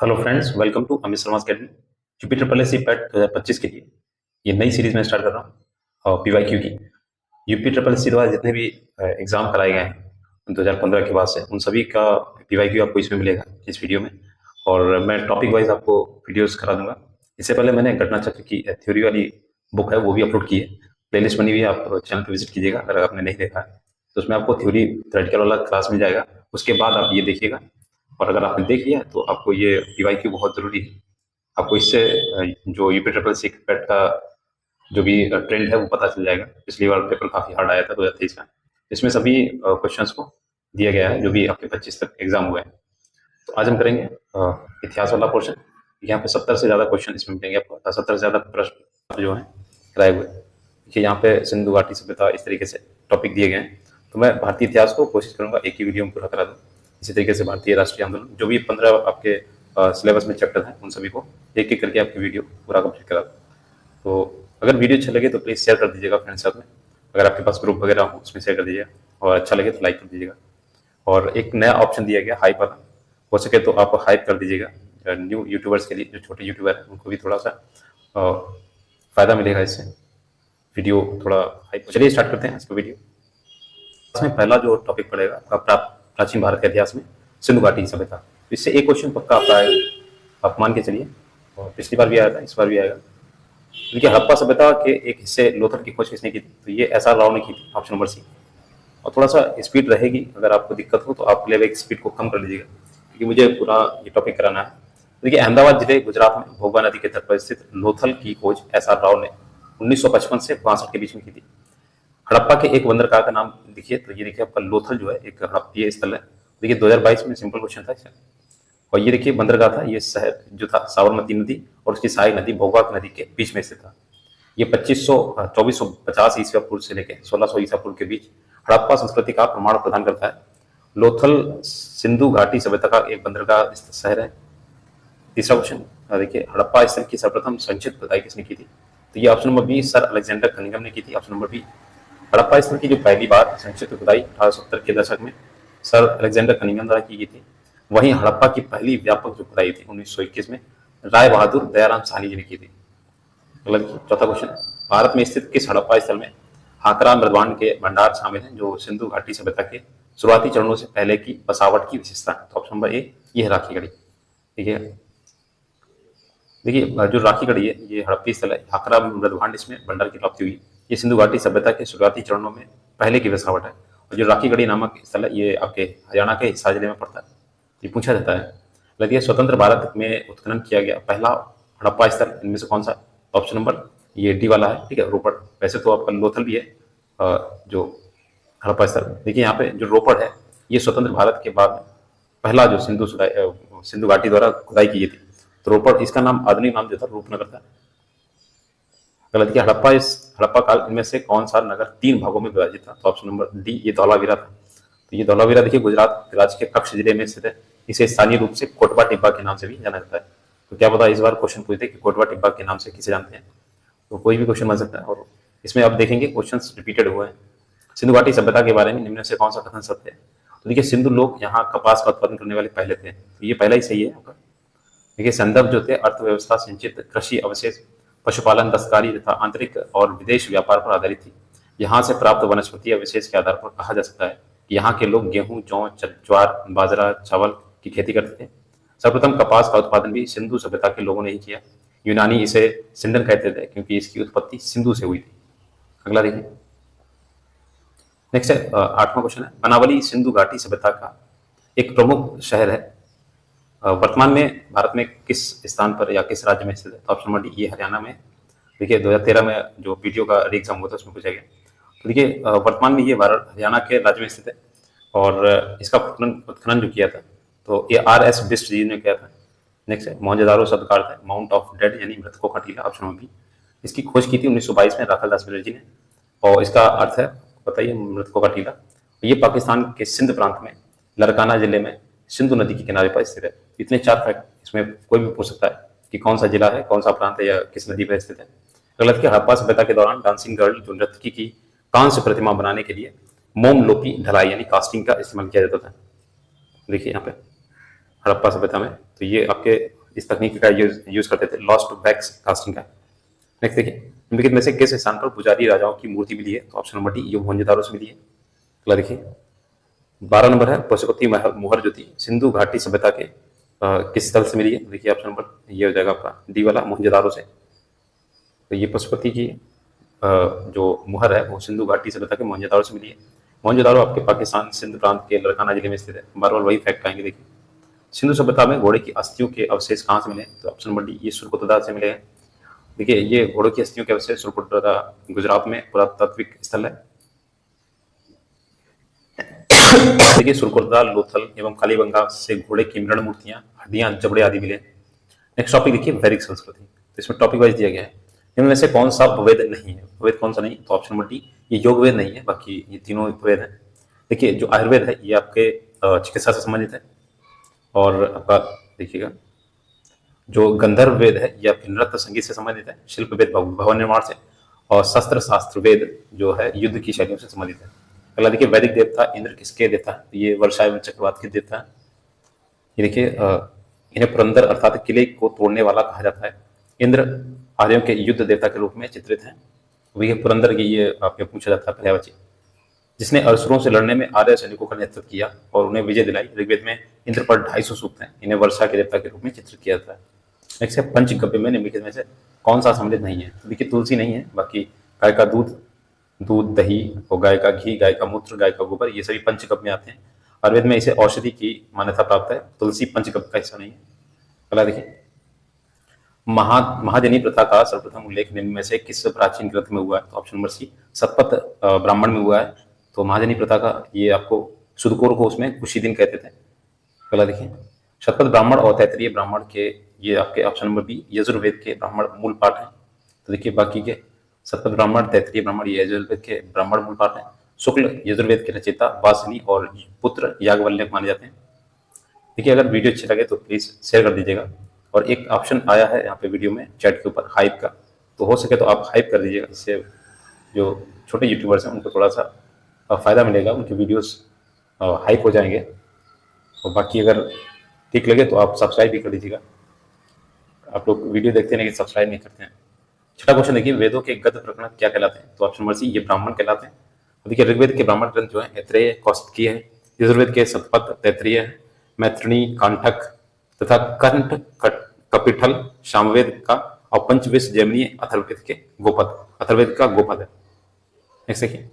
Hello friends, welcome to Amit Sharma academy. UP PET 2025 के लिए ये नई सीरीज में स्टार्ट कर रहा हूँ पीवाईक्यू की। यूपी ट्रिपल एस सी द्वारा जितने भी एग्जाम कराए गए हैं 2015 के बाद से, उन सभी का पीवाईक्यू आपको इसमें मिलेगा इस वीडियो में। और मैं टॉपिक वाइज आपको वीडियोस करा दूंगा। इससे पहले मैंने घटना चक्र की थ्योरी वाली बुक है वो भी अपलोड की है, प्लेलिस्ट बनी हुई है, आप चैनल पर विजिट कीजिएगा अगर आपने नहीं देखा है। तो उसमें आपको थ्योरी थ्योरेटिकल वाला क्लास मिल जाएगा, उसके बाद आप ये देखिएगा। और अगर आपने देख लिया है तो आपको ये पीवाईक्यू बहुत जरूरी है। आपको इससे जो यूपी ट्रिपल सी पैट का जो भी ट्रेंड है वो पता चल जाएगा। पिछली बार पेपर काफी हार्ड आया था 2023 का। इसमें सभी क्वेश्चंस को दिया गया है जो भी आपके 25 तक एग्जाम हुए हैं। तो आज हम करेंगे इतिहास वाला पोर्शन। यहाँ पे 70 से ज्यादा क्वेश्चन इसमें मिलेंगे आपको, 70 से ज्यादा प्रश्न जो है कराए हुए। देखिए यहाँ पे सिंधु घाटी सभ्यता इस तरीके से टॉपिक दिए गए हैं। तो मैं भारतीय इतिहास को कोशिश करूंगा एक ही वीडियो में पूरा करा दूं। इसी तरीके से भारतीय राष्ट्रीय आंदोलन जो भी 15 आपके सिलेबस में चैप्टर हैं उन सभी को एक एक करके आपकी वीडियो पूरा कंप्लीट करा दूं। तो अगर वीडियो अच्छा लगे तो प्लीज़ शेयर कर दीजिएगा फ्रेंड्स साथ में। अगर आपके पास ग्रुप वगैरह हो उसमें शेयर कर दीजिएगा, और अच्छा लगे तो लाइक कर दीजिएगा। और एक नया ऑप्शन दिया गया हाइप वाला, हो सके तो आप हाइप कर दीजिएगा न्यू यूट्यूबर्स के लिए। जो छोटे यूट्यूबर हैं उनको भी थोड़ा सा फायदा मिलेगा इससे, वीडियो थोड़ा हाइप। चलिए स्टार्ट करते हैं इसका वीडियो। इसमें पहला जो टॉपिक पड़ेगा आपका प्राचीन भारत के इतिहास में सिंधु घाटी सभ्यता। इससे एक क्वेश्चन पक्का आपका आएगा, आप मान के चलिए। और पिछली बार भी आया था, इस बार भी आएगा। देखिए हड़प्पा सभ्यता के एक हिस्से लोथल की खोज किसने की थी? तो ये एसआर राव ने की थी, ऑप्शन नंबर सी। और थोड़ा सा स्पीड रहेगी, अगर आपको दिक्कत हो तो आप प्लेबैक स्पीड को कम कर लीजिएगा, क्योंकि मुझे पूरा ये टॉपिक कराना है। देखिए अहमदाबाद जिले गुजरात में भोगवा नदी के तट पर स्थित लोथल की खोज एसआर राव ने 1955 से 62 के बीच में की थी। हड़प्पा के एक बंदरगाह का नाम देखिए, तो ये देखिए आपका लोथल जो है एक हड़प्पीय स्थल है। देखिए 2022 में सिंपल क्वेश्चन था इसका। और ये देखिए बंदरगाह था, ये शहर जो था साबरमती नदी और उसकी सहायक नदी भोगवा नदी के बीच में स्थित था। ये 2450 ईसा पूर्व से लेकर 1600 ईसा पूर्व के बीच हड़प्पा संस्कृति का प्रमाण प्रदान करता है। लोथल सिंधु घाटी सभ्यता का एक बंदरगाह शहर है। तीसरा क्वेश्चन देखिए, हड़प्पा स्थल की सर्वप्रथम संक्षिप्त खुदाई किसने की थी? तो ये option number B, sir Alexander Cunningham ने की थी, ऑप्शन नंबर बी। हड़प्पा स्थल की जो पहली बार संक्षिप्त खुदाई 1870 के दशक में सर अलेक्जेंडर कनिंघम द्वारा की गई थी। वहीं हड़प्पा की पहली व्यापक जो खुदाई थी 1921 में राय बहादुर दयाराम साहनी जी ने की थी। चौथा क्वेश्चन है, भारत में स्थित किस हड़प्पा स्थल में हाकरा मृदवान के भंडार शामिल हैं जो सिंधु घाटी सभ्यता के शुरुआती चरणों से पहले की बसावट की विशेषता है? तो ऑप्शन नंबर ए, ये है राखी गढ़ी। ठीक है, देखिए जो राखी गढ़ी है ये हड़प्पी स्थल है, हाकरा मृदभांड इसमें भंडार की प्राप्ति हुई। ये सिंधु घाटी सभ्यता के शुरुआती चरणों में पहले की बसावट है। और जो राखी गढ़ी नामक स्थल है ये आपके हरियाणा के हिसार जिले में पड़ता है। ये पूछा जाता है। लगे स्वतंत्र भारत में उत्खनन किया गया पहला हड़प्पा स्थल इनमें से कौन सा? ऑप्शन नंबर ये डी वाला है, ठीक है, रोपड़। वैसे तो आपका लोथल भी है जो हड़प्पा स्थल। देखिए यहाँ पे जो रोपड़ है ये स्वतंत्र भारत के बाद पहला जो सिंधु घाटी द्वारा खुदाई की गई थी। तो रोपड़, इसका नाम आधुनिक नाम जो था रूपनगर था। गलत किया। हड़प्पा काल इनमें से कौन सा नगर 3 भागों में विभाजित था? तो ऑप्शन नंबर डी, ये धौलावीरा था। तो ये धौलावीरा देखिए गुजरात राज्य के कच्छ जिले में स्थित है। इसे स्थानीय रूप से कोटवा टिब्बा के नाम से भी जाना जाता है। तो क्या पता इस बार क्वेश्चन पूछते कि कोटवा टिब्बा के नाम से किसे जानते हैं? तो कोई भी क्वेश्चन बन सकता है। और इसमें आप देखेंगे क्वेश्चन रिपीटेड हुए हैं। सिंधु घाटी सभ्यता के बारे में निम्न से कौन सा कथन सत्य है? तो देखिए सिंधु लोग यहाँ कपास का उत्पादन करने वाले पहले थे, तो ये पहला ही सही है आपका। देखिए संदर्भ जो थे अर्थव्यवस्था, सिंचित कृषि अवशेष, पशुपालन, दस्तकारी तथा आंतरिक और विदेश व्यापार पर आधारित थी। यहाँ से प्राप्त वनस्पति अवशेष के आधार पर कहा जा सकता है कि यहाँ के लोग गेहूं, जौ, ज्वार, बाजरा, चावल की खेती करते थे। सर्वप्रथम कपास का उत्पादन भी सिंधु सभ्यता के लोगों ने ही किया। यूनानी इसे सिंधन कहते थे क्योंकि इसकी उत्पत्ति सिंधु से हुई थी। अगला देखिए, नेक्स्ट है 8वां क्वेश्चन है, बनावली सिंधु घाटी सभ्यता का एक प्रमुख शहर है। वर्तमान में भारत में किस स्थान पर या किस राज्य में स्थित है? तो ऑप्शन नंबर डी, ये हरियाणा में। देखिए 2013 में जो वीडियो का एग्जाम हुआ था उसमें पूछा गया। तो देखिए वर्तमान में ये भारत हरियाणा के राज्य में स्थित है। और इसका उत्खनन जो किया था तो ये RS बिस्ट जी ने किया था। नेक्स्ट है, मोहनजोदारो शब्द का अर्थ है माउंट ऑफ डेड यानी मृतकों का टीला, ऑप्शन नंबर बी। इसकी खोज की थी 1922 में राखाल दास बनर्जी ने। और इसका अर्थ है बताइए, मृतकों का टीला। ये पाकिस्तान के सिंध प्रांत में लरकाना जिले में सिंधु नदी के किनारे पर स्थित है। इतने 4 फैक्ट, इसमें कोई भी पूछ सकता है कि कौन सा जिला है, कौन सा प्रांत है या किस नदी पर स्थित है। गलत किया। हड़प्पा सभ्यता के दौरान डांसिंग गर्ल जो नर्तकी की कांस्य प्रतिमा बनाने के लिए मोम लोपी ढलाई यानी कास्टिंग का इस्तेमाल किया जाता था। देखिए यहाँ पे हड़प्पा सभ्यता में। तो ये आपके इस तकनीक का यूज करते थे, लॉस्ट वैक्स कास्टिंग का। नेक्स्ट देखिए, निम्नलिखित में से किस स्थान पर पुजारी राजाओं की मूर्ति मिली है? तो ऑप्शन नंबर डी, ये मोहनजोदारो से मिली है। अगला देखिए 12 नंबर है, पशुपति मोहर जो थी सिंधु घाटी सभ्यता के किस स्थल से मिली है? देखिए ऑप्शन नंबर ये हो जाएगा आपका डी वाला, मोहनजोदारो से। तो ये पशुपति की जो मुहर है वो सिंधु घाटी सभ्यता के मोहनजोदारो से मिली है। मोहनजोदारो आपके पाकिस्तान सिंध प्रांत के लड़काना जिले में स्थित है। बार बार वही फैक्ट आएंगे। देखिए सिंधु सभ्यता में घोड़े की अस्थियों के अवशेष कहाँ से मिले? तो ऑप्शन नंबर डी, ये सुरकोतदा से मिले हैं। देखिए ये घोड़ों की अस्थियों के अवशेष सुरकोतदा गुजरात में पुरातात्विक स्थल है। देखिए सुरकोतदा, लोथल एवं कालीबंगा से घोड़े की मृण मूर्तियां, हड्डियां, जबड़े आदि मिले। नेक्स्ट टॉपिक देखिए वैदिक संस्कृति। तो इसमें टॉपिक वाइज दिया गया है, इनमें से कौन सा वेद नहीं है? वेद कौन सा नहीं? तो ऑप्शन नंबर डी, ये योग वेद नहीं है, बाकी ये तीनों वेद हैं। देखिए जो आयुर्वेद है ये आपके चिकित्सा से संबंधित है। और आपका देखिएगा जो गंधर्व वेद है ये आपके नृत्य संगीत से संबंधित है। शिल्प वेद भवन निर्माण से। और शस्त्र शास्त्र वेद जो है युद्ध की शैलियों से संबंधित है। अगला देखिए वैदिक देवता इंद्र किसके देवता है? ये वर्षा एवं चक्रवात के देवता है। ये देखिए इन्हें पुरंदर अर्थात किले को तोड़ने वाला कहा जाता है। इंद्र आर्यों के युद्ध देवता के रूप में चित्रित हैं। वही पुरंदर की ये आपके पूछा जाता है पर्यायवाची, जिसने असुरों से लड़ने में आर्य सैनिकों का नेतृत्व किया और उन्हें विजय दिलाई। ऋग्वेद में इंद्र पर 250 सूक्त हैं। इन्हें वर्षा के देवता के रूप में चित्रित किया जाता है। नेक्स्ट है पंचगव्य में निम्नलिखित में से कौन सा सम्मिलित नहीं है? देखिए तुलसी नहीं है, बाकी गाय का दूध, दही और गाय का घी, गाय का मूत्र, गाय का गोबर, ये सभी पंचगव्य में आते हैं। आयुर्वेद में इसे औषधि की मान्यता प्राप्त है। तुलसी पंचगव्य का हिस्सा नहीं है। अगला देखिए महाजनी प्रथा का सर्वप्रथम उल्लेख निम्न में से किस प्राचीन ग्रंथ में हुआ है? तो ऑप्शन नंबर सी, शतपथ ब्राह्मण में हुआ है। तो महाजनी प्रथा का ये आपको सुदकोर को उसमें कुछ ही दिन कहते थे। अगला देखिए शतपथ ब्राह्मण और तैतरीय ब्राह्मण के ये आपके ऑप्शन नंबर बी यजुर्वेद के ब्राह्मण मूल पाठ है। तो देखिए बाकी के शतपथ ब्राह्मण, तैतरीय ब्राह्मण ये यजुर्वेद के ब्राह्मण मूल पाठ है। शुक्ल यजुर्वेद के रचयिता वासनी और पुत्र याज्ञवल्क्य माने जाते हैं। देखिए अगर वीडियो अच्छी लगे तो प्लीज शेयर कर दीजिएगा। और एक ऑप्शन आया है यहाँ पे वीडियो में चैट के ऊपर हाइप का, तो हो सके तो आप हाइप कर दीजिएगा। इससे जो छोटे यूट्यूबर्स हैं उनको थोड़ा सा फायदा मिलेगा, उनके वीडियोस हाइप हो जाएंगे। और बाकी अगर ठीक लगे तो आप सब्सक्राइब भी कर दीजिएगा। आप लोग वीडियो देखते हैं लेकिन सब्सक्राइब नहीं करते हैं। छठा क्वेश्चन देखिए वेदों के गद्य प्रकरण क्या कहलाते हैं? तो ऑप्शन नंबर सी, ये ब्राह्मण कहलाते हैं। देखिए ऋग्वेद के ब्राह्मण ग्रंथ जो है ऐत्रेय, कौशिकी है। यजुर्वेद के शतपथ, तैतरीय है, मैत्रिणी, कांठक तथा कंठ, कपिठल सामवेद का, और पंचविश जैमिनी अथर्ववेद के गोपद, अथर्ववेद का गोपद है। नेक्स्ट देखिए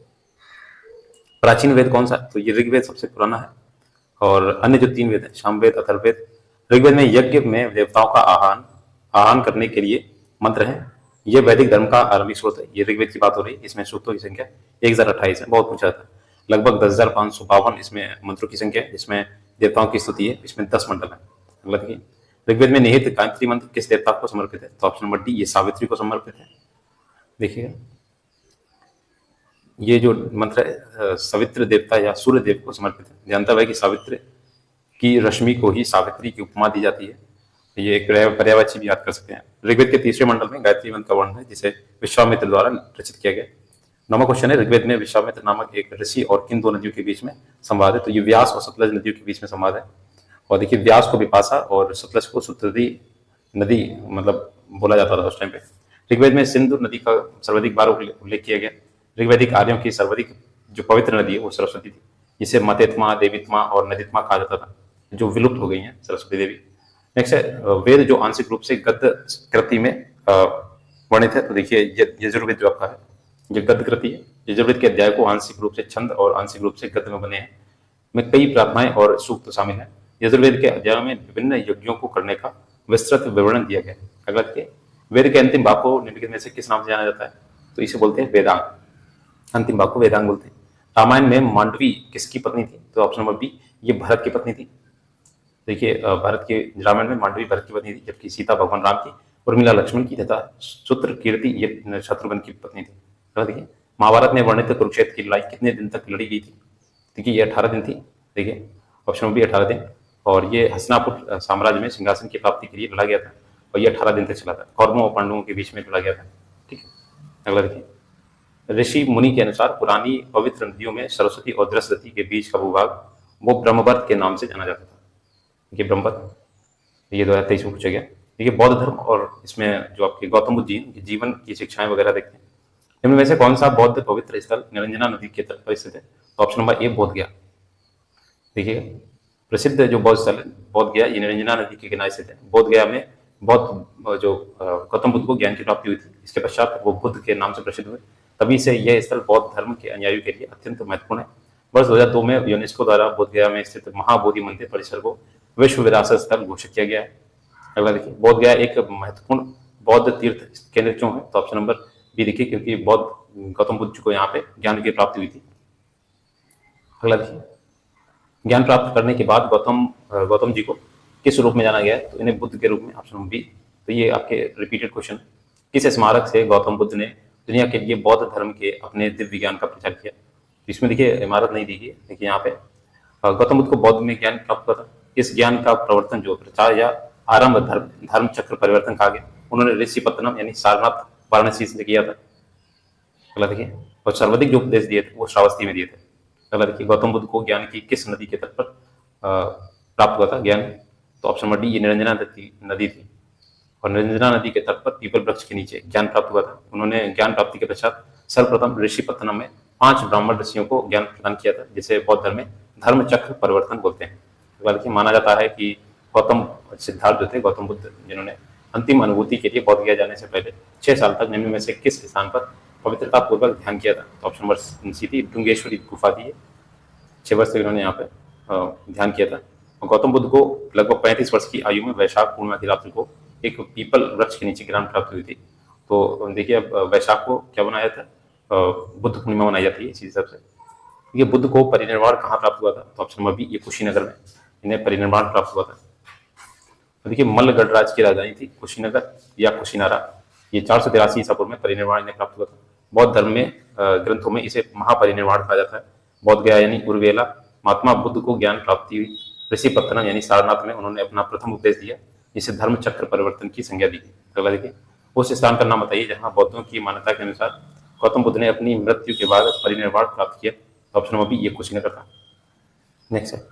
प्राचीन वेद कौन सा? तो ये ऋग्वेद सबसे पुराना है। और अन्य जो 3 वेद है सामवेद, अथर्ववेद। ऋग्वेद में यज्ञ में देवताओं का आह्वान करने के लिए मंत्र है। ये वैदिक धर्म का आरंभिक स्रोत है। ये ऋग्वेद की बात हो रही है। इसमें सूक्तों की संख्या 1028 है। बहुत पूछा था, लगभग 10,552 इसमें मंत्रों की संख्या है। इसमें देवताओं की स्तुति है। इसमें 10 मंडल है। अगला देखिए ऋग्वेद में निहित गायत्री मंत्र किस देवता को समर्पित है? तो ऑप्शन नंबर डी, ये सावित्री को समर्पित है। देखिए ये जो मंत्र है सवित्र देवता या सूर्य देव को समर्पित है। जानता है कि सावित्री की रश्मि को ही सावित्री की उपमा दी जाती है। ये एक पर्यायवाची भी याद कर सकते हैं। ऋग्वेद के 3रे मंडल में गायत्री मंत्र का वर्णन है जिसे विश्वामित्र द्वारा रचित किया गया। 9वां क्वेश्चन है ऋग्वेद में विश्वामित्र नामक एक ऋषि और किन 2 नदियों के बीच में संवाद है? तो ये व्यास और सतलज नदियों के बीच में संवाद है। और देखिए व्यास को विपाशा और सतलज को सुतदी नदी मतलब बोला जाता था उस टाइम पे। ऋग्वेद में सिंधु नदी का सर्वाधिक बार उल्लेख किया गया। ऋग्वैदिक आर्यों की सर्वाधिक जो पवित्र नदी है वो सरस्वती थी, जिसे मतेत्मा, देवित्मा और नदित्मा कहा जाता था, जो विलुप्त हो गई हैं सरस्वती देवी। नेक्स्ट है वेद जो आंशिक रूप से गद्य कृति में वर्णित है। तो देखिए यजुर्वेद जो आपका है ये गद्य कृति है। यजुर्वेद के अध्याय को आंशिक रूप से छंद और आंशिक रूप से गद्य में बने हैं, में कई प्रार्थनाएं और सूक्त शामिल हैं। यजुर्वेद के अध्यायों में विभिन्न यज्ञों को करने का विस्तृत विवरण दिया गया है। अगला देखिए वेद के अंतिम भाग को निम्नलिखित में से किस नाम से जाना जाता है? तो इसे बोलते हैं वेदांग। अंतिम भाग को वेदांग बोलते हैं। रामायण में मांडवी किसकी पत्नी थी? तो ऑप्शन नंबर बी, ये भरत की पत्नी थी। देखिए भरत के रामायण में मांडवी भरत की पत्नी थी, जबकि सीता भगवान राम की, उर्मिला लक्ष्मण की तथा सूत्र कीर्ति ये शत्रुघ्न की पत्नी थी। देखिए महाभारत में वर्णित कुरुक्षेत्र की लड़ाई कितने दिन तक लड़ी गई थी? देखिए ये 18 दिन थी। देखिए ऑप्शन बी 18 दिन। और ये हस्तिनापुर साम्राज्य में सिंहासन की प्राप्ति के लिए लड़ा गया था और ये 18 दिन तक चला था। कौरवों और पांडवों के बीच में लड़ा गया था। ठीक है, अगला देखिए ऋषि मुनि के अनुसार पुरानी पवित्र नदियों में सरस्वती और दृश्यवती के बीच का भूभाग वो ब्रह्मवर्त के नाम से जाना जाता था। ये ब्रह्मवर्त। तो ये 2023 में पूछा गया। देखिए बौद्ध धर्म और इसमें जो आपके गौतम बुद्ध जी इनके जीवन की शिक्षाएं वगैरह देखते हैं। इनमें वैसे कौन सा बौद्ध पवित्र स्थल निरंजना नदी के तट पर स्थित है? तो ऑप्शन नंबर ए बोध गया। देखिए प्रसिद्ध जो बौद्ध स्थल है बोध गया, ये निरंजना नदी के किनारे स्थित है। बोध गया में बौद्ध जो गौतम बुद्ध को ज्ञान की प्राप्ति हुई थी, इसके पश्चात वो बुद्ध के नाम से प्रसिद्ध हुए। तभी से यह स्थल बौद्ध धर्म के अनुयायियों के लिए अत्यंत महत्वपूर्ण है। वर्ष 2002 में यूनेस्को द्वारा बोध गया में स्थित महाबोधि मंदिर परिसर को विश्व विरासत स्थल घोषित किया गया है। अगला देखिए बोध गया एक महत्वपूर्ण बौद्ध तीर्थ केंद्र क्यों है? तो ऑप्शन नंबर बी देखिए, क्योंकि बौद्ध गौतम बुद्ध को यहाँ पे ज्ञान की प्राप्ति हुई थी। अगला देखिए ज्ञान प्राप्त करने के बाद गौतम जी को किस रूप में जाना गया है? तो इन्हें बुद्ध के रूप में, ऑप्शन नंबर बी। तो ये आपके रिपीटेड क्वेश्चन। किस स्मारक से गौतम बुद्ध ने दुनिया के लिए बौद्ध धर्म के अपने दिव्य ज्ञान का प्रचार किया? इसमें देखिए इमारत नहीं दी गई है, देखिए यहाँ पे गौतम बुद्ध को बौद्ध में ज्ञान प्राप्त हुआ था। इस ज्ञान का प्रवर्तन जो प्रचार या आरंभ धर्म चक्र परिवर्तन कहा गया। उन्होंने ऋषिपत्तनम यानी सारनाथ वाराणसी से किया था। अगला देखिए और सर्वाधिक जो उपदेश दिए थे वो श्रावस्ती में दिए थे। अगला देखिए गौतम बुद्ध को ज्ञान की किस नदी के तट पर प्राप्त हुआ था ज्ञान? तो ऑप्शन नंबर डी ये निरंजना नदी थी। और निरंजना नदी के तट पर पीपल वृक्ष के नीचे ज्ञान प्राप्त हुआ था। उन्होंने ज्ञान प्राप्ति के पश्चात सर्वप्रथम ऋषिपत्तनम में 5 ब्राह्मण ऋषियों को ज्ञान प्रदान किया था, जिसे बौद्ध धर्म में धर्म चक्र परिवर्तन बोलते हैं। बल्कि माना जाता है कि गौतम सिद्धार्थ जो थे गौतम बुद्ध, जिन्होंने अंतिम अनुभूति के लिए बौद्ध गया जाने से पहले 6 साल तक निम्न में से किस स्थान पर पवित्रता पूर्वक ध्यान किया था? तो ऑप्शन नंबर सी थी डुंगेश्वरी गुफा थी। 6 वर्ष तक इन्होंने यहाँ पे ध्यान किया था। और गौतम बुद्ध को लगभग 35 वर्ष की आयु में वैशाख पूर्णिमा की रात्रि को एक पीपल वृक्ष के नीचे ज्ञान प्राप्त हुई थी। तो देखिए अब वैशाख को क्या बनाया था? बुद्ध पूर्णिमा मनाई जाती है इसी हिसाब से। ये बुद्ध को परिनिर्वाण कहाँ प्राप्त हुआ था? तो ऑप्शन नंबर बी ये कुशीनगर में इन्हें परिनिर्वाण प्राप्त हुआ था। तो देखिए मल्ल गढ़राज की राजधानी थी कुशीनगर या कुशीनारा। ये 483 ईसा पूर्व में परिनिर्वाण इन्हें प्राप्त हुआ था। बौद्ध धर्म में ग्रंथों में इसे महापरिनिर्वाण कहा जाता है। बौद्ध गया यानी उर्वेला महात्मा बुद्ध को ज्ञान प्राप्ति हुई। ऋषिपत्तनम यानी सारनाथ में उन्होंने अपना प्रथम उपदेश दिया, जिसे धर्म चक्र परिवर्तन की संज्ञा दी। अगला देखिए उस स्थान का नाम बताइए जहां बौद्धों की मान्यता के अनुसार गौतम बुद्ध ने अपनी मृत्यु के बाद परिनिर्वाण प्राप्त किया। ऑप्शन नंबर बी ये कुशीनगर था। नेक्स्ट है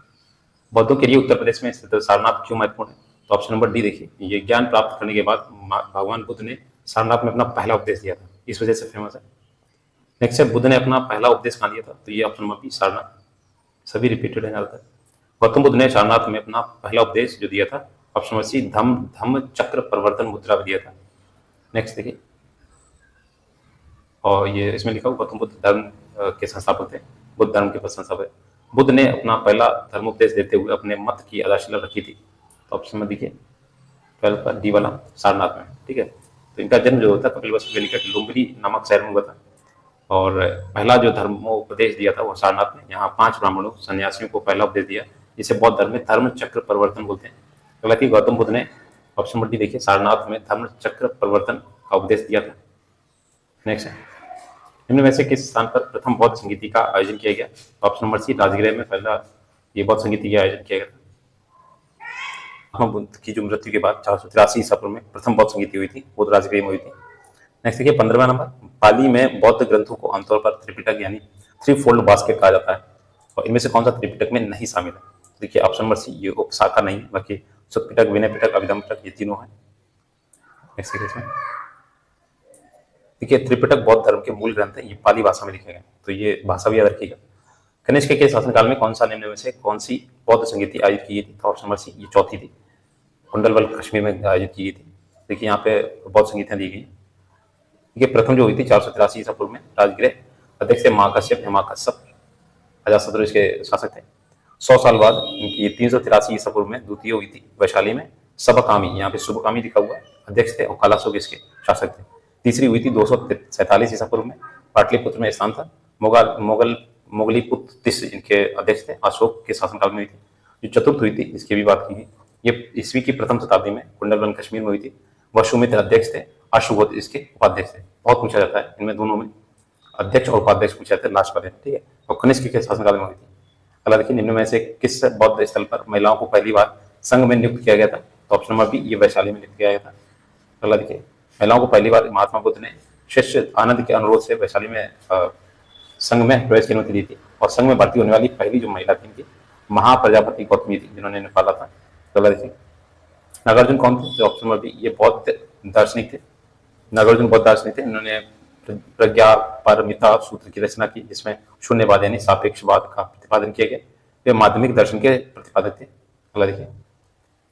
बौद्धों के लिए उत्तर प्रदेश में स्थित सारनाथ क्यों महत्वपूर्ण है? तो ऑप्शन नंबर डी देखिए, ये ज्ञान प्राप्त करने के बाद भगवान बुद्ध ने सारनाथ में अपना पहला उपदेश दिया था, इस वजह से फेमस है। नेक्स्ट है बुद्ध ने अपना पहला उपदेश कहाँ दिया था? तो ये ऑप्शन नंबर बी सारनाथ। सभी रिपीटेड है ज्यादातर। गौतम बुद्ध ने सारनाथ में अपना पहला उपदेश जो दिया था, ऑप्शन नंबर सी धम्म चक्र परिवर्तन मुद्रा दिया था। नेक्स्ट देखिए और ये इसमें लिखा हुआ गौतम बुद्ध धर्म के संस्थापक थे, बुद्ध धर्म के संस्थापक। बुद्ध ने अपना पहला धर्मोपदेश देते हुए अपने मत की आधारशिला रखी थी। तो ऑप्शन में देखिए 12 डी वाला सारनाथ में। ठीक है, तो इनका जन्म जो होता है कपिलवस्तु वैली के लुम्बिनी नामक शहर में हुआ था। और पहला जो धर्मोपदेश दिया था वो सारनाथ में। यहाँ 5 ब्राह्मणों सन्यासियों को पहला उपदेश दिया, जिसे बौद्ध धर्म में धर्म चक्र परिवर्तन बोलते हैं। हालांकि गौतम बुद्ध ने ऑप्शन नंबर डी देखिए सारनाथ में धर्म चक्र परिवर्तन का उपदेश दिया था। नेक्स्ट है इनमें वैसे किस स्थान पर प्रथम बौद्ध संगीति का आयोजन किया गया? ऑप्शन नंबर सी राजगृह में पहला ये बौद्ध संगीति का आयोजन किया गया था। महात्मा बुद्ध की जो मृत्यु के बाद 483 ईसा पूर्व में प्रथम बौद्ध संगीति हुई थी, वो राजगृह में हुई थी। नेक्स्ट देखिए 15वां नंबर, पाली में बौद्ध ग्रंथों को आमतौर पर त्रिपिटक यानी 3 फोल्ड बास्केट कहा जाता है, और इनमें से कौन सा त्रिपिटक में नहीं शामिल है? देखिए ऑप्शन नंबर सी ये उपशाखा नहीं है, बाकी सुत्पिटक, विनय पिटक, अभिधम पिटक ये तीनों है। नेक्स्ट इसमें देखिए त्रिपिटक बौद्ध धर्म के मूल ग्रंथ है, ये पाली भाषा में लिखे गए, तो ये भाषा भी याद रखिएगा। कनिष्क के शासनकाल में कौन सा निम्न में से कौन सी बौद्ध संगीति आयोजित की गई थी? तो ऑप्शन नंबर सी ये चौथी थी, कुंडलवल कश्मीर में आयोजित की गई थी। देखिए यहाँ पे बौद्ध संगीतियां दी गई। ये प्रथम जो हुई थी 483 ईसा पूर्व में, राजगृह अध्यक्ष महाकश्यप हिमाकश्यप अजातशत्रु इसके शासक थे। 100 साल बाद इनकी 383 ईसा पूर्व में द्वितीय हुई थी वैशाली में, सबकामी, यहाँ पे शुभकामी लिखा हुआ है, अध्यक्ष थे और कालाशोक इसके शासक थे। तीसरी हुई थी 247 ईसा पूर्व में, पाटलिपुत्र में स्थान था, मोगलीपुत्र इनके अध्यक्ष थे, अशोक के शासनकाल में हुई थी। जो चतुर्थ हुई थी इसकी भी बात की गई, ये ईस्वी की प्रथम शताब्दी में कुंडलवन कश्मीर में हुई थी। वसुमित्र अध्यक्ष थे, अशुभोध इसके उपाध्यक्ष थे। बहुत पूछा जाता है इनमें दोनों में, अध्यक्ष और उपाध्यक्ष पूछा जाता है लास्ट वाले, ठीक है। और कनिष्क के शासनकाल में हुई थी। अगला देखिए निम्न में से किस बौद्ध स्थल पर महिलाओं को पहली बार संघ में नियुक्त किया गया था? तो ऑप्शन नंबर बी ये वैशाली में नियुक्त किया गया था। अगला देखिए महिलाओं को पहली बार महात्मा बुद्ध ने शिष्य आनंद के अनुरोध से वैशाली में संघ में प्रवेश की अनुमति दी थी, और संघ में भर्ती होने वाली पहली जो महिला थी इनकी महाप्रजापति गौतमी थी, जिन्होंने इन्हें पाला था। अगला देखिए नागार्जुन कौन थे? तो ऑप्शन नंबर बी, ये बौद्ध दार्शनिक थे। नागार्जुन बौद्ध दार्शनिक थे। इन्होंने प्रज्ञा पारमिता सूत्र की रचना की, जिसमें शून्यवाद यानी सापेक्षवाद का प्रतिपादन किया गया। वे माध्यमिक दर्शन के प्रतिपादक थे। अगला देखिए,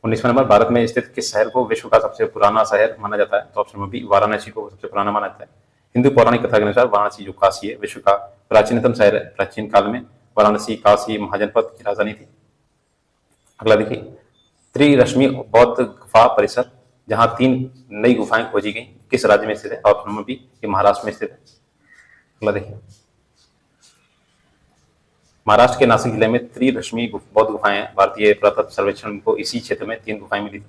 19वां नंबर, भारत में स्थित किस शहर को विश्व का सबसे पुराना शहर माना जाता है? तो ऑप्शन नंबर बी, वाराणसी को सबसे पुराना माना जाता है। हिंदू पौराणिक कथा के अनुसार वाराणसी जो काशी है, विश्व का प्राचीनतम शहर है। प्राचीन काल में वाराणसी काशी महाजनपद की राजधानी थी। अगला देखिए, त्रिरश्मि बौद्ध गुफा परिसर, जहां 3 नई गुफाएं खोजी गई, किस राज्य में स्थित है? ऑप्शन नंबर बी, ये महाराष्ट्र में स्थित है। अगला देखिए, महाराष्ट्र के नासिक जिले में त्रिरश्मि बौद्ध गुफाएं हैं। भारतीय पुरातत्व सर्वेक्षण को इसी क्षेत्र में 3 गुफाएं मिली थी।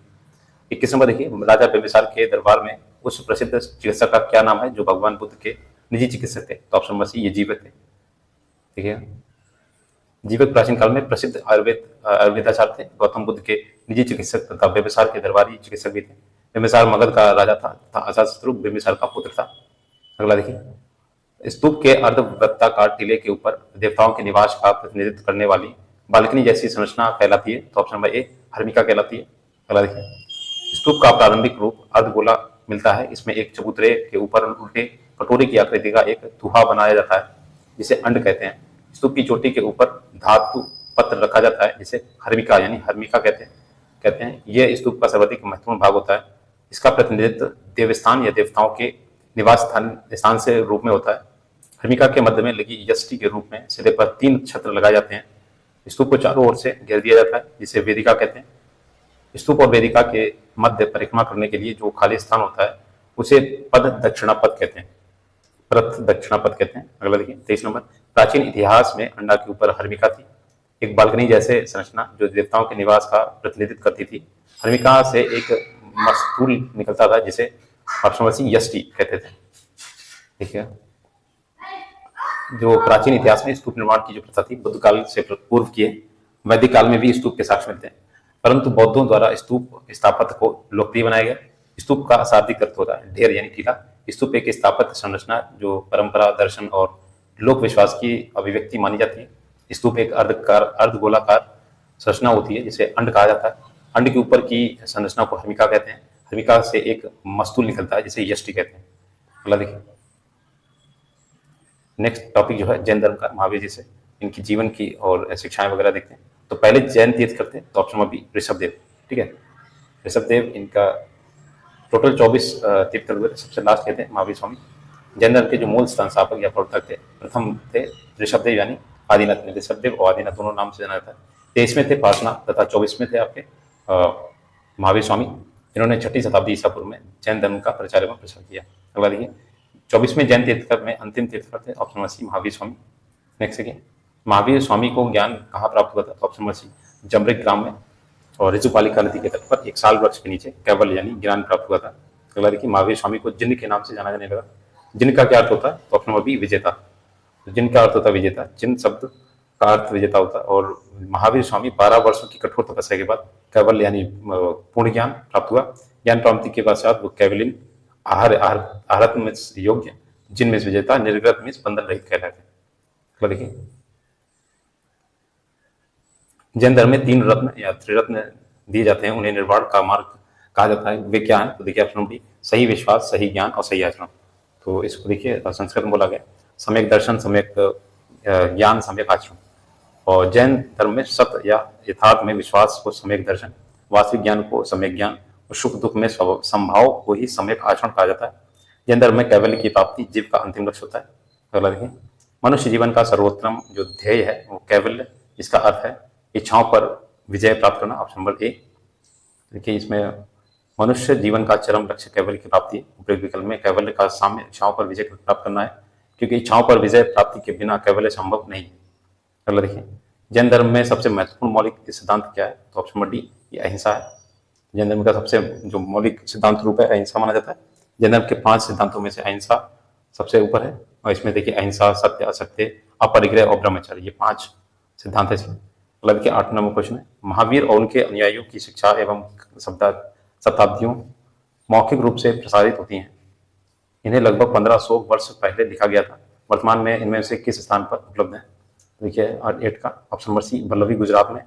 21 नंबर देखिए, राजा बिंबिसार के दरबार में उस प्रसिद्ध चिकित्सक का क्या नाम है जो भगवान बुद्ध के निजी चिकित्सक थे? तो ऑप्शन नंबर सी, ये जीवक थे। देखिए, जीवक प्राचीन काल में प्रसिद्ध आयुर्वेदाचार्य थे। गौतम बुद्ध के निजी चिकित्सक तथा बिंबिसार के दरबारी चिकित्सक भी थे। बिंबिसार मगध का राजा था तथा अजातशत्रु बिंबिसार का पुत्र था। अगला देखिए, स्तूप के अर्धवृत्ताकार टीले के ऊपर देवताओं के निवास का प्रतिनिधित्व करने वाली बालकनी जैसी संरचना कहलाती है? तो ऑप्शन नंबर ए, हर्मिका कहलाती है। अगला देखिए, स्तूप का प्रारंभिक रूप अर्धगोला मिलता है। इसमें एक चबूतरे के ऊपर उल्टे कटोरे की आकृति का एक तुहा बनाया जाता है, जिसे अंड कहते हैं। स्तूप की चोटी के ऊपर धातु पत्र रखा जाता है, जिसे हर्मिका यानी हर्मिका कहते हैं। यह स्तूप का सर्वाधिक महत्वपूर्ण भाग होता है। इसका प्रतिनिधित्व देवस्थान या देवताओं के निवास स्थान से रूप में होता है। हर्मिका के मध्य में लगी यष्टि के रूप में सिरे पर 3 छत्र लगाए जाते हैं। स्तूप को चारों ओर से घेर दिया जाता है, जिसे वेदिका कहते हैं। स्तूप और वेदिका के मध्य परिक्रमा करने के लिए जो खाली स्थान होता है, उसे पद दक्षिणापद कहते हैं। प्रथ दक्षिणापद कहते हैं। अगला देखिए, 23 नंबर, प्राचीन इतिहास में अंडा के ऊपर हर्मिका थी, एक बालकनी जैसे संरचना जो देवताओं के निवास का प्रतिनिधित्व करती थी। हर्मिका से एक मस्तूल निकलता था, जिसे ऑप्शन यष्टि कहते थे। देखिए, जो प्राचीन इतिहास में स्तूप निर्माण की जो प्रथा थी, बुद्ध काल से पूर्व की है। वैदिक काल में भी स्तूप के साक्ष्य मिलते हैं, परंतु बौद्धों द्वारा स्तूप स्थापत्य को लोकप्रिय बनाया गया। स्तूप का शाब्दिक अर्थ होता है ढेर यानी टीला। स्तूप एक स्थापत्य संरचना जो परंपरा, दर्शन और लोक विश्वास की अभिव्यक्ति मानी जाती है। स्तूप एक अर्धगोलाकार संरचना होती है, जिसे अंड कहा जाता है। अंड के ऊपर की संरचना को हर्मिका कहते हैं। हर्मिका से एक मस्तूल निकलता है, जिसे यष्टि कहते हैं। अगला देखिए, नेक्स्ट टॉपिक जो है जैन धर्म का, महावीर जी से इनकी जीवन की और शिक्षाएं वगैरह देखते हैं। तो पहले जैन तीर्थ करते हैं, तो ऑप्शन नंबर बी, ऋषभदेव। ठीक है, ऋषभदेव, इनका टोटल 24 तीर्थकर हुए। सबसे लास्ट कहते हैं महावीर स्वामी। जैन धर्म के जो मूल संस्थापक या प्रवर्तक थे, प्रथम थे ऋषभदेव यानी आदिनाथ। ऋषभदेव और आदिनाथ दोनों नाम से जाना जाता है। 23वें थे पार्श्वनाथ तथा 24वें थे आपके महावीर स्वामी। इन्होंने 6ठी शताब्दी ईसा पूर्व में जैन धर्म का प्रचार एवं प्रसार किया। अगला देखिए, 24वें जैन तीर्थकर में अंतिम तीर्थकर थे, ऑप्शन नंबर सी, महावीर स्वामी। नेक्स्ट देखिए, महावीर स्वामी को ज्ञान कहाँ प्राप्त हुआ था? ऑप्शन नंबर सी, जमरिक ग्राम में और ऋजुपालिका नदी के तट पर एक साल वृक्ष के नीचे कैवल्य यानी ज्ञान प्राप्त हुआ था। अगला देखिए, महावीर स्वामी को जिन के नाम से जाना जाने लगा। जिन का क्या अर्थ होता है? तो ऑप्शन नंबर बी, विजेता। तो जिन का अर्थ होता है विजेता, जिन शब्द का अर्थ विजेता होता है। और महावीर स्वामी 12 वर्षों की कठोर तपस्या के बाद कैवल्य यानी पूर्ण ज्ञान प्राप्त हुआ। ज्ञान प्राप्ति के पश्चात वो कैवलिन आहरत में योग्य, जिन में विजेता, निर्गत में बंधन रहित कहलाते हैं। देखिए, जैन धर्म में 3 रत्न या त्रिरत्न दिए जाते हैं, उन्हें निर्वाण का मार्ग कहा जाता है। वे क्या है? तो देखिए, ऑप्शन बी, सही विश्वास, सही ज्ञान और सही आचरण। तो इसको देखिए, संस्कृत में बोला गया सम्यक दर्शन, सम्यक ज्ञान, सम्यक आचरण। और जैन धर्म में सत्य या यथार्थ में विश्वास को सम्यक दर्शन, वास्तविक ज्ञान को सम्यक ज्ञान और सुख दुख में संभाव को ही सम्यक आचरण कहा जाता है। जैन धर्म में कैवल्य की प्राप्ति जीव का अंतिम लक्ष्य होता है। अगला देखिए, मनुष्य जीवन का सर्वोत्तम जो ध्येय है वो कैवल्य, इसका अर्थ है इच्छाओं पर विजय प्राप्त करना। Option number A. देखिए, इसमें मनुष्य जीवन का चरम लक्ष्य कैवल्य की प्राप्ति है। उपयुक्त विकल्प में कैवल्य का साम्य इच्छाओं पर विजय प्राप्त करना है, क्योंकि इच्छाओं पर विजय प्राप्ति के बिना कैवल्य संभव नहीं। अगला देखिए, जैन धर्म में सबसे महत्वपूर्ण मौलिक सिद्धांत क्या है? तो ऑप्शन नंबर डी, ये अहिंसा है। जैन धर्म का सबसे जो मौलिक सिद्धांत रूप है अहिंसा माना जाता है। जैन धर्म के 5 सिद्धांतों में से अहिंसा सबसे ऊपर है। और इसमें देखिए, अहिंसा, सत्य, असत्य, अपरिग्रह और ब्रह्मचर्य, ये 5 सिद्धांत है इसमें। अगला देखिए, 8 नंबर क्वेश्चन है, महावीर और उनके अनुयायियों की शिक्षा एवं शताब्दियों मौखिक रूप से प्रसारित होती हैं। इन्हें लगभग 1500 वर्ष पहले लिखा गया था। वर्तमान में इनमें से किस स्थान पर उपलब्ध है? देखिए, 8 का option number C, Vallabhi, Gujarat में।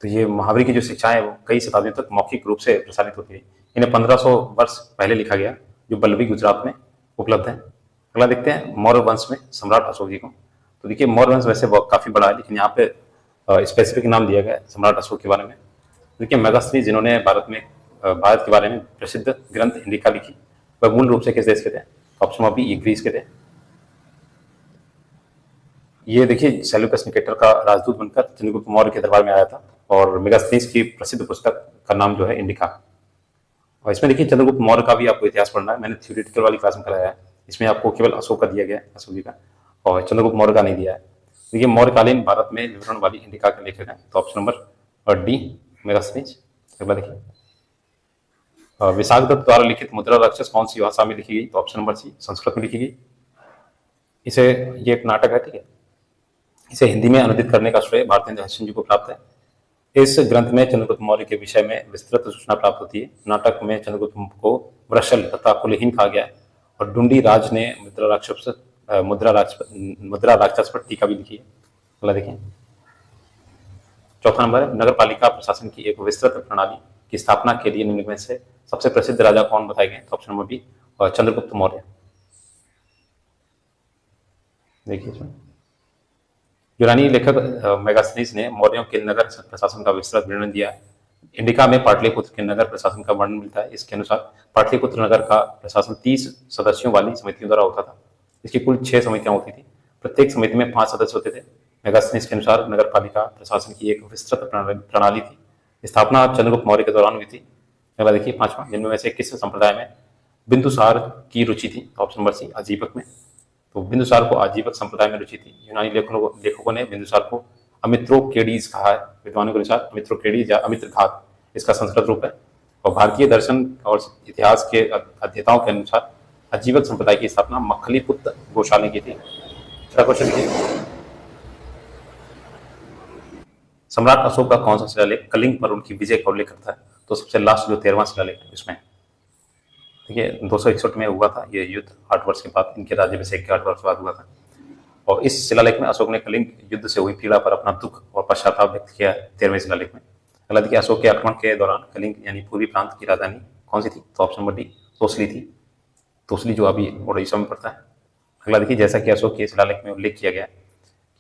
तो ये मुहावरे की जो शिक्षाएं हैं वो कई शताब्दियों तक मौखिक रूप से प्रसारित होती रही। इन्हें 1500 वर्ष पहले लिखा गया, जो बल्लभी गुजरात में उपलब्ध है। अगला देखते हैं मौर्य वंश में सम्राट अशोक जी को। तो देखिए मौर्य वंश वैसे काफी बड़ा है, लेकिन यहाँ पे स्पेसिफिक नाम दिया गया है सम्राट अशोक के बारे में। देखिए मेगास्थनीज जिन्होंने भारत के बारे में प्रसिद्ध ग्रंथ इंडिका लिखी, वह मूल रूप से किस देश के थे? ऑप्शन बी ये ग्रीस के थे। ये देखिए सेल्यूकस निकेटर का राजदूत बनकर चंद्रगुप्त मौर्य के दरबार में आया था, और मेगास्थनीज की प्रसिद्ध पुस्तक का नाम जो है इंडिका। और इसमें देखिए चंद्रगुप्त मौर्य का भी आपको इतिहास पढ़ना है, मैंने थ्योरेटिकल वाली क्लास में कराया है। इसमें आपको केवल अशोक का दिया गया है, अशोक जी का, और चंद्रगुप्त मौर्य का नहीं दिया है। देखिए मौर्यकालीन भारत में विवरण वाली इंडिका के लेखक हैं, तो ऑप्शन नंबर डी मेगास्थनीज। अगला देखिए विशाख दत्त द्वारा लिखित मुद्रा राक्षस कौन सी भाषा में लिखी गई? तो ऑप्शन नंबर सी संस्कृत में लिखी गई। इसे ये एक नाटक है, ठीक है, इसे हिंदी में अनुदित करने का श्रेय भारतेंद्र हरिश्चंद्र जी को प्राप्त है। इस ग्रंथ में चंद्रगुप्त मौर्य के विषय में विस्तृत सूचना प्राप्त होती है। नाटक में चंद्रगुप्त को वृषल तथा कुलहीन कहा गया है, और डुंडी राज ने मुद्रा राक्षस पर टीका भी लिखी है। अगला देखिए चौथा नंबर है नगर पालिका प्रशासन की एक विस्तृत प्रणाली की स्थापना के लिए निम्न में से सबसे प्रसिद्ध राजा कौन बताए गए? तो option number B Chandragupta Maurya. देखिए यूनानी लेखक मेगास्थनीज ने मौर्यों के नगर प्रशासन का विस्तृत वर्णन दिया है। इंडिका में पाटलिपुत्र के नगर प्रशासन का वर्णन मिलता है। इसके अनुसार पाटलिपुत्र नगर का प्रशासन 30 सदस्यों वाली समितियों द्वारा होता था। इसकी कुल 6 समितियां होती थी, प्रत्येक समिति में 5 सदस्य होते थे। मेगास्थनीज के अनुसार नगर पालिका प्रशासन की एक विस्तृत प्रणाली थी। स्थापना चंद्रगुप्त मौर्य के दौरान हुई थी। अगला देखिए पांचवा, जिनमें से किस संप्रदाय में बिंदुसार की रुचि थी? ऑप्शन नंबर सी आजीवक में। तो बिंदुसार को आजीवक संप्रदाय में रुचि थी। यूनानी लेखकों ने बिंदुसार को अमित्रोकेडीज कहा है। विद्वानों के अनुसार अमित्रोकेडीज या अमित्र घात इसका संस्कृत रूप है। और भारतीय दर्शन और इतिहास के अध्येताओं के अनुसार आजीवक संप्रदाय की स्थापना मखलीपुत्र गोशाले की थी। क्वेश्चन सम्राट अशोक का कौन सा शिलालेख कलिंग पर उनकी विजय का उल्लेख करता है? तो सबसे लास्ट जो 13वां शिलालेख है इसमें देखिए 261 में हुआ था ये युद्ध, 8 वर्ष के बाद, इनके राज्याभिषेक के 8 वर्ष बाद हुआ था। और इस शिलालेख में अशोक ने कलिंग युद्ध से हुई पीड़ा पर अपना दुख और पश्चाताप व्यक्त किया है 13वें शिलालेख में। अगला देखिए अशोक के आक्रमण के दौरान कलिंग यानी पूर्वी प्रांत की राजधानी कौन सी थी? तो ऑप्शन नंबर डी तोसली थी। तोसली जो अभी ओडिशा में पड़ता है। अगला देखिए जैसा कि अशोक के शिलालेख में उल्लेख किया गया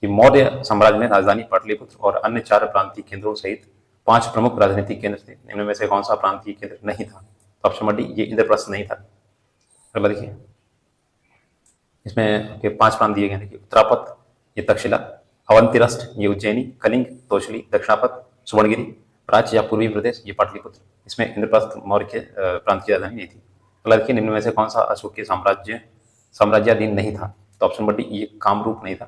कि मौर्य साम्राज्य में राजधानी पाटलिपुत्र और अन्य 4 प्रांतीय केंद्रों सहित 5 प्रमुख राजनीतिक केंद्र थे। इनमें में से कौन सा प्रांतीय केंद्र नहीं था? ऑप्शन नंबर डी ये इंद्रप्रस्थ नहीं था। अगला देखिए इसमें 5 प्रांत दिए गए हैं। उत्तरापथ ये तक्षशिला, अवंतिरस्ट ये उज्जैनी, कलिंग, तोशली, दक्षिणापथ सुवर्णगिरी, प्राच्य या पूर्वी प्रदेश ये पाटलिपुत्र। इसमें इंद्रप्रस्थ मौर्य के प्रांत की राजधानी नहीं थी। अगला देखिए निम्न में से कौन सा अशोक के साम्राज्याधीन नहीं था? तो ऑप्शन नंबर डी ये कामरूप नहीं था।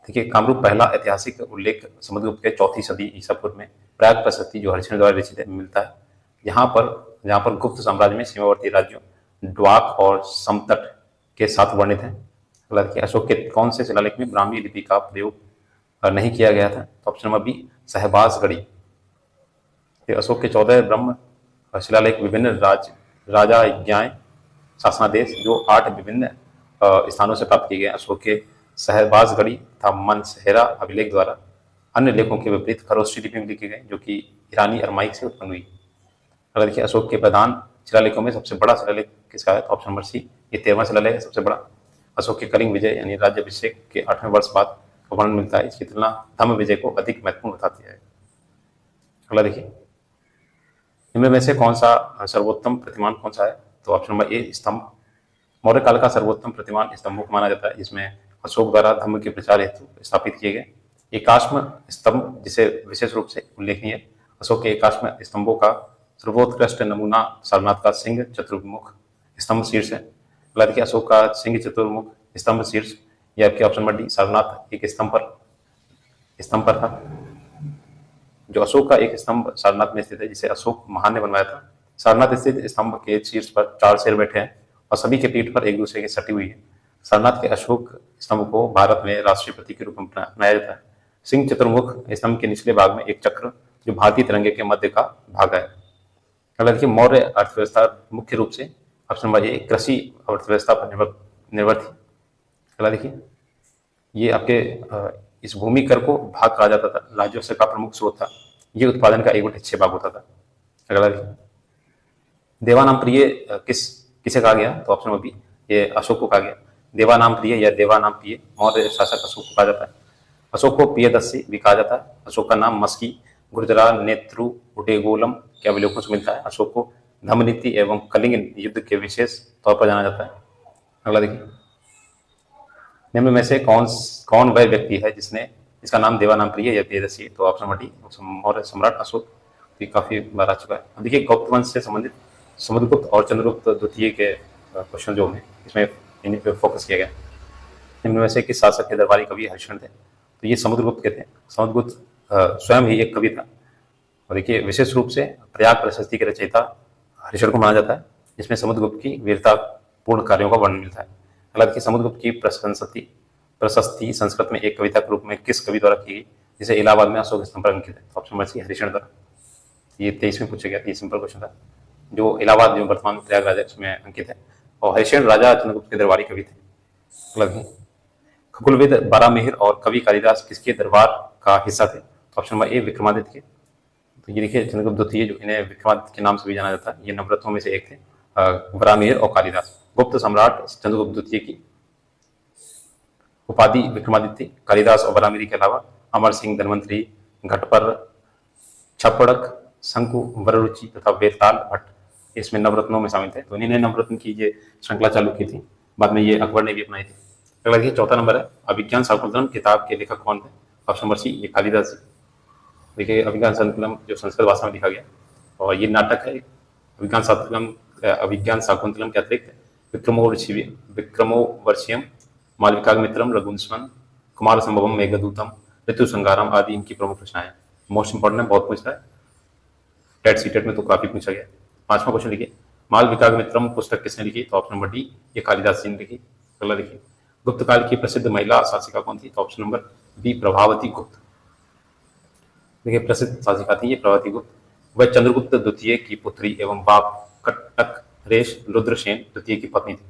देखिए कामरूप पहला ऐतिहासिक उल्लेख समुद्रगुप्त के 4वीं सदी ईसा पूर्व में प्रयाग प्रशस्ति जो हरिश्चंद्र द्वारा रचित मिलता है। जहाँ पर गुप्त साम्राज्य में सीमावर्ती राज्यों ड्वाक और समतट के साथ वर्णित है। अगला देखिए अशोक के कौन से शिलालेख में ब्राह्मी लिपि का प्रयोग नहीं किया गया था? तो option number B Shahbazgarhi. Ashok के 14 ब्रह्म शिलालेख विभिन्न राजाज्ञाएं शासनादेश जो 8 विभिन्न स्थानों से प्राप्त किए गए। अशोक के सहबाजगढ़ी तथा मनसेहरा अभिलेख द्वारा अन्य लेखों के विपरीत खरोष्ठी लिपि में लिखे गए, जो कि ईरानी अरमाइक से उत्पन्न हुई। अगर देखिए अशोक के प्रधान शिलालेखों में सबसे बड़ा शिलालेख किसका है? तो ऑप्शन नंबर सी ये 13वां शिलालेख है सबसे बड़ा। अशोक के कलिंग विजय यानी राज्याभिषेक के 8वें वर्ष बाद वर्णन मिलता है। इसकी तुलना धम्म विजय को अधिक महत्वपूर्ण बताती है। अगला देखिए इनमें में से कौन सा सर्वोत्तम प्रतिमान कौन सा है? तो ऑप्शन नंबर ए स्तंभ। मौर्य काल का सर्वोत्तम प्रतिमान स्तंभों को माना जाता है, जिसमें अशोक द्वारा धम्म के प्रचार हेतु स्थापित किए गए एकाश्म स्तंभ जिसे विशेष रूप से उल्लेखनीय। अशोक के एकाश्म स्तंभों का सर्वोत्कृष्ट नमूना सारनाथ का सिंह चतुर्मुख स्तंभ शीर्ष है। अगला देखिए अशोक का सिंह चतुर्मुख स्तंभ शीर्ष ये आपके ऑप्शन नंबर डी सारनाथ एक स्तंभ पर था। जो अशोक का एक स्तंभ सारनाथ में स्थित है, जिसे अशोक महान ने बनवाया था। सारनाथ स्थित स्तंभ के शीर्ष पर 4 शेर बैठे हैं और सभी के पीठ पर एक दूसरे के सटी हुई है। सारनाथ के अशोक स्तंभ को भारत में राष्ट्रीय प्रतीक के रूप में अपनाया जाता है। सिंह चतुर्मुख स्तंभ के निचले भाग में एक चक्र जो भारतीय तिरंगे के मध्य का भाग है। अगला देखिए मौर्य अर्थव्यवस्था मुख्य रूप से ऑप्शन नंबर ए कृषि अर्थव्यवस्था पर निर्भर थी। अगला देखिए ये आपके इस भूमि कर को भाग कहा जाता था, राजस्व का प्रमुख स्रोत था, ये उत्पादन का 1/6 भाग होता था। अगला देखिए, देवानाम प्रिय किसे कहा गया? तो ऑप्शन नंबर बी, ये अशोक को कहा गया। देवानाम प्रिय या देवानाम प्रिय मौर्य शासक अशोक को कहा जाता है। अशोक को प्रियदर्शी भी कहा जाता है। अशोक का नाम मस्की, गुर्जरा, नेत्रु, उडेगोलम के अभिलेखों से मिलता है। अशोक को धम्मनीति एवं कलिंग युद्ध के विशेष तौर पर जाना जाता है। अगला देखिए, निम्न में से कौन वह व्यक्ति है जिसका नाम देवानाम प्रिय या प्रियदर्शी है? तो ऑप्शन नंबर डी, मौर्य सम्राट अशोक। ये काफी बार आ चुका है। अब देखिए, गुप्त वंश से संबंधित समुद्रगुप्त और चंद्रगुप्त द्वितीय के क्वेश्चन जो हैं इसमें इन्हीं पे फोकस किया गया। इनमें में से किस शासक के दरबारी कवि हरिश्चंद्र थे? तो ये समुद्रगुप्त के थे। समुद्रगुप्त स्वयं ही एक कवि था। और देखिए, विशेष रूप से प्रयाग प्रशस्ति के रचयिता हरिश्चंद्र को माना जाता है, जिसमें समुद्रगुप्त की वीरतापूर्ण कार्यों का वर्णन मिलता है। अगला देखिए, समुद्रगुप्त की प्रशस्ति संस्कृत में एक कविता के रूप में किस कवि द्वारा की गई, जिसे इलाहाबाद में अशोक स्तंभ पर अंकित है? तो ऑप्शन नंबर सी, हरिश्चंद्र द्वारा। ये 23 में पूछा गया, ये सिंपल क्वेश्चन था, जो इलाहाबाद जो वर्तमान में प्रयागराज है उसमें अंकित है। और हरिश्चंद्र राजा चंद्रगुप्त के दरबारी कवि थे। अगला, खगोलविद बारामिहिर और कवि कालिदास किसके दरबार का हिस्सा थे? तो ऑप्शन नंबर ए, विक्रमादित्य के। तो ये देखिए, चंद्रगुप्त द्वितीय जो इन्हें विक्रमादित्य के नाम से भी जाना जाता है, ये नवरत्नों में से एक थे, बारामिहिर और कालिदास। गुप्त सम्राट चंद्रगुप्त द्वितीय की उपाधि विक्रमादित्य, कालिदास और बारामिहिर के अलावा अमर सिंह, धनवंतरी, घटपर, छपड़क, शंकु, वररुचि तथा बेताल भट्ट इसमें नवरत्नों में शामिल थे। तो इन्हीं ने नवरत्न की ये श्रृंखला चालू की थी, बाद में ये अकबर ने भी अपनाई थी। अगला देखिए, चौथा नंबर है, अभिज्ञान शाकुंतलम किताब के लेखक कौन थे? ऑप्शन नंबर सी, ये कालिदास जी। देखिए, अभिज्ञान शाकुंतलम जो संस्कृत भाषा में लिखा गया और ये नाटक है। अभिज्ञान शाकुंतलम के अतिरिक्त विक्रमोर्वशीयम, मालविकाग्निमित्रम, रघुवंशम, कुमार संभवम, मेघदूतम, ऋतु संगारम आदि इनकी प्रमुख रचनाएं। मोस्ट इंपॉर्टेंट है, बहुत पूछता है टेट सीटेट में, तो काफी पूछा गया। 5वां क्वेश्चन लिखिए, मालविकाग्निमित्रम पुस्तक किसने लिखी? तो ऑप्शन नंबर डी, ये कालिदास जी ने लिखी। अगला देखिए, गुप्त काल की प्रसिद्ध महिला शासिका कौन थी? तो ऑप्शन नंबर बी, प्रभावती गुप्त। देखिए, प्रसिद्ध शासिका थी ये प्रभावती गुप्त। वह चंद्रगुप्त द्वितीय की पुत्री एवं वाकटक रेश रुद्रसेन द्वितीय की पत्नी थी।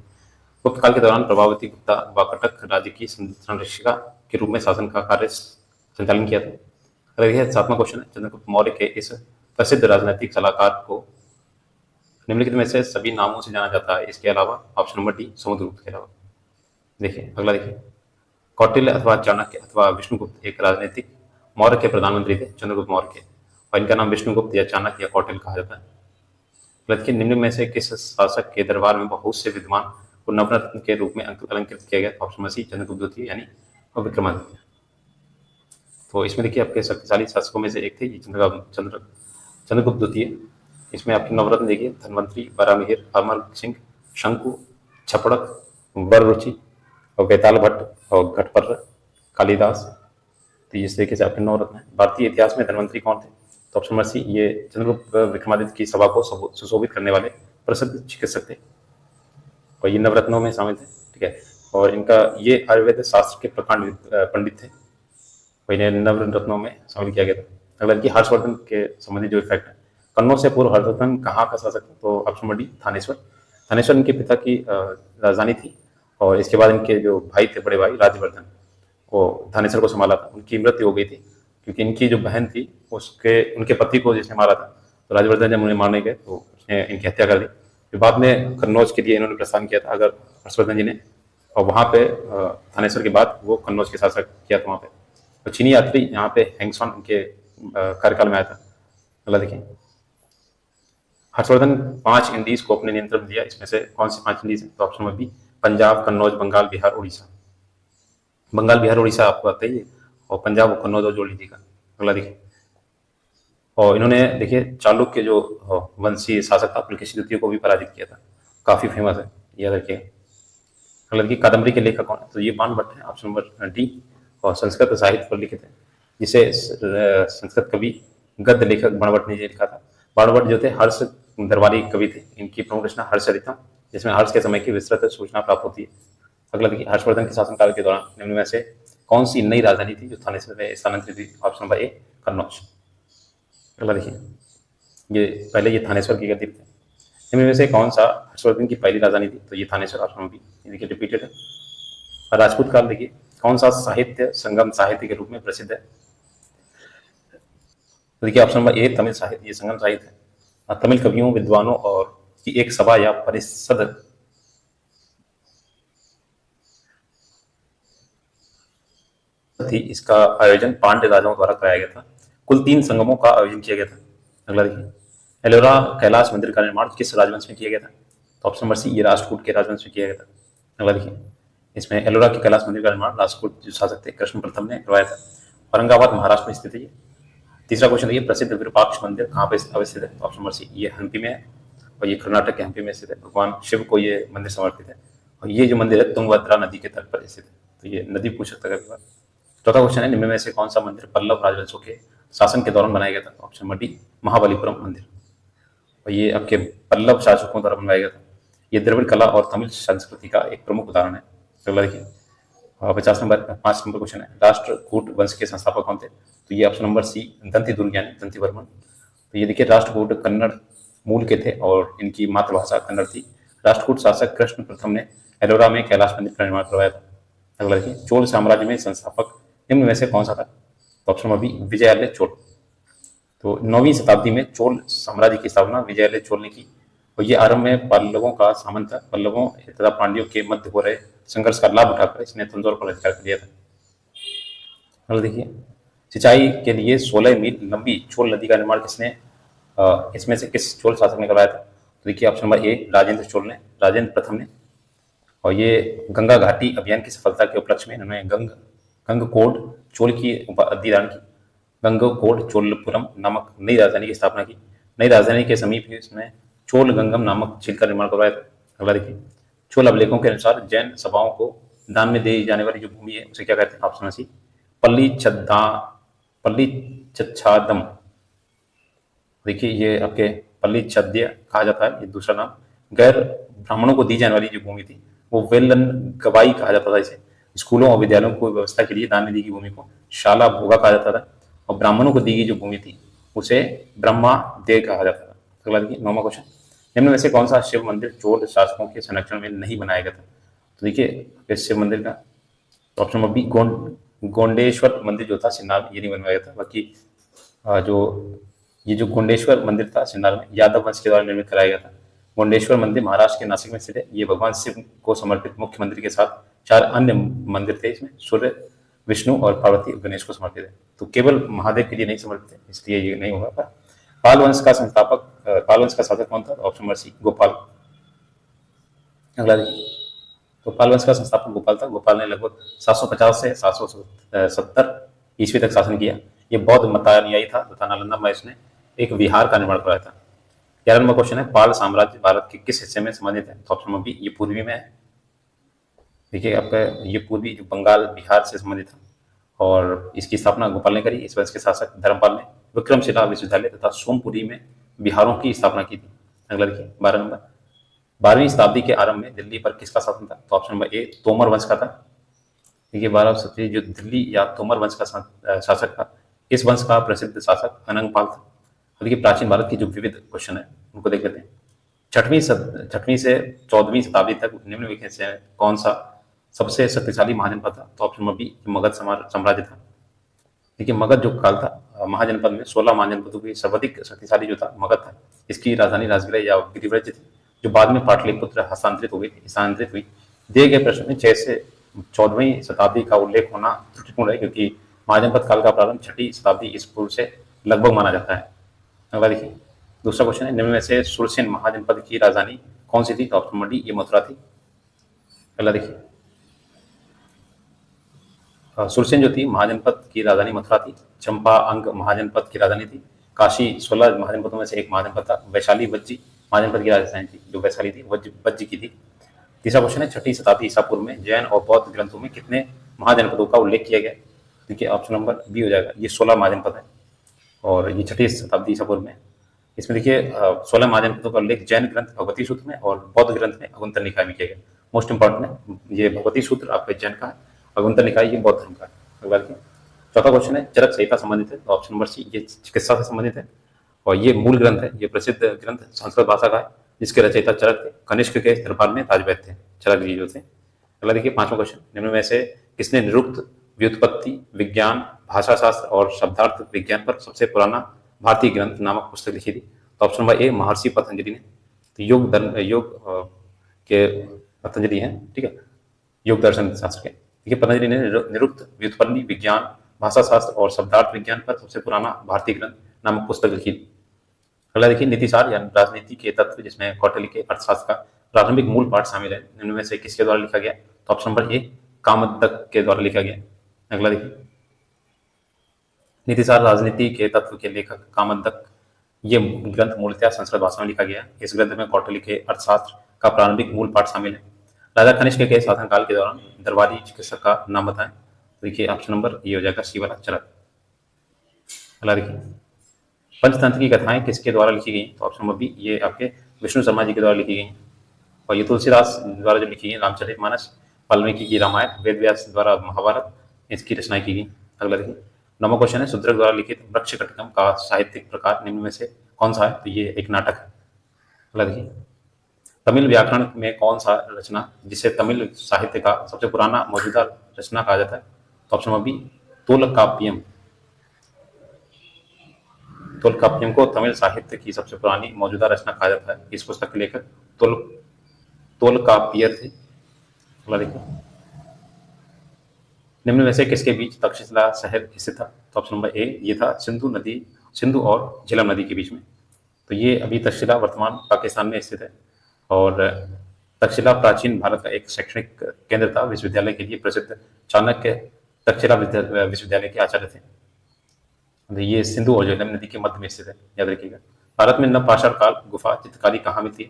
गुप्त काल के दौरान प्रभावती गुप्ता वाकटक राज्य की संरक्षिका के रूप में शासन का कार्य संचालन किया था। अगर यह 7वां क्वेश्चन है, चंद्रगुप्त मौर्य के इस प्रसिद्ध राजनीतिक सलाहकार को निम्नलिखित में से सभी नामों से जाना जाता है इसके अलावा? ऑप्शन नंबर डी, समुद्रगुप्त के अलावा। देखिए, अगला देखिए, कौटिल्य अथवा चाणक्य अथवा विष्णुगुप्त एक राजनीतिक मौर्य के प्रधानमंत्री थे, चंद्रगुप्त मौर्य के, और इनका नाम विष्णुगुप्त या चाणक्य या कौटिल्य कहा जाता है। बल्कि निम्न में से किस शासक के दरबार में बहुत से विद्वान को नवरत्न के रूप में अलंकृत किया गया? ऑप्शन नंबर सी, चंद्रगुप्त द्वितीय यानी विक्रमादित्य। तो इसमें देखिए, आपके शक्तिशाली शासकों में से एक थे चंद्रगुप्त द्वितीय। इसमें आपके नवरत्न देखिए, धनवंतरी, बारामिहिर, अमर सिंह, शंकु, छपड़क, वररुचि और बेताल भट्ट और घटपर, कालिदास। तो इस तरीके से आपके 9 रत्न हैं। भारतीय इतिहास में धनवंतरी कौन थे? तो ऑप्शन नंबर सी, ये चंद्रगुप्त विक्रमादित्य की सभा को सुशोभित करने वाले प्रसिद्ध चिकित्सक थे और ये नवरत्नों में शामिल थे। ठीक है, और इनका ये आयुर्वेद शास्त्र के प्रकांड पंडित थे, इन्हें नवरत्नों में शामिल किया गया था। अगला कि हर्षवर्धन के संबंधित जो इफेक्ट है, कन्नौज से पूर्व हर्षवर्धन कहाँ का शासक था? तो option number D, Thaneshwar. Thaneshwar इनके पिता की राजधानी थी और इसके बाद इनके जो भाई थे, बड़े भाई राजवर्धन, वो थानेश्वर को संभाला था। उनकी मृत्यु हो गई थी क्योंकि इनकी जो बहन थी उनके पति को जिसने मारा था, तो राजवर्धन जब उन्हें मारने गए तो उसने इनकी हत्या कर दी। फिर बाद में कन्नौज के लिए इन्होंने प्रस्थान किया था अगर हर्षवर्धन जी ने, और वहाँ पे थानेश्वर के बाद वो कन्नौज के शासक किया था वहाँ पे। तो चीनी यात्री यहाँ पे हैंगसॉन उनके कार्यकाल में आया था। अगला देखिए, हर्षवर्धन 5 इंडीज को अपने नियंत्रण में दिया, इसमें से कौन सी 5 इंडीज है? तो option number B, Punjab, Kannauj, Bengal, Bihar, Orissa. Bengal, Bihar, Orissa आपको आता ही है, और पंजाब और कन्नौज और जोड़ लीजिएगा। अगला देखिए, और इन्होंने देखिए चालुक्य जो वंशीय शासक था पुलकेशी द्वितीय को भी पराजित किया था, काफी फेमस है, याद रखिएगा। अगला देखिए, कादम्बरी के लेखक कौन है? तो ये बाणभट्ट है, ऑप्शन नंबर डी, और संस्कृत साहित्य पर लिखित है, जिसे संस्कृत कवि गद्य लेखक बाणभट्ट ने लिखा था। बाणभट्ट जो थे हर्ष दरबारी कवि थे। इनकी प्रमुख रचना हर्षचरितम, जिसमें हर्ष के समय की विस्तृत सूचना प्राप्त होती है। अगला देखिए, हर्षवर्धन के शासनकाल के दौरान निम्न में से कौन सी नई राजधानी थी जो थानेश्वर में स्थानांतरित हुई? Option number A, Kannauj. अगला देखिए, ये पहले ये थानेश्वर की गद्दी थे। इनमें से कौन सा हर्षवर्धन की पहली राजधानी थी? तो ये थानेश्वर, ऑप्शन नंबर बी। देखिए रिपीटेड है। और राजपूत काल देखिए, कौन सा साहित्य संगम साहित्य के रूप में प्रसिद्ध है? तो देखिए ऑप्शन नंबर ए तमिल साहित्य, ये संगम साहित्य है। तमिल कवियों विद्वानों और की एक सभा या परिषद थी। इसका आयोजन पांड्य राजाओं द्वारा कराया गया था। कुल 3 संगमों का आयोजन किया गया था। अगला देखिए, एलोरा कैलाश मंदिर का निर्माण किस राजवंश में किया गया था? तो ऑप्शन नंबर सी, ये राष्ट्रकूट के राजवंश में किया गया था। अगला देखिए, इसमें एलोरा के कैलाश मंदिर का निर्माण राष्ट्रकूट जो शासक थे कृष्ण प्रथम ने करवाया था। औरंगाबाद महाराष्ट्र में स्थित है ये। तीसरा क्वेश्चन देखिए, प्रसिद्ध विरूपाक्ष मंदिर कहाँ पे अवस्थित है? तो ऑप्शन नंबर सी, ये हम्पी में है और ये कर्नाटक के हम्पी में स्थित है। भगवान शिव को ये मंदिर समर्पित है और ये जो मंदिर है तुंगभद्रा नदी के तट पर स्थित है। तो ये नदी पूछ सकता है कभी बार। चौथा क्वेश्चन है, निम्न में से कौन सा मंदिर पल्लव राजवंशों के शासन के दौरान बनाया गया था? ऑप्शन नंबर डी, महाबलीपुरम मंदिर। और ये आपके पल्लव शासकों द्वारा बनवाया गया था। ये द्रविड़ कला और तमिल संस्कृति का एक प्रमुख उदाहरण है। अगला देखिए, 5 नंबर क्वेश्चन है, राष्ट्रकूट वंश के संस्थापक कौन थे? तो ये ऑप्शन नंबर सी, दंती दुर्ग यानी दंतीवर्मन। तो ये देखिए, राष्ट्रकूट कन्नड़ मूल के थे और इनकी मातृभाषा कन्नड़ थी। राष्ट्रकूट शासक कृष्ण प्रथम ने एलोरा में कैलाश मंदिर का निर्माण करवाया था। अगला देखिए, चोल साम्राज्य में संस्थापक निम्न में से कौन सा था? तो option number B, Vijayalaya Chola. तो 9वीं शताब्दी में चोल साम्राज्य की स्थापना विजयालय चोल ने की और ये आरंभ में पल्लवों का सामंत था। पल्लवों तथा पांड्यों के मध्य हो रहे संघर्ष का लाभ उठाकर इसने तंजौर पर अधिकार कर लिया था। अगला देखिए, सिंचाई के लिए 16 मील लंबी चोल नदी का निर्माण किसने इसमें से किस चोल शासक ने करवाया था? तो देखिए option number A, Rajendra Chola ने, राजेंद्र प्रथम ने। और ये गंगा घाटी अभियान की सफलता के उपलक्ष्य में इन्होंने गंगकोड चोल की उपाधि दान की। गंगकोड चोलपुरम नामक नई राजधानी की स्थापना की। नई राजधानी के समीप ही इसमें चोल गंगम नामक झील का निर्माण करवाया था। अगला देखिए, चोल अभिलेखों के अनुसार जैन सभाओं को दान में दी जाने वाली जो भूमि है उसे क्या कहते हैं? ऑप्शन सी, पल्ली चच्छादम। देखिए, ये आपके पल्ली छद्य कहा जाता है, ये दूसरा नाम। गैर ब्राह्मणों को दी जाने वाली जो भूमि थी वो वेलन गवाई कहा जाता था। इसे स्कूलों और विद्यालयों को व्यवस्था के लिए दान में दी गई भूमि को शाला भोगा कहा जाता था और ब्राह्मणों को दी गई जो भूमि थी उसे ब्रह्मा दे कहा जाता था। अगला देखिए, 9वां क्वेश्चन, निम्न में से कौन सा शिव मंदिर चोल शासकों के संरक्षण में नहीं बनाया गया था? तो देखिए, इस शिव मंदिर का ऑप्शन नंबर बी, गोंडेश्वर मंदिर जो था सिन्नार में, ये नहीं बनवाया गया था। बाकी जो ये जो गोंडेश्वर मंदिर था सिन्नार में, यादव वंश के द्वारा निर्मित कराया गया था। गोंडेश्वर मंदिर महाराष्ट्र के नासिक में स्थित है। ये भगवान शिव को समर्पित मुख्य मंदिर के साथ 4 अन्य मंदिर थे। इसमें सूर्य, विष्णु और पार्वती और गणेश को समर्पित है। तो केवल महादेव के लिए नहीं समर्पित है, इसलिए ये नहीं होगा। पाल वंश का शासक कौन था? Option number C, Gopal. अगला देखिए, तो पाल वंश का संस्थापक गोपाल था। गोपाल ने लगभग 750 से 770 ईस्वी तक शासन किया। ये बौद्ध मतानुयायी था तथा नालंदा में इसने एक विहार का निर्माण कराया था। 11 नंबर क्वेश्चन है, पाल साम्राज्य भारत के किस हिस्से में संबंधित है? तो ऑप्शन नंबर बी, ये पूर्वी में है। देखिए, आपका ये पूर्वी जो बंगाल बिहार से संबंधित था और इसकी स्थापना गोपाल ने करी। इस वंश के शासक धर्मपाल ने विक्रमशिला विश्वविद्यालय तथा सोमपुरी में बिहारों की स्थापना की थी। अगला देखिए, 12 नंबर, 12वीं शताब्दी के आरंभ में दिल्ली पर किसका शासन था? तो ऑप्शन नंबर ए, तोमर वंश का था। देखिए, 12वीं शताब्दी जो दिल्ली या तोमर वंश का शासक था, इस वंश का प्रसिद्ध शासक अनंगपाल था। देखिए, प्राचीन भारत की जो विविध क्वेश्चन है उनको देख लेते हैं। 6वीं से 14वीं शताब्दी तक निम्नलिखित से कौन सा सबसे शक्तिशाली महाजनपद था? तो ऑप्शन नंबर बी, मगध साम्राज्य था। देखिए, मगध जो काल था महाजनपद में 16 महाजनपदों की सर्वाधिक शक्तिशाली जो था मगध था। इसकी राजधानी राजगृह या गिरिव्रज थी, जो बाद में पाटलिपुत्र स्थानांतरित हुई। दिए गए प्रश्न में 6 से 14वीं शताब्दी का उल्लेख होना त्रुटिपूर्ण है, क्योंकि महाजनपद काल का प्रारंभ 6वीं शताब्दी ईसा पूर्व से लगभग माना जाता है। अगला देखिए, दूसरा क्वेश्चन है, निम्न में से सुरसेन महाजनपद की राजधानी कौन सी थी? तो ऑप्शन नंबर डी, ये मथुरा थी। अगला देखिए, सुरसेन जो थी महाजनपद की राजधानी मथुरा थी। चंपा अंग महाजनपद की राजधानी थी। काशी 16 महाजनपदों में से एक महाजनपद था। वैशाली वज्जी महाजनपद की राजधानी थी, जो वैशाली थी वज्जी की थी। तीसरा क्वेश्चन है, 6वीं शताब्दी ईसा पूर्व में जैन और बौद्ध ग्रंथों में कितने महाजनपदों का उल्लेख किया गया? देखिए, ऑप्शन नंबर बी हो जाएगा, ये 16 महाजनपद है और ये 6वीं शताब्दी ईसा पूर्व में। इसमें देखिए 16 महाजनपदों का उल्लेख जैन ग्रंथ भगवती सूत्र में और बौद्ध ग्रंथ में अगुंतर निकाय में किया गया। मोस्ट इंपॉर्टेंट है, ये भगवती सूत्र आपके जैन का है, अगुंतर निकाय ये बौद्ध धर्म का है। अगला देखिए, चौथा क्वेश्चन है, चरक संहिता संबंधित है। तो ऑप्शन नंबर सी, ये चिकित्सा से संबंधित है और ये मूल ग्रंथ है। ये प्रसिद्ध ग्रंथ संस्कृत भाषा का है, जिसके रचयिता चरक थे। कनिष्क के दरबार में ताजवैद्य थे चरक जी जो थे। अगला देखिए, 5वां क्वेश्चन, निम्न में से किसने निरुक्त, व्युत्पत्ति, विज्ञान, भाषा शास्त्र और शब्दार्थ विज्ञान पर सबसे पुराना भारतीय ग्रंथ नामक पुस्तक लिखी थी? तो ऑप्शन नंबर ए महर्षि पतंजलि ने। तो के पतंजलि हैं, ठीक है, योग दर्शन शास्त्र के। देखिए पतंजलि ने निरुक्त, व्युत्पत्ति, विज्ञान, भाषा शास्त्र और शब्दार्थ विज्ञान पर सबसे पुराना भारतीय ग्रंथ नामक पुस्तक लिखी। अगला देखिए नीतिसार या राजनीति के तत्व, जिसमें कौटिल्य के अर्थशास्त्र का प्रारंभिक मूल पाठ शामिल है, निम्न में से किसके द्वारा लिखा गया? तो ऑप्शन नंबर ए कामदक के द्वारा लिखा गया। अगला देखिए नीतिसार राजनीति के तत्व के लेखक कामदक, ये ग्रंथ मूलतः संस्कृत भाषा में लिखा गया। इस ग्रंथ में कौटिल्य के अर्थशास्त्र का प्रारंभिक मूल पाठ शामिल है। राजा कनिष्क के शासनकाल के दौरान दरबारी चिकित्सक का नाम बताएं। तो देखिए ऑप्शन नंबर ये हो जाएगा सी वाला चरक। अगला देखिए पंचतंत्र की कथाएं किसके द्वारा लिखी गई? तो ऑप्शन नंबर बी ये आपके विष्णु शर्मा जी के द्वारा लिखी गई। और ये तुलसीदास द्वारा जो लिखी गई रामचरितमानस, वाल्मीकि की रामायण, वेद व्यास द्वारा महाभारत, इसकी रचना की गई। अगला देखिए नौवां क्वेश्चन है शूद्रक द्वारा लिखित वृक्ष कटकम का साहित्यिक प्रकार निम्न में से कौन सा है? तो ये एक नाटक है। अगला देखिए तमिल व्याकरण में कौन सा रचना जिसे तमिल साहित्य का सबसे पुराना मौजूदा रचना कहा जाता है? तो option number B Tolkappiyam. Tolkappiyam को तमिल साहित्य की सबसे पुरानी मौजूदा रचना कहा जाता है। इस पुस्तक के लेखक तोलकाप्पियर थे। अगला देखिए निम्न में से किसके बीच तक्षशिला शहर स्थित था? तो ऑप्शन नंबर ए ये था सिंधु और झेलम नदी के बीच में। तो ये अभी तक्षशिला वर्तमान पाकिस्तान में स्थित है। और तक्षशिला प्राचीन भारत का एक शैक्षणिक केंद्र था। विश्वविद्यालय के लिए प्रसिद्ध चाणक्य तक्षशिला विश्वविद्यालय के आचार्य थे। ये सिंधु और झेलम नदी के मध्य में स्थित है, याद रखिएगा। भारत में नवपाषाण काल गुफा चित्रकारी कहाँ में थी?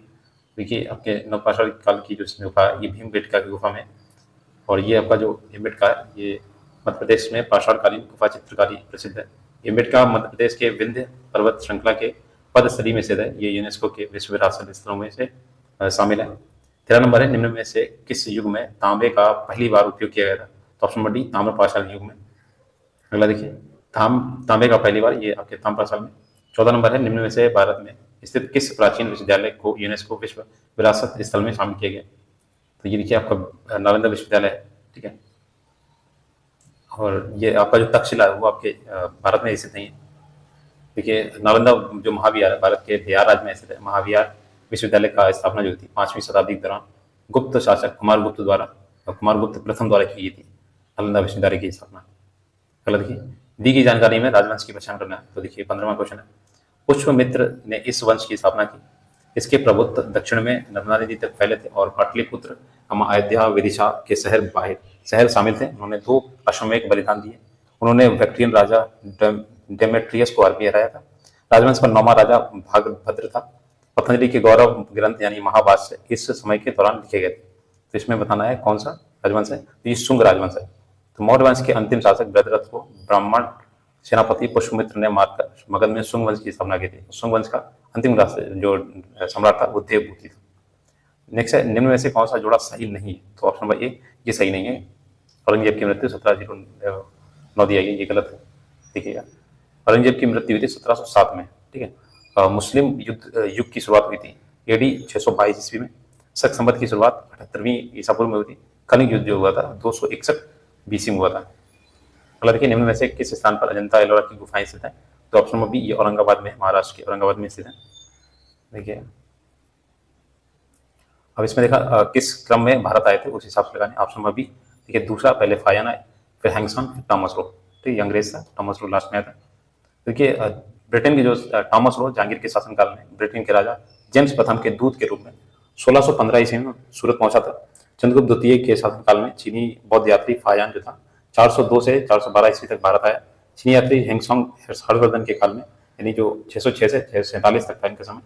देखिए आपके नवपाषाण काल की जो गुफा है ये भीमबेटका की गुफा में। और ये आपका जो भीमबेटका है ये मध्य प्रदेश में पाषाणकालीन गुफा चित्रकारी प्रसिद्ध है। भीमबेटका मध्य प्रदेश के विंध्य पर्वत श्रृंखला के पदस्थली में स्थित है। ये यूनेस्को के विश्व विरासत स्थलों में से शामिल है। 13 नंबर है निम्न में से किस युग में तांबे का पहली बार उपयोग किया गया था? तो ऑप्शन नंबर डी ताम्रपाषाण युग में। अगला देखिए तांबे का पहली बार ये आपके ताम्रपाषाण में। 14 नंबर है निम्न में से भारत में स्थित किस प्राचीन विश्वविद्यालय को यूनेस्को विश्व विरासत स्थल में शामिल किया गया? तो ये देखिए आपका नालंदा विश्वविद्यालय है, ठीक है। और ये आपका जो तक्षशिला है वो आपके भारत में स्थित नहीं है। देखिए नालंदा जो महाविहार है भारत के बिहार राज्य में स्थित है। महाविहार विश्वविद्यालय का स्थापना जो थी 5वीं शताब्दी के दौरान गुप्त शासक कुमारगुप्त प्रथम द्वारा की गई थी नालंदा विश्वविद्यालय की स्थापना। अगला देखिए दी गई जानकारी में राजवंश की पहचान करना है। तो देखिए 15वां क्वेश्चन है पुष्पमित्र ने इस वंश की स्थापना की। इसके प्रभुत्व दक्षिण में नर्मदा नदी तक फैले थे और पाटलिपुत्र अयोध्या विदिशा के शहर शामिल थे। उन्होंने 2 अश्वमेध बलिदान दिए। उन्होंने बैक्ट्रियन राजा डेमेट्रियस को हराया था। राजवंश का 9वां राजा भागभद्र था। पतंजलि के गौरव ग्रंथ यानी महाभाष्य इस समय के दौरान लिखे गए थे। तो इसमें बताना है कौन सा राजवंश है? तो ये शुंग राजवंश है। तो मौर्य वंश के अंतिम शासक भद्ररथ को ब्राह्मण सेनापति पुष्पमित्र ने मारकर मगध में शुंग वंश की स्थापना की थी। शुंग वंश का अंतिम जो सम्राट था वो देवभूति था। नेक्स्ट है निम्न में से कौन सा जोड़ा सही नहीं है? तो ऑप्शन नंबर ए ये सही नहीं है। औरंगजेब की मृत्यु 1709 दिया गया, ये गलत है। देखिएगा औरंगजेब की मृत्यु हुई थी 1707 में, ठीक है। मुस्लिम युग की शुरुआत हुई थी AD 622 ईस्वी में। शक संवत की शुरुआत 78वीं ईसा पूर्व में हुई थी। कलिंग युद्ध जो हुआ था 261 BC में हुआ था। अगला देखिए निम्न में से किस स्थान पर अजंता एलोरा की गुफाएं स्थित हैं? तो ऑप्शन नंबर बी ये औरंगाबाद में, महाराष्ट्र के औरंगाबाद में स्थित है। देखिए अब इसमें देखा किस क्रम में भारत आए थे उस हिसाब से लगाने। ऑप्शन नंबर बी देखिए दूसरा पहले फायन आए, फिर हैंगसन, फिर टॉमस रो। ठीक अंग्रेज था, टॉमस रो लास्ट में आया था। देखिए ब्रिटेन के जो टॉमस रो जहांगीर के शासनकाल में ब्रिटेन के राजा जेम्स प्रथम के दूत के रूप में 1615 ईस्वी में सूरत पहुंचा था। चंद्रगुप्त द्वितीय के शासनकाल में चीनी बौद्ध यात्री फायान जो था 402 से 412 ईस्वी तक भारत आया। चीनी यात्री हेंगसोंग हर्षवर्धन के काल में यानी जो 606 से 647 तक था इनके समय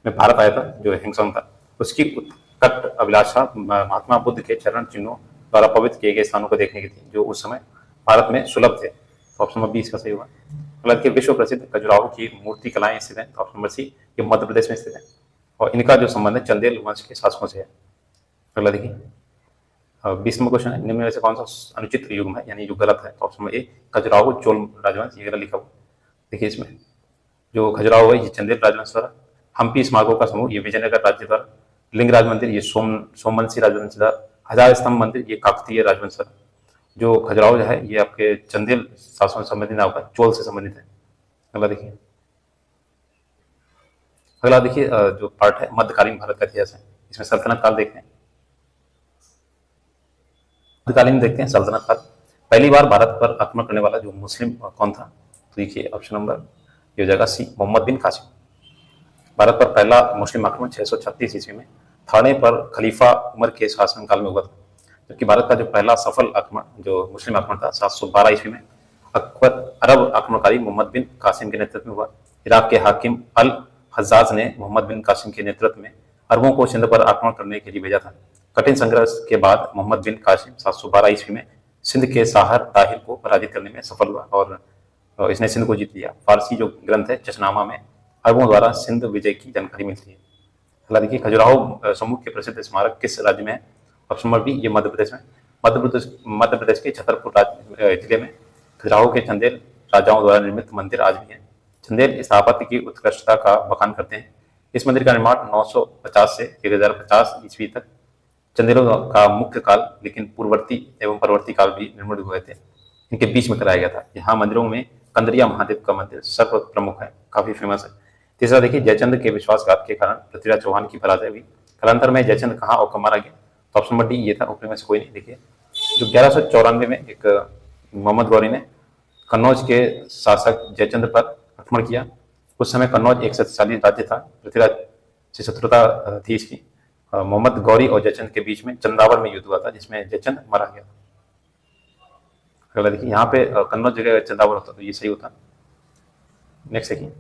में भारत आया था। जो हेंगसोंग था उसकी उत्कट अभिलाषा महात्मा बुद्ध के चरण चिन्हों द्वारा पवित्र किए गए स्थानों को देखने की थी जो उस समय भारत में सुलभ थे। तो ऑप्शन नंबर बी इसका सही होगा। अगला के विश्व प्रसिद्ध खजुराहो की मूर्ति कलाएं स्थित हैं। तो ऑप्शन नंबर सी ये मध्य प्रदेश में स्थित है और इनका जो संबंध है चंदेल वंश के शासकों से है। अगला देखिए 20वां क्वेश्चन है निम्न में से कौन सा अनुचित युग है यानी जो गलत है? तो option number A Khajuraho Chola राजवंश, ये गलत लिखा हुआ। देखिए इसमें जो खजुराहो है ये चंदेल राजवंश द्वारा, हम्पी स्मारकों का समूह ये विजयनगर राज्य द्वारा, लिंगराज मंदिर ये सोमवंशी राजवंश द्वारा, हजार स्तंभ मंदिर ये काकतीय राजवंश द्वारा, जो खजुराहो जो है ये आपके चंदेल शासन से संबंधित आपका चोल से संबंधित है। अगला देखिए, अगला देखिए जो पार्ट है मध्यकालीन भारत का इतिहास है, इसमें सल्तनत काल देखते हैं। मध्यकालीन देखते हैं सल्तनत काल। पहली बार भारत पर आक्रमण करने वाला जो मुस्लिम कौन था, तो देखिए ऑप्शन नंबर ये हो जाएगा सी, मोहम्मद बिन कासिम। भारत पर पहला मुस्लिम आक्रमण 636 ईस्वी में थाने पर खलीफा उमर के शासनकाल में हुआ था, जबकि भारत का जो पहला सफल आक्रमण जो मुस्लिम आक्रमण था 712 ईस्वी में अकबर अरब आक्रमणकारी मोहम्मद बिन कासिम के नेतृत्व में हुआ। इराक के हाकिम अल हज्जाज ने मोहम्मद बिन कासिम के नेतृत्व में अरबों को सिंध पर आक्रमण करने के लिए भेजा था। कठिन संघर्ष के बाद मोहम्मद बिन कासिम 712 ईस्वी में सिंध के साहर ताहिर को पराजित करने में सफल हुआ और इसने सिंध को जीत लिया। फारसी जो ग्रंथ है चशनामा में अरबों द्वारा सिंध विजय की जानकारी मिलती है। अगला देखिए, खजुराहो समूह के प्रसिद्ध स्मारक किस राज्य में है? ऑप्शन नंबर बी, ये मध्य प्रदेश में। मध्य प्रदेश के छतरपुर जिले में खजुराहो के चंदेल राजाओं द्वारा निर्मित मंदिर आज भी है। चंदेल स्थापत्य की उत्कृष्टता का बखान करते हैं। इस मंदिर का निर्माण 950 से 1050 ईस्वी तक चंदेलों का मुख्य काल, लेकिन पूर्ववर्ती एवं परवर्ती काल भी निर्मित हुए थे, इनके बीच में कराया गया था। यहाँ मंदिरों में कंदरिया महादेव का मंदिर सर्व प्रमुख है, काफी फेमस है। तीसरा देखिए, जयचंद के विश्वासघात के कारण पृथ्वीराज चौहान की पराजय हुई। कालांतर में जयचंद कहाँ और कब मारा गया? तो ऑप्शन नंबर डी ये था, ऊपर में से कोई नहीं। देखिए, जो 1194 में एक मोहम्मद गौरी ने कन्नौज के शासक जयचंद पर आक्रमण किया। उस समय कन्नौज एक शक्तिशाली राज्य था, पृथ्वीराज से शत्रुता थी इसकी। मोहम्मद गौरी और जयचंद के बीच में चंदावर में युद्ध हुआ था, जिसमें जयचंद मारा गया। अगला देखिए, यहाँ पे कन्नौज जगह चंदावर होता तो ये सही होता। नेक्स्ट देखिए,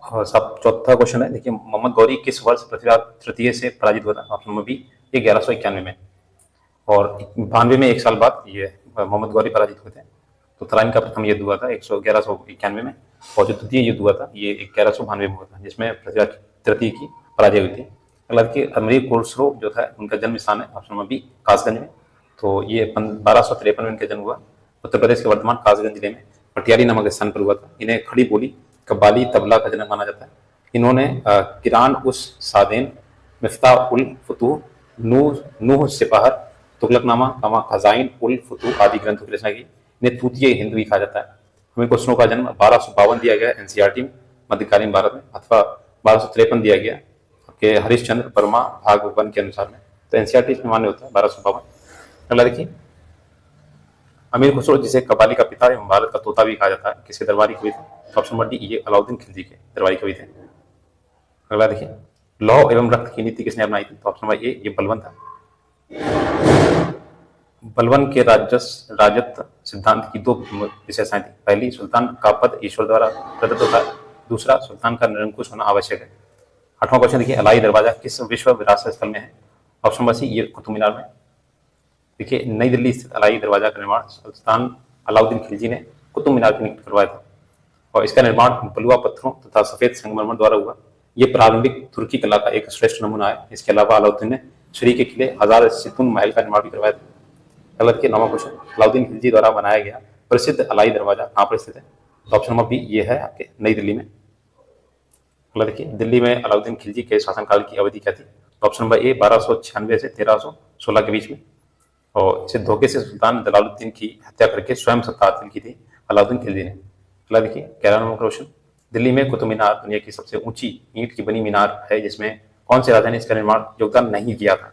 और सब चौथा क्वेश्चन है। देखिए, मोहम्मद गौरी किस वर्ष पृथ्वीराज तृतीय से पराजित हुआ था? ऑप्शन नंबर बी, ये 1191 में। और 92 में एक साल बाद ये मोहम्मद गौरी पराजित हुए थे। तो तराइन का प्रथम युद्ध हुआ था 1191 में, और जो द्वितीय युद्ध हुआ था ये 1192 में हुआ था, जिसमें पृथ्वीराज तृतीय की पराजय हुई थी। अगला देखिए, अमरीक खुसरो जो था उनका जन्म स्थान है, ऑप्शन नंबर बी, कासगंज में। तो ये 1253 में इनका जन्म हुआ। उत्तर प्रदेश के वर्तमान कासगंज जिले में पटियाली नामक स्थान पर हुआ था। इन्हें खड़ी बोली, कव्वाली, तबला का जनक माना जाता है। इन्होंने किरान उस सादेन, मिफ्ताह उल फुतूह, नूह सिपाहर, तुगलकनामा, खजाइन उल फुतूह आदि ग्रंथों की रचना की। इन्हें तूतीय हिंद भी कहा जाता है। हमें क्वेश्चनों का जन्म 1252 दिया गया एनसीईआरटी में मध्यकालीन भारत में, अथवा 1253 दिया गया आपके हरिश्चंद्र वर्मा भाग 1 के अनुसार में। तो एनसीईआरटी इसमें मान्य होता है 1252। अगला देखिए, अमीर खुसरो जिसे कव्वाली का पिता एवं भारत का तोता भी कहा जाता है, किसके दरबारी कवि थे? ऑप्शन नंबर डी, ये अलाउद्दीन खिलजी के दरबारी कवि थे। अगला देखिए, लौह एवं रक्त की नीति किसने अपनाई थी? तो ऑप्शन नंबर ए, ये बलबन था। बलबन के राजत्व सिद्धांत की दो विशेषताएं थी। पहली, सुल्तान का पद ईश्वर द्वारा प्रदत्त होता है। दूसरा, सुल्तान का निरंकुश होना आवश्यक है। 8वां क्वेश्चन देखिए, अलाई दरवाजा किस विश्व विरासत स्थल में है? ऑप्शन नंबर सी, ये कुतुब मीनार में। देखिए, नई दिल्ली स्थित अलाई दरवाजा का निर्माण सुल्तान अलाउद्दीन खिलजी ने कुतुब मीनार के निकट करवाया था, और इसका निर्माण बलुआ पत्थरों तथा सफेद संगमरमर द्वारा हुआ। ये प्रारंभिक तुर्की कला का एक श्रेष्ठ नमूना है। इसके अलावा अलाउद्दीन ने श्री के किले हजार सितुन महल का निर्माण भी करवाया था। गलत के 9वां क्वेश्चन, अलाउद्दीन खिलजी द्वारा बनाया गया प्रसिद्ध अलाई दरवाजा कहाँ पर स्थित है? तो ऑप्शन नंबर बी, ये है आपके नई दिल्ली में। अगला देखिए, दिल्ली में अलाउद्दीन खिलजी के शासनकाल की अवधि क्या थी? तो ऑप्शन नंबर ए, 1296 से 1316 के बीच में। और इसे धोखे से सुल्तान जलालुद्दीन की हत्या करके स्वयं सत्ता हासिल की थी अलाउद्दीन खिलजी ने। अगला देखिए, 11वां नंबर क्वेश्चन, दिल्ली में कुतुब मीनार दुनिया की सबसे ऊंची ईंट की बनी मीनार है, जिसमें कौन से राजा ने इसका निर्माण योगदान नहीं दिया था?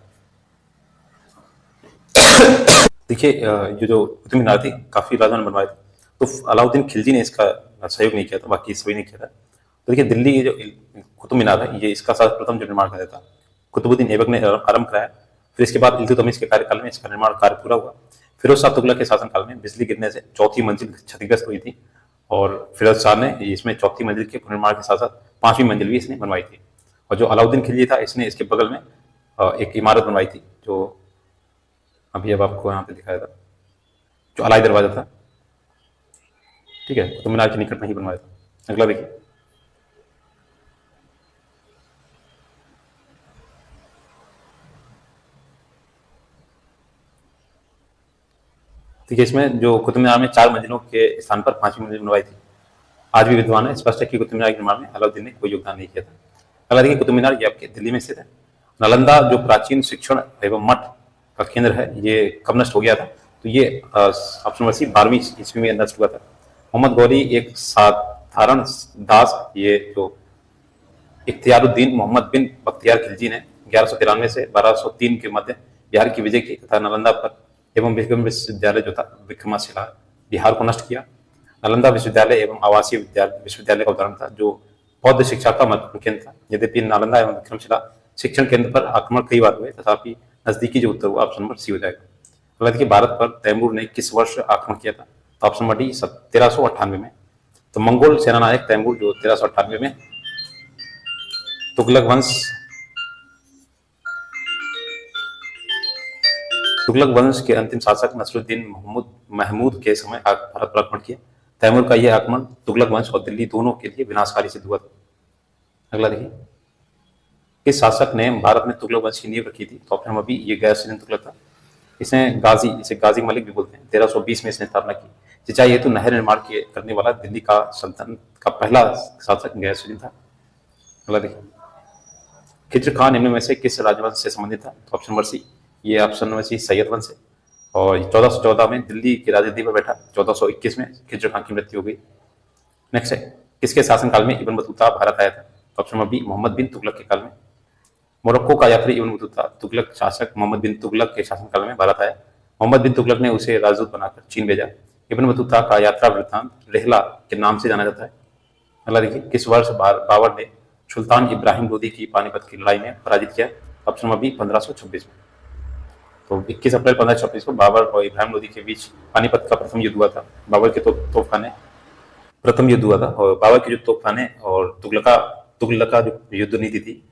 देखिए, ये जो कुतुब मीनार थी काफी राजाओं ने बनवाए थे, तो अलाउद्दीन खिलजी ने इसका सहयोग नहीं किया था, बाकी सभी ने किया था। तो देखिए, दिल्ली ये जो कुतुब मीनार है, ये इसका सर्वप्रथम जो निर्माण किया था कुतुबुद्दीन ऐबक ने आरंभ कराया। फिर इसके बाद इल्तुतमिश के कार्यकाल में इसका निर्माण कार्य पूरा हुआ। फिरोज शाह तुगलक के शासनकाल में बिजली गिरने से चौथी मंजिल क्षतिग्रस्त हुई थी, और फिरोज शाह ने इसमें चौथी मंजिल के पुनर्निर्माण के साथ साथ 5वीं मंजिल भी इसने बनवाई थी। और जो अलाउद्दीन खिलजी था, इसने इसके बगल में एक इमारत बनवाई थी, जो अभी अब आपको यहाँ पे दिखाया था, जो अलाई दरवाजा था, ठीक है, कुतुब मीनार के निकट में ही बनवाया था। अगला देखिए, देखिए, इसमें जो कुतुब मीनार में 4 मंजिलों के स्थान पर 5वीं मंजिल बनवाई थी, आज भी विद्वान है। स्पष्ट है कि कुतुब मीनार के निर्माण में अलाउद्दीन ने कोई योगदान नहीं किया था। अगला देखिए, कुतुब मीनार ये आपके दिल्ली में स्थित है। नालंदा जो प्राचीन शिक्षण एवं मठ का केंद्र है, ये कब नष्ट हो गया था? तो ये ऑप्शन नंबर सी 12वीं ईस्वी में नष्ट हुआ था। मोहम्मद गौरी एक साधारण दास, ये जो इख्तियारुद्दीन मोहम्मद बिन बख्तियार खिलजी ने 1193 से 1203 के मध्य बिहार की विजय की तथा नालंदा पर एवं विश्वविद्यालय जो था विक्रमशिला बिहार को नष्ट किया। नालंदा विश्वविद्यालय एवं आवासीय विश्वविद्यालय का उदाहरण था जो बौद्ध शिक्षा का महत्वपूर्ण केंद्र था। यद्यपि नालंदा एवं विक्रमशिला शिक्षण केंद्र पर आक्रमण कई बार हुए, तथापि नजदीकी जो उत्तर हुआ ऑप्शन नंबर सी हो जाएगा। अगला देखिए, भारत पर तैमूर ने किस वर्ष आक्रमण किया था? तो ऑप्शन नंबर डी 1398 में। तो मंगोल सेनानायक तैमूर जो 1398 में तुगलक वंश के अंतिम शासक नसरुद्दीन महमूद के समय भारत पर आक्रमण किया। तैमूर का यह आक्रमण तुगलक वंश और दिल्ली दोनों के लिए विनाशकारी सिद्ध हुआ था। अगला देखिए, किस शासक ने भारत में तुगलक वंश की नींव रखी थी? तो ऑप्शन नंबर बी ये गैसुद्दीन तुगलक था। इसे गाजी मलिक भी बोलते हैं। 1320 में इसने स्थापना की। सिंचाई हेतु नहर निर्माण करने वाला दिल्ली का सल्तनत का पहला शासक गैसुद्दीन था। अगला देखिए, खिज्र खान निम्न में से किस राजवंश से संबंधित था? तो ऑप्शन नंबर सी, ये ऑप्शन नंबर सी सैयद वंश है और 1414 में दिल्ली की राजगद्दी पर बैठा। 1421 में खिज्र खान की मृत्यु हो गई। नेक्स्ट है, किसके शासनकाल में इब्न बतूता भारत आया था? तो ऑप्शन नंबर बी मोहम्मद बिन तुगलक के काल में। मोरक्को का यात्री इब्न बतूता तुगलक शासक मोहम्मद बिन तुगलक के शासनकाल में भारत आया। मोहम्मद बिन तुगलक ने उसे राजदूत बनाकर चीन भेजा। इब्न बतूता का यात्रा वृत्तांत रेहला के नाम से जाना जाता है। अगला देखिए, किस वर्ष बाबर ने सुल्तान इब्राहिम लोदी की पानीपत की लड़ाई में पराजित किया? ऑप्शन नंबर बी 1526 में। तो 21 अप्रैल 1526 को बाबर और इब्राहिम लोदी के बीच पानीपत का प्रथम युद्ध हुआ था। बाबर के तोपखाने प्रथम युद्ध हुआ था और बाबर के जो तोपखाने और तुगलका जो युद्ध नीति थी,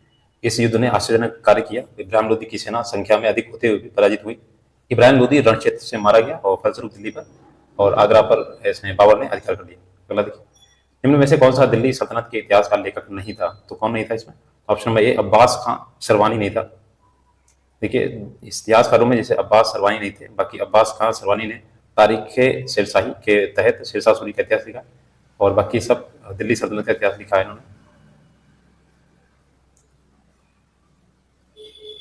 इस युद्ध ने आश्चर्यजनक कार्य किया। इब्राहिम लोदी की सेना संख्या में अधिक होते हुए भी पराजित हुई। इब्राहिम लोदी रण क्षेत्र से मारा गया और फलस्वरूप दिल्ली पर और आगरा पर इसने बाबर ने अधिकार कर लिया। अगला देखिए, निम्न में से कौन सा दिल्ली सल्तनत के इतिहास का लेखक नहीं था? तो कौन नहीं था इसमें? ऑप्शन नंबर ए अब्बास खां सरवानी नहीं था। देखिए, इतिहासकारों में जैसे अब्बास सरवानी नहीं थे, बाकी अब्बास खां सरवानी ने तारीख शेरशाही के तहत शेरशाह सूरी का इतिहास लिखा और बाकी सब दिल्ली सल्तनत का इतिहास लिखा है इन्होंने।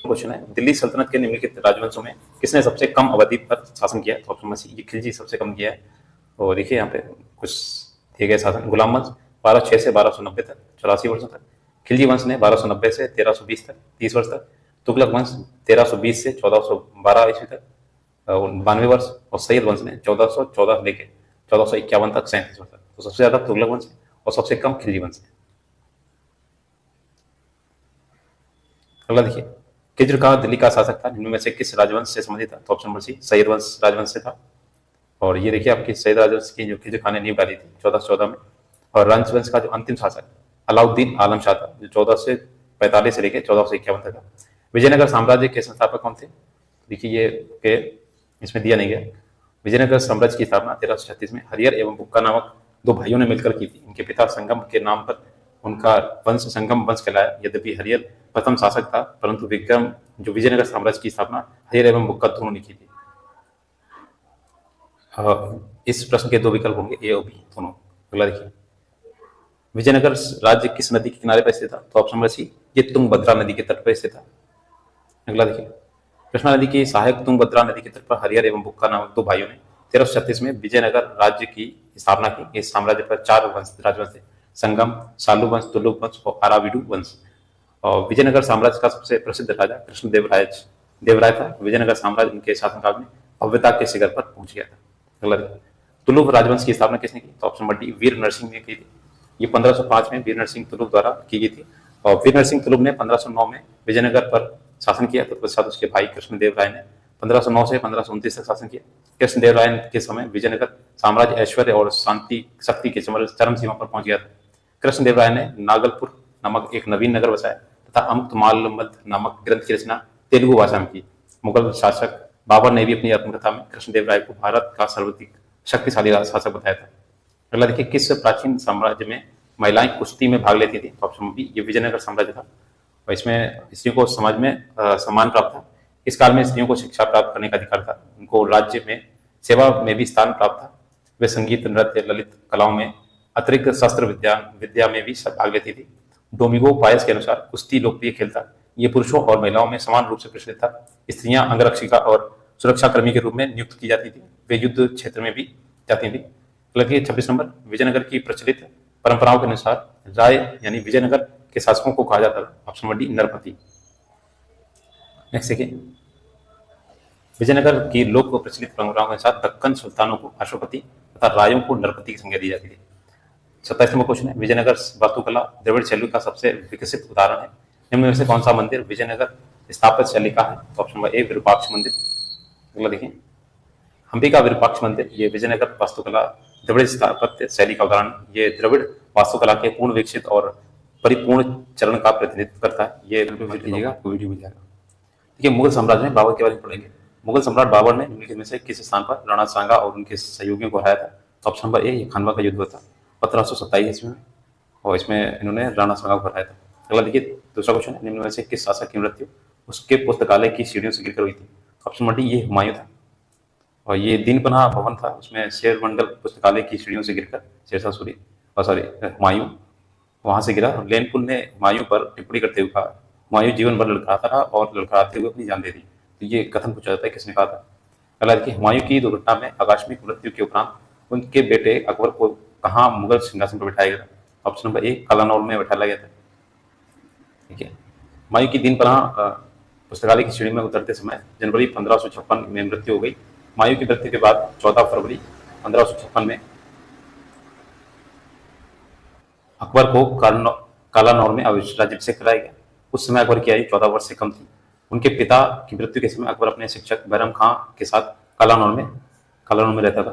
क्वेश्चन है, दिल्ली सल्तनत के निम्नलिखित राजवंशों में किसने सबसे कम अवधि पर शासन किया? तो ऑप्शन नंबर सी, ये खिलजी सबसे कम किया है। और देखिए यहाँ पे कुछ दिए गए शासन। गुलाम वंश 1206 से 1290 तक 84 वर्षों तक। खिलजी वंश ने 1290 से 1320 तक 30 वर्ष तक। तुगलक वंश 1320 से 1412 ईस्वी तक 92 वर्ष। और सैयद वंश ने 1414 लेके 1451 तक 37 वर्ष तक। तो सबसे ज्यादा तुगलक वंश और सबसे कम खिलजी वंश है। अगला देखिए, खिज्र खान दिल्ली का शासक था, निम्न में से किस राजवंश से संबंधित था? तो ऑप्शन नंबर सी सैयद वंश राजवंश से था। और ये देखिए आपकी सैयद राजवंश की जो खिज्र खान ने नींव डाली थी 1414 में। और राजवंश का जो अंतिम शासक अलाउद्दीन आलम शाह था, जो 1445 से लेकर 1451 तक था। विजयनगर साम्राज्य के संस्थापक कौन थे? देखिए ये के इसमें दिया नहीं गया। विजयनगर साम्राज्य की स्थापना 1336 में हरियर एवं बुक्का नामक दो भाइयों ने मिलकर की थी। इनके पिता संगम के नाम पर उनका वंश संगम वंश कहलाया। यद्यपि हरियर प्रथम शासक था, परंतु विक्रम जो विजयनगर साम्राज्य की स्थापना हरियर एवं बुक्का दोनों ने की थी। इस प्रश्न के दो विकल्प होंगे, ए और बी दोनों। अगला देखिए, विजयनगर राज्य किस नदी के किनारे पर स्थित था? तो ऑप्शन नंबर सी, ये तुंगभद्रा नदी के तट पर स्थित था। अगला देखिए, कृष्णा नदी की सहायक तुंगभद्रा नदी के तट पर हरियर एवं बुक्का नामक दो भाइयों ने 1336 में विजयनगर राज्य की स्थापना की। इस साम्राज्य पर चार राजवंश थे, संगम, सालू वंश, तुलुक वंश और आराविडु वंश। और विजयनगर साम्राज्य का सबसे प्रसिद्ध राजा कृष्णदेवराय था। विजयनगर साम्राज्य उनके शासनकाल में भव्यता के शिखर पर पहुंच गया था। अगला देखिए, तुलुक राजवंश की स्थापना किसने की? तो ऑप्शन नंबर डी वीर नरसिंह ने की थी। ये 1505 में वीर नरसिंह तुलुक द्वारा की गई थी। और वीर नरसिंह तुलुक ने 1509 में विजयनगर पर शासन किया। तत्पश्चात उसके भाई कृष्णदेव राय ने 1509 से 1529 तक शासन किया। कृष्णदेव राय के समय विजयनगर साम्राज्य ऐश्वर्य और शांति शक्ति के चरम सीमा पर पहुंच गया था। कृष्णदेव राय ने नागलपुर नामक एक नवीन नगर बसाया तथा अमुक्तमाल्यद नामक ग्रंथ की रचना तेलुगु भाषा में की। मुगल शासक बाबर ने भी अपनी आत्मकथा में कृष्णदेव राय को भारत का सर्वाधिक शक्तिशाली शासक बताया था। अगला देखिए, किस प्राचीन साम्राज्य में महिलाएं कुश्ती में भाग लेती थी? तो ऑप्शन बी ये विजयनगर साम्राज्य था। और इसमें स्त्रियों को समाज में सम्मान प्राप्त था। इस काल में स्त्रियों को शिक्षा प्राप्त करने का अधिकार था। उनको राज्य में सेवा में भी स्थान प्राप्त था। वे संगीत, नृत्य, ललित कलाओं में अतिरिक्त शस्त्र विद्या में भी भाग लेती थी। डोमिगो पायस के अनुसार कुश्ती लोकप्रिय खेल था। ये पुरुषों और महिलाओं में समान रूप से प्रचलित था। स्त्रियां अंगरक्षिका और सुरक्षा कर्मी के रूप में नियुक्त की जाती थी। वे युद्ध क्षेत्र में भी जाती थी। लगे 26 नंबर, विजयनगर की प्रचलित परंपराओं के अनुसार राय यानी विजयनगर के शासकों को कहा जाता था ऑप्शन नंबर डी नरपति। नेक्स्ट देखिए, विजयनगर की लोक प्रचलित परंपराओं के अनुसार दक्कन सुल्तानों को अश्वपति तथा रायों को नरपति की संज्ञा दी जाती थी। 27 नंबर क्वेश्चन है, विजयनगर वास्तुकला द्रविड़ शैली का सबसे विकसित उदाहरण है। निम्न में से कौन सा मंदिर विजयनगर स्थापत्य शैली का है? तो ऑप्शन नंबर ए विरूपाक्ष मंदिर। अगला देखिए, हम्पी का विरूपाक्ष मंदिर ये विजयनगर वास्तुकला द्रविड़ स्थापत्य शैली का उदाहरण। ये द्रविड़ वास्तुकला के पूर्ण विकसित और परिपूर्ण चरण का प्रतिनिधित्व करता है। ये विजिट कीजिएगा, आपको वीडियो मिल जाएगा। देखिए, मुगल साम्राज्य में बाबर के बारे में पढ़ेंगे। मुगल सम्राट बाबर ने निम्नलिखित में से किस स्थान पर राणा सांगा और उनके सहयोगियों को हराया था? तो ऑप्शन नंबर ए ये खानवा का युद्ध हुआ था 1527 ईस्वी में, और इसमें इन्होंने राणा सांगा को हराया था। अगला देखिए, दूसरा क्वेश्चन है, निम्न में से किस शासक की मृत्यु उसके पुस्तकालय की सीढ़ियों से गिरकर हुई थी? ऑप्शन नंबर डी ये हुमायूं था, और ये दीनपनाह भवन था, उसमें शेर मंडल पुस्तकालय की सीढ़ियों से गिरकर शेरशाह सूरी हुमायूं वहां से गिरा। लेनपुल ने हुमायूं पर टिप्पणी करते हुए कहा, हुमायूं जीवन भर लड़खड़ाता रहा और लड़खड़ाते हुए अपनी जान दे दी। तो ये कथन पूछा जाता है किसने कहा था? अगला देखिए, हुमायूं की दुर्घटना में आकस्मिक मृत्यु के उपरांत उनके बेटे अकबर को कहाँ मुगल सिंहासन पर बिठाया गया? ऑप्शन नंबर ए कालानौर में बैठाया गया था। ठीक है, हुमायूं की दीनपनाह पुस्तकालय की सीढ़ी में उतरते समय जनवरी 1556 में मृत्यु हो गई। हुमायूं की मृत्यु के बाद 14 फरवरी 1556 में अकबर को कालानौर में राज्याभिषेक कराया गया। उस समय अकबर की आयु 14 वर्ष से कम थी। उनके पिता की मृत्यु के समय अकबर अपने शिक्षक बैरम खां के साथ कालानौर में रहता था।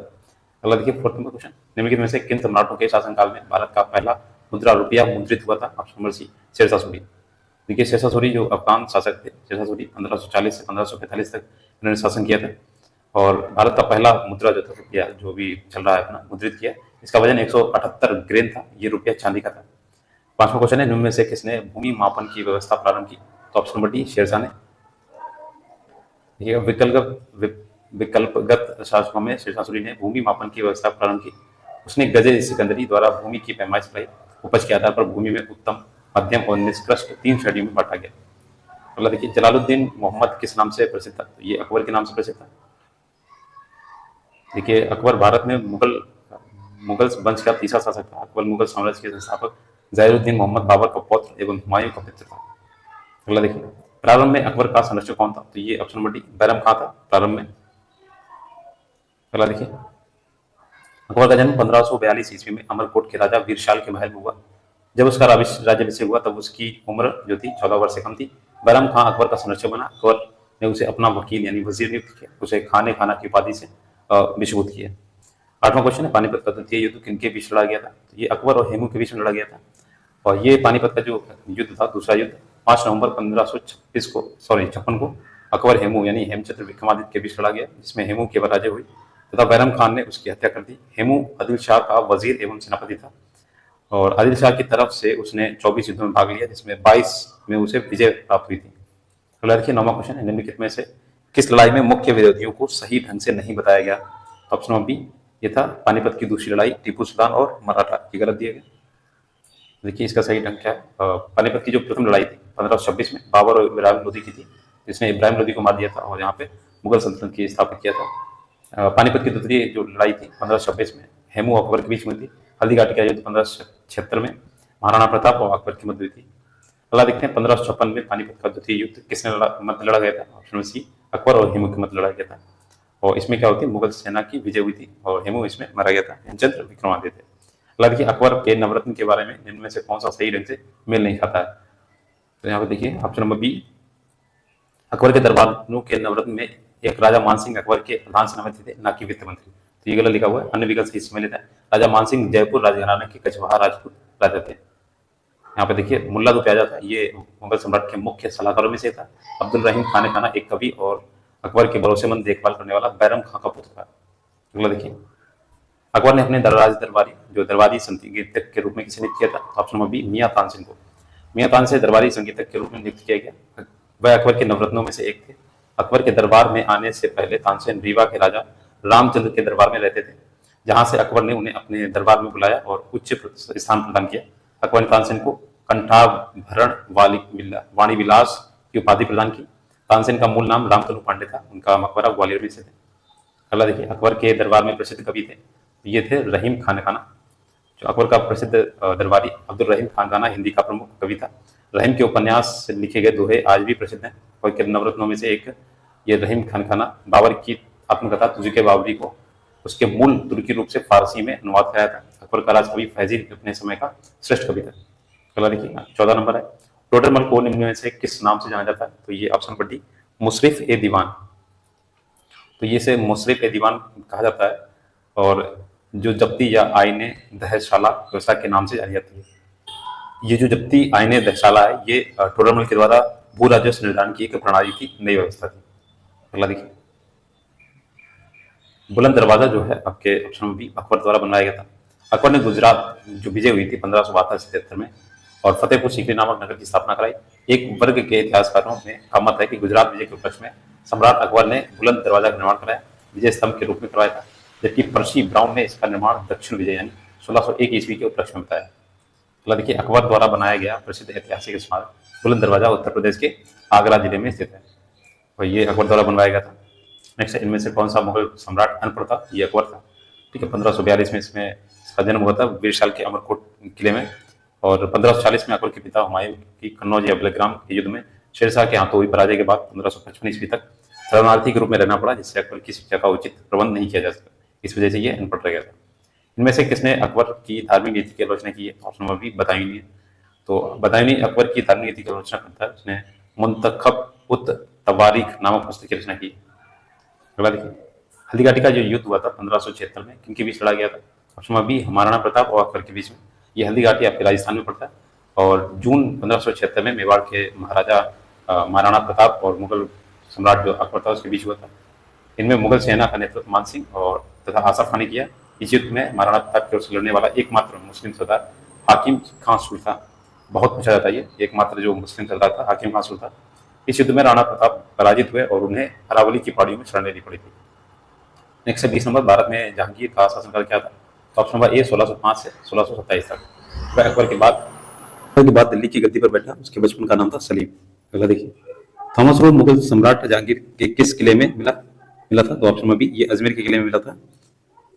अगला देखिए, 4th नंबर क्वेश्चन, निम्नलिखित में से किन सम्राटों के शासनकाल में भारत का पहला मुद्रा रुपया मुद्रित हुआ था? Option number C Sher Shah Suri. देखिए, शेरशाह सूरी जो अफगान शासक थे, शेरशाह सूरी 1540 से 1545 तक इन्होंने शासन किया था, और भारत का पहला मुद्रा जो था रुपया जो भी चल रहा है अपना मुद्रित किया। इसका वजन 178 ग्रेन था। ये रुपया चांदी का था। 5वां क्वेश्चन है, निम्न में से किसने भूमि मापन की व्यवस्था प्रारंभ की? तो ऑप्शन नंबर डी शेरशाह ने। विकल्पगत शासकों में शेरशाह सूरी ने भूमि मापन की व्यवस्था प्रारंभ की। उसने गजे सिकंदरी द्वारा भूमि की पैमाइश कराई। उपज के आधार पर भूमि में उत्तम, मध्यम और निष्कृष्ट 3 श्रेणियों में बांटा गया। अगला देखिए, जलालुद्दीन मोहम्मद किस नाम से प्रसिद्ध था? तो ये अकबर के नाम से प्रसिद्ध था। देखिए, अकबर भारत में मुगल वंश का तीसरा शासक था। अकबर मुगल साम्राज्य के संस्थापक जलालुद्दीन मोहम्मद बाबर का पौत्र एवं हुमायूं का मित्र था। अगला देखिए, प्रारंभ में अकबर का संरक्षक कौन था? तो ये ऑप्शन नंबर डी बैरम खां था प्रारंभ में। अगला देखिए, अकबर का जन्म 1542 ईस्वी में अमरकोट के राजा वीरशाल के महल में हुआ। जब उसका राज्याभिषेक हुआ तब उसकी उम्र जो थी 14 वर्ष से कम थी। बैरम खां अकबर का संरक्षक बना। अकबर ने उसे अपना वकील यानी वजीर नियुक्त किया। उसे खाना की उपाधि से विभूषित किया। 8वां क्वेश्चन है, पानीपत का द्वितीय युद्ध किनके बीच लड़ा गया था? तो ये अकबर और हेमू के बीच में लड़ा गया था, और ये पानीपत का जो युद्ध था, दूसरा युद्ध 5 नवंबर 1556 को अकबर हेमू यानी हेमचंद्र विक्रमादित्य के बीच लड़ा गया, जिसमें हेमू की पराजय हुई तथा बैरम खान ने उसकी हत्या कर दी। हेमू आदिल शाह का वजीर एवं सेनापति था, और आदिल शाह की तरफ से उसने 24 युद्धों में भाग लिया, जिसमें 22 में उसे विजय प्राप्त हुई थी। अगला देखिए, 9वां क्वेश्चन है, निम्नलिखित में से किस लड़ाई में मुख्य विरोधियों को सही ढंग से नहीं बताया गया? ऑप्शन नंबर बी ये था पानीपत की दूसरी लड़ाई टीपू सुल्तान और मराठा। ये गलत दिया गया। देखिए, इसका सही ढंग क्या है? पानीपत की जो प्रथम लड़ाई थी 1526 में बाबर और इब्राहिम लोदी की थी, जिसने इब्राहिम लोदी को मार दिया था और यहाँ पे मुगल सल्तनत की स्थापित किया था। पानीपत की दूसरी जो लड़ाई थी 1526 में हेमू अकबर के बीच में थी। हल्दी घाटी का युद्ध 1576 में महाराणा प्रताप और अकबर की मध्य हुई थी। अगला देखते हैं, 1556 में पानीपत का द्वितीय युद्ध किसने मध्य लड़ा गया था? ऑप्शन सी अकबर और हेमू के मध्य लड़ा गया था, और इसमें क्या होती है, मुगल सेना की विजय हुई थी और हेमू इसमें मारा गया था। हेमचंद्र विक्रमादित्य थे। अगला देखिए, अकबर के नवरत्न के बारे में निम्न में से कौन सा सही ढंग से मेल नहीं खाता है? तो यहाँ पे देखिए ऑप्शन नंबर बी, अकबर के दरबारों के नवरत्न में एक राजा मानसिंह अकबर के प्रधान सेनापति थे, ना कि वित्त मंत्री। तो ये गलत लिखा हुआ है, अन्य विकल्प सही इसमें लेता है। राजा मानसिंह जयपुर राजघराने के कछवाहा राजपूत राजा थे। यहाँ पे देखिए, मुल्ला दो प्याजा था, ये मुगल सम्राट के मुख्य सलाहकारों में से था। अब्दुल रहीम खान खाना एक कवि और अकबर के भरोसेमंद देखभाल करने वाला बैरम खां का पुत्र था। अगला देखिए, अकबर ने अपने दरबारी संगीतज्ञ के रूप में किसे नियुक्त किया था? ऑप्शन नंबर बी मियां तानसेन को। मियां तानसेन दरबारी संगीतज्ञ के रूप में नियुक्त किया गया। वह अकबर के नवरत्नों में से एक थे। अकबर के दरबार में आने से पहले तानसेन रीवा के राजा रामचंद्र के दरबार में रहते थे, जहां से अकबर ने उन्हें अपने दरबार में बुलाया और उच्च स्थान प्रदान किया। अकबर ने तानसेन को कंठाभरण वाणी विलास की उपाधि प्रदान की। तानसेन का मूल नाम रामतनु पांडे था। उनका मकबरा ग्वालियर में स्थित है। अगला देखिए, अकबर के दरबार में प्रसिद्ध कवि थे, ये थे रहीम खान खाना। जो अकबर का प्रसिद्ध दरबारी अब्दुल रहीम खान खाना हिंदी का प्रमुख कवि था। रहीम के उपन्यास से लिखे गए दोहे आज भी प्रसिद्ध हैं और के नवरत्नों में से एक ये रहीम खान खाना। बाबर की आत्मकथा तुझके बाबरी को उसके मूल तुर्की रूप से फारसी में अनुवाद कराया था। अकबर का राजकवि फैजी अपने समय का श्रेष्ठ कवि था। अगला देखिए, 14 नंबर है, टोडरमल को निम्न में से किस नाम से जाना जाता है? तो ये ऑप्शन नंबर डी, मुशरिफ ए दीवान। तो ये से मुशरिफ ए दीवान कहा जाता है और जो जब्ती या आईने दहशाला व्यवस्था के नाम से जानी जाती है। ये जो जब्ती आईने दहशाला है, ये टोडरमल के द्वारा भू राजस्व निर्धारण की एक प्रणाली थी, नई व्यवस्था थी। अगला देखिए, बुलंद दरवाजा जो है आपके ऑप्शन में भी अकबर द्वारा बनवाया गया था। अकबर ने गुजरात जो विजय हुई थी 1572 में और फतेहपुर सीकरी नामक नगर की स्थापना कराई। एक वर्ग के इतिहासकारों में का मत है कि गुजरात विजय के उपलक्ष्य में सम्राट अकबर ने बुलंद दरवाजा का निर्माण कराया, विजय स्तंभ के रूप में करवाया था, जबकि पर्सी ब्राउन ने इसका निर्माण दक्षिण विजय यानी 1601 ईस्वी के उपलक्ष्य में बताया। अगला देखिए, अकबर द्वारा बनाया गया प्रसिद्ध ऐतिहासिक स्मारक बुलंद दरवाजा उत्तर प्रदेश के आगरा जिले में स्थित है और ये अकबर द्वारा बनवाया गया था। नेक्स्ट, इनमें से कौन सा मुगल सम्राट अनपढ़ था? ये अकबर था। ठीक है, 1542 में इसमें इसका जन्म हुआ था वीरशाल के अमरकोट किले में और 1540 में अकबर के पिता हुमायूं की कन्नौज या बलग्राम के युद्ध में शेरशाह के हाथों हुई पराजय के बाद 1555 ईस्वी तक शरणार्थी के रूप में रहना पड़ा, जिससे अकबर की शिक्षा का उचित प्रबंध नहीं किया जा सका। इस वजह से ये अनपढ़ रह गया था। इनमें से किसने अकबर की धार्मिक नीति की आलोचना की है? ऑप्शन नंबर बी, बदायूनी है। तो बदायूनी अकबर की धार्मिक नीति की आलोचना करता है। उसने मुंतखब उत तवारीख नामक पुस्तक की रचना की। अगला देखिए, हल्दीघाटी का जो युद्ध हुआ था 1576 में, किनके बीच लड़ा गया था? Option number B, Maharana Pratap और अकबर के बीच में। ये हल्दीघाटी आपके राजस्थान में पड़ता है और जून 1576 में मेवाड़ के महाराजा महाराणा प्रताप और मुगल सम्राट जो अकबर था उसके बीच हुआ था। इनमें मुगल सेना का नेतृत्व मान सिंह और तथा आसफ खान ने किया। इस युद्ध में महाराणा प्रताप की ओर से लड़ने वाला एकमात्र मुस्लिम सरदार हाकिम खान सूर था। बहुत पूछा जाता है ये, एकमात्र जो मुस्लिम सरदार था हाकिम खान सूर था। इस युद्ध में राणा प्रताप पराजित हुए और उन्हें अरावली की पहाड़ियों में शरण लेनी पड़ी थी। नेक्स्ट 20 नंबर, भारत में जहांगीर का शासनकाल क्या था? ऑप्शन नंबर ए, 1605 से 1627 तक। वह अकबर के बाद दिल्ली की गद्दी पर बैठा। उसके बचपन का नाम था सलीम। अगला देखिए, थॉमस रोड मुगल सम्राट जहांगीर के किस किले में मिला था? तो ऑप्शन नंबर बी, ये अजमेर के किले में मिला था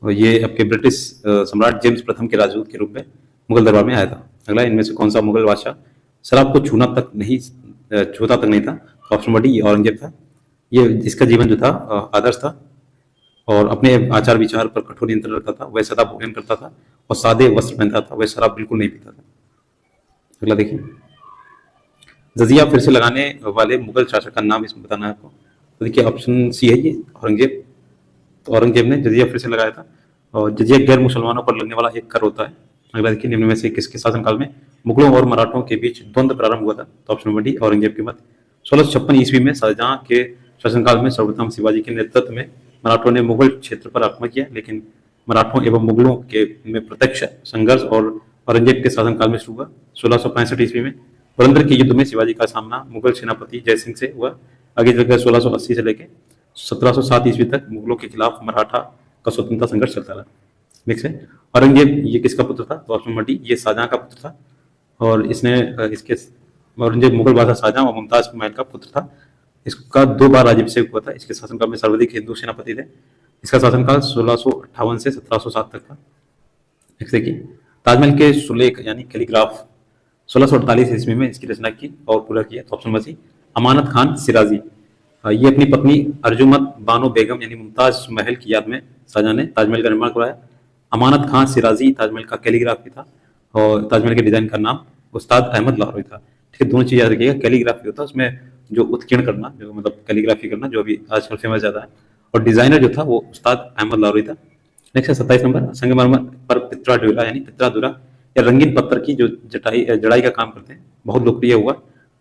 और ये आपके ब्रिटिश सम्राट जेम्स प्रथम के राजदूत के रूप में मुगल दरबार में आया था। अगला, इनमें से कौन सा मुगल बादशाह शराब को छूता तक नहीं था? ऑप्शन नंबर डी, ये औरंगजेब था। ये इसका जीवन जो था आदर्श था और अपने आचार विचार पर कठोर नियंत्रण रखता था। वह सदा भोजन करता था और सादे वस्त्र पहनता था। वह शराब बिल्कुल नहीं पीता था। अगला देखिए, जजिया फिर से लगाने वाले मुगल शासक का नाम इसमें बताना है आपको। तो देखिए, ऑप्शन सी है ये, औरंगजेब। तो औरंगजेब ने जजिया फिर से लगाया था और जजिया गैर मुसलमानों पर लगने वाला एक कर होता है। अगला देखिए, निम्न में से किसके शासनकाल में मुगलों और मराठों के बीच द्वंद्व प्रारंभ हुआ था? तो ऑप्शन नंबर डी, औरंगजेब के बाद 1656 ईस्वी में शाहजहां के शासनकाल में सर्वप्रथम शिवाजी के नेतृत्व में मराठों ने मुगल क्षेत्र पर आक्रमण किया, लेकिन मराठों एवं मुगलों के में प्रत्यक्ष संघर्ष और औरंगजेब के शासनकाल में शुरू हुआ। 1665 ईस्वी में पुरंदर के युद्ध में शिवाजी का सामना मुगल सेनापति जयसिंह से हुआ। आगे चलकर 1680 से लेकर 1707 ईस्वी तक मुगलों के खिलाफ मराठा का स्वतंत्रता संघर्ष चलता रहा। नेक्स्ट है, औरंगजेब ये किसका पुत्र था? तो ऑप्शन नंबर डी, ये शाहजहां का पुत्र था और इसके औरंगजेब मुगल बादशाह शाहजहां और मुमताज महल का पुत्र था। इसका 2 बार राज्याभिषेक हुआ था। इसके शासनकाल में सर्वाधिक हिंदू सेनापति थे। इसका शासनकाल 1658 से 1707 तक था। नेक्स्ट देखिए, ताजमहल के सुलेख यानी कैलीग्राफ 1648 ईस्वी में इसकी रचना की और पूरा किया। तो ऑप्शन नंबर सी, अमानत खान सिराजी। ये अपनी पत्नी अर्जुमत बानो बेगम यानी मुमताज महल की याद में शाहजहां ने ताजमहल का निर्माण करवाया। अमानत खान सिराजी ताजमहल का कैलीग्राफी था और ताजमहल के डिजाइन का नाम उस्ताद अहमद लाहौरी था। ठीक है, दोनों चीज याद रखिएगा। कैलीग्राफी होता है उसमें जो उत्कीर्ण करना, जो मतलब कैलीग्राफी करना, जो अभी आजकल फेमस ज्यादा है, और डिजाइनर जो था वो उस्ताद अहमद लाहौरी था। नेक्स्ट है 27 नंबर, संगमरमर पर पित्रा डोरा यानी पित्रा दुरा या रंगीन पत्थर की जो जड़ाई का काम करते हैं, बहुत लोकप्रिय हुआ।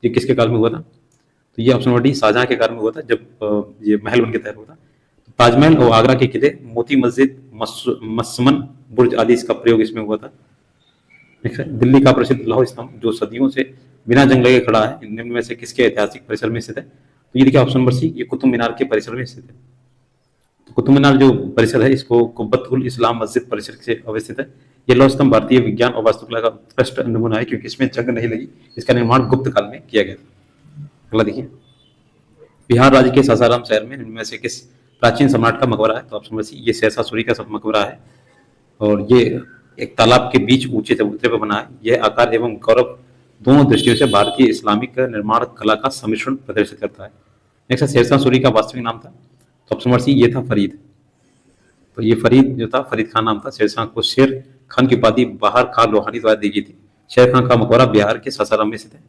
ये किसके काल में हुआ था? तो ये ऑप्शन नंबर डी, शाहजहां के काल में हुआ था, जब ये महल बन के तैयार हुआ था। ताजमहल और आगरा के किले, मोती मस्जिद, मसमन बुर्ज आदि इसका प्रयोग इसमें हुआ था। दिल्ली का प्रसिद्ध लौह स्तंभ जो सदियों से बिना जंग लगे खड़ा है, निम्न में से किसके ऐतिहासिक परिसर में स्थित है? तो ये देखिए ऑप्शन नंबर सी, ये कुतुब मीनार के परिसर में स्थित है। तो कुतुब मीनार जो परिसर है इसको कुब्बतुल इस्लाम मस्जिद परिसर से अवस्थित है। ये लौह स्तंभ भारतीय विज्ञान और वास्तुकला का उत्कृष्ट नमूना है क्योंकि इसमें जंग नहीं लगी। इसका निर्माण गुप्त काल में किया गया था। अगला देखिए, बिहार राज्य के सासाराम शहर में इनमें से किस प्राचीन सम्राट का मकबरा है? तो ऑप्शन नंबर सी, ये शेरशाह सूरी का सब मकबरा है और ये एक तालाब के बीच ऊंचे चबूतरे पर बना है। यह आकार एवं गौरव दोनों दृष्टियों से भारतीय इस्लामिक निर्माण कला का सम्मिश्रण प्रदर्शित करता है। नेक्स्ट, शेरशाह सूरी का वास्तविक नाम था? तो ऑप्शन नंबर सी, ये था फरीद। तो ये फरीद जो था, फरीद खान नाम था। शेरशाह को शेर खान की उपाधि बाहर खान लोहानी द्वारा दी गई थी। शेर खान का मकबरा बिहार के सासाराम में स्थित है।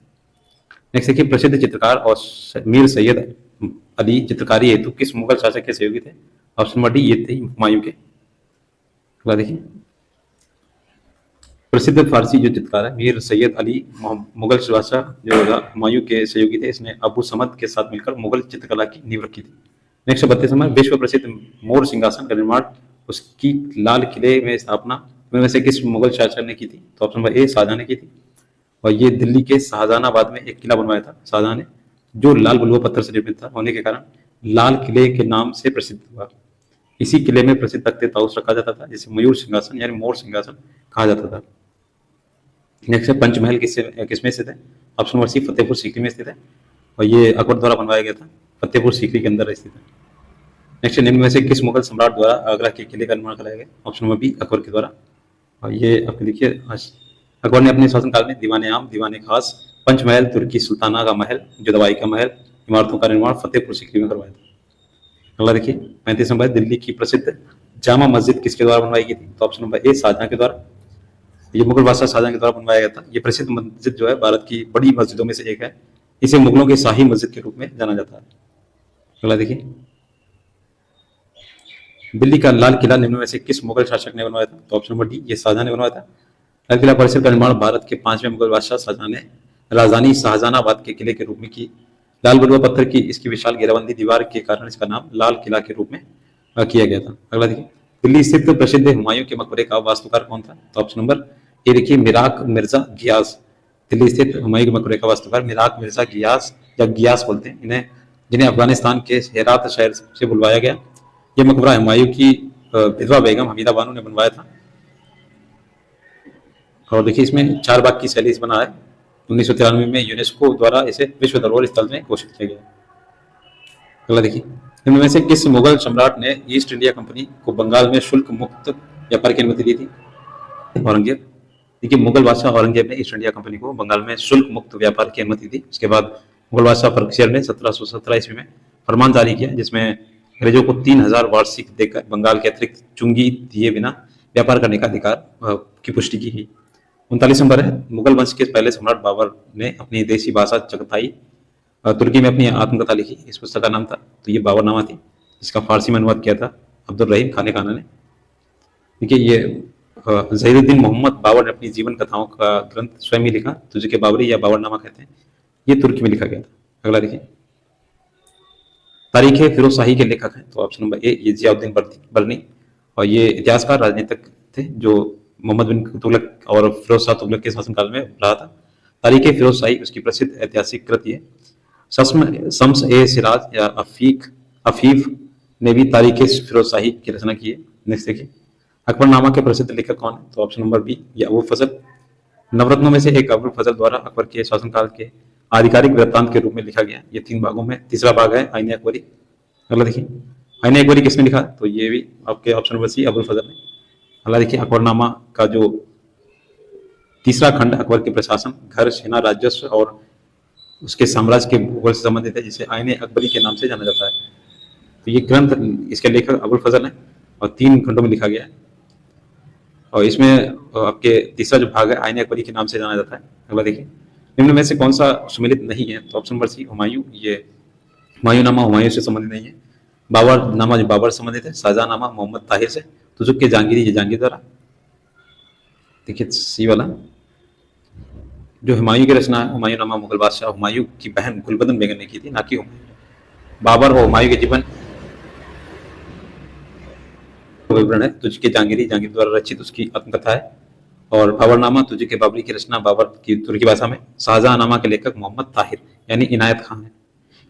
नेक्स्ट देखिए, प्रसिद्ध चित्रकार और मीर सैयद अली चित्रकारी हेतु किस मुगल शासक के सहयोगी थे? ऑप्शन नंबर डी, ये थे हुमायूं के। अगला देखिए, प्रसिद्ध फारसी जो चित्रकार है मीर सैयद अली मुगल बादशाह जो हुमायूं के सहयोगी थे। इसने अबू समद के साथ मिलकर मुगल चित्रकला की नींव रखी थी। नेक्स्ट 32 नंबर, विश्व प्रसिद्ध मोर सिंहासन का निर्माण उसकी लाल किले में स्थापना में से किस मुगल शासक ने की थी? तो ऑप्शन नंबर ए, शाहजहां ने की थी। और ये दिल्ली के शाहजहानाबाद में एक किला बनवाया था शाहजहां ने, जो लाल बलुआ पत्थर से निर्मित था होने के कारण लाल किले के नाम से प्रसिद्ध हुआ। इसी किले में प्रसिद्ध तख्ते ताउस रखा जाता था, जिसे मयूर सिंहासन यानी मोर सिंहासन कहा जाता था। नेक्स्ट है, पंचमहल किसमें स्थित है? Option number C, Fatehpur Sikri में स्थित है और ये अकबर द्वारा बनवाया गया था, फतेहपुर सीकरी के अंदर स्थित है। नेक्स्ट, निम्न में से किस मुगल सम्राट द्वारा आगरा के किले का निर्माण कराया गया? ऑप्शन नंबर बी, अकबर के द्वारा। और ये आपको देखिए, अकबर ने अपने शासनकाल में दीवाने आम, दीवाने खास, पंचमहल, तुर्की सुल्ताना का महल, जुदवाई का महल इमारतों का निर्माण फतेहपुर सीकरी में करवाया था। अगला देखिए, 35 नंबर, दिल्ली की प्रसिद्ध जामा मस्जिद किसके द्वारा बनवाई गई थी? तो ऑप्शन नंबर ए, शाहजहां के द्वारा। ये मुगल बादशाह शाहजहां के द्वारा बनवाया गया था। ये प्रसिद्ध मस्जिद जो है भारत की बड़ी मस्जिदों में से एक है। इसे मुगलों की शाही मस्जिद के रूप में जाना जाता है। अगला देखिए, दिल्ली का लाल किला निम्न में से किस मुगल शासक ने बनवाया था? तो ऑप्शन नंबर डी, ये शाहजहां ने बनवाया था। लाल किला परिसर का निर्माण भारत के 5वें मुगल बादशाह शाहजहां ने राजधानी शाहजहानाबाद के किले के रूप में की। लाल बलुआ पत्थर की इसकी विशाल घेराबंदी दीवार के कारण इसका नाम लाल किला के रूप में किया गया था। अगला देखिए, दिल्ली स्थित प्रसिद्ध हुमायूं के मकबरे का वास्तुकार कौन था? तो ऑप्शन नंबर ए देखिए, मिराक मिर्जा गियास। दिल्ली स्थित हुमायूं के मकबरे का वास्तुकार मिराक मिर्जा गियास या गियास बोलते हैं इन्हें, जिन्हें अफगानिस्तान के हेरात शहर से बुलवाया गया। यह मकबरा हुमायूं की विधवा बेगम हमीदा बानो ने बनवाया था। और देखिए, इसमें 4 बाग की शैली से बना है। 1993 में यूनेस्को द्वारा इसे विश्व धरोहर स्थल में घोषित किया गया। अगला देखिए, इनमें से किस मुगल सम्राट ने ईस्ट इंडिया कंपनी को बंगाल में शुल्क मुक्त व्यापार की अनुमति दी थी? औरंगजेब। देखिए, मुगल बादशाह औरंगजेब ने ईस्ट इंडिया कंपनी को बंगाल में शुल्क मुक्त व्यापार की अनुमति दी। उसके बाद मुगल बादशाह फर्रुखसियर ने 1717 ईस्वी में फरमान जारी किया, जिसमें अंग्रेजों को 3000 वार्षिक देकर बंगाल के अतिरिक्त चुंगी दिए बिना व्यापार करने का अधिकार की पुष्टि की गई। 39 नंबर है, मुगल वंश के पहले सम्राट बाबर ने अपनी देसी भाषा चगताई तुर्की में अपनी आत्मकथा लिखी। इस पुस्तक का नाम था, तो ये बाबरनामा थी, जिसका फारसी में अनुवाद किया था अब्दुल रहीम खाने खाना ने। देखिए, ये ज़हीरुद्दीन मोहम्मद बाबर ने अपनी जीवन कथाओं का ग्रंथ स्वयं ही लिखा, तुझे के बाबरी या बाबरनामा कहते हैं। ये तुर्की में लिखा गया था। अगला देखिए, तारीख फिरोज शाही के लेखक हैं। तो ऑप्शन नंबर ए, ये जियाउद्दीन बर्नी। और ये इतिहासकार राजनीतिक थे जो मोहम्मद बिन तुगलक और फिरोज शाह तुगलक के शासनकाल में रहा था। तारीख फिरोज शाही उसकी प्रसिद्ध ऐतिहासिक कृति है। शम्स ए सिराज या अफीफ ने भी तारीख फिरोज शाही की रचना की है। नेक्स्ट देखिए, अकबरनामा के प्रसिद्ध लेखक कौन है? तो ऑप्शन नंबर बी, ये अबुल फजल। नवरत्नों में से एक अबुल फजल द्वारा अकबर के शासनकाल के आधिकारिक वृत्तांत के रूप में लिखा गया। ये 3 भागों में तीसरा भाग है आईने अकबरी। अगला देखिए, आईने अकबरी किसने लिखा? तो ये भी आपके ऑप्शन नंबर सी, अबुल फजल ने। अगला देखिए, अकबरनामा का जो तीसरा खंड अकबर के प्रशासन, घर, सेना, राजस्व और उसके साम्राज्य के भूगोल से संबंधित है, जिसे आईने अकबरी के नाम से जाना जाता है। तो ये ग्रंथ, इसके लेखक अबुल फजल है और 3 खंडों में लिखा गया है। और इसमें आपके तीसरा जो भाग है आईने अकबरी के नाम से जाना जाता है। अगला देखिए, निम्न में से कौन सा सुमेलित नहीं है? तो ऑप्शन नंबर सी, हुमायूं। ये हुमायूंनामा हुमायूं से संबंधित नहीं है। बाबरनामा जो बाबर संबंधित है। शाहजहांनामा मोहम्मद ताहिर से। तुजुक के जहांगीरी, ये जहांगीर द्वारा। देखिए, सी वाला जो हुमायूं की रचना है, हुमायूंनामा मुगल बादशाह हुमायूं की बहन गुलबदन बेगम ने की थी, ना कि बाबर और हुमायूं के जीवन विवरण है। तुझके जहांगीरी, जहांगीर द्वारा रचित उसकी आत्मकथा है। और बाबरनामा तुझे के बाबरी की रचना बाबर की तुर्की भाषा में। शाहजहांनामा के लेखक मोहम्मद ताहिर यानी इनायत खान है।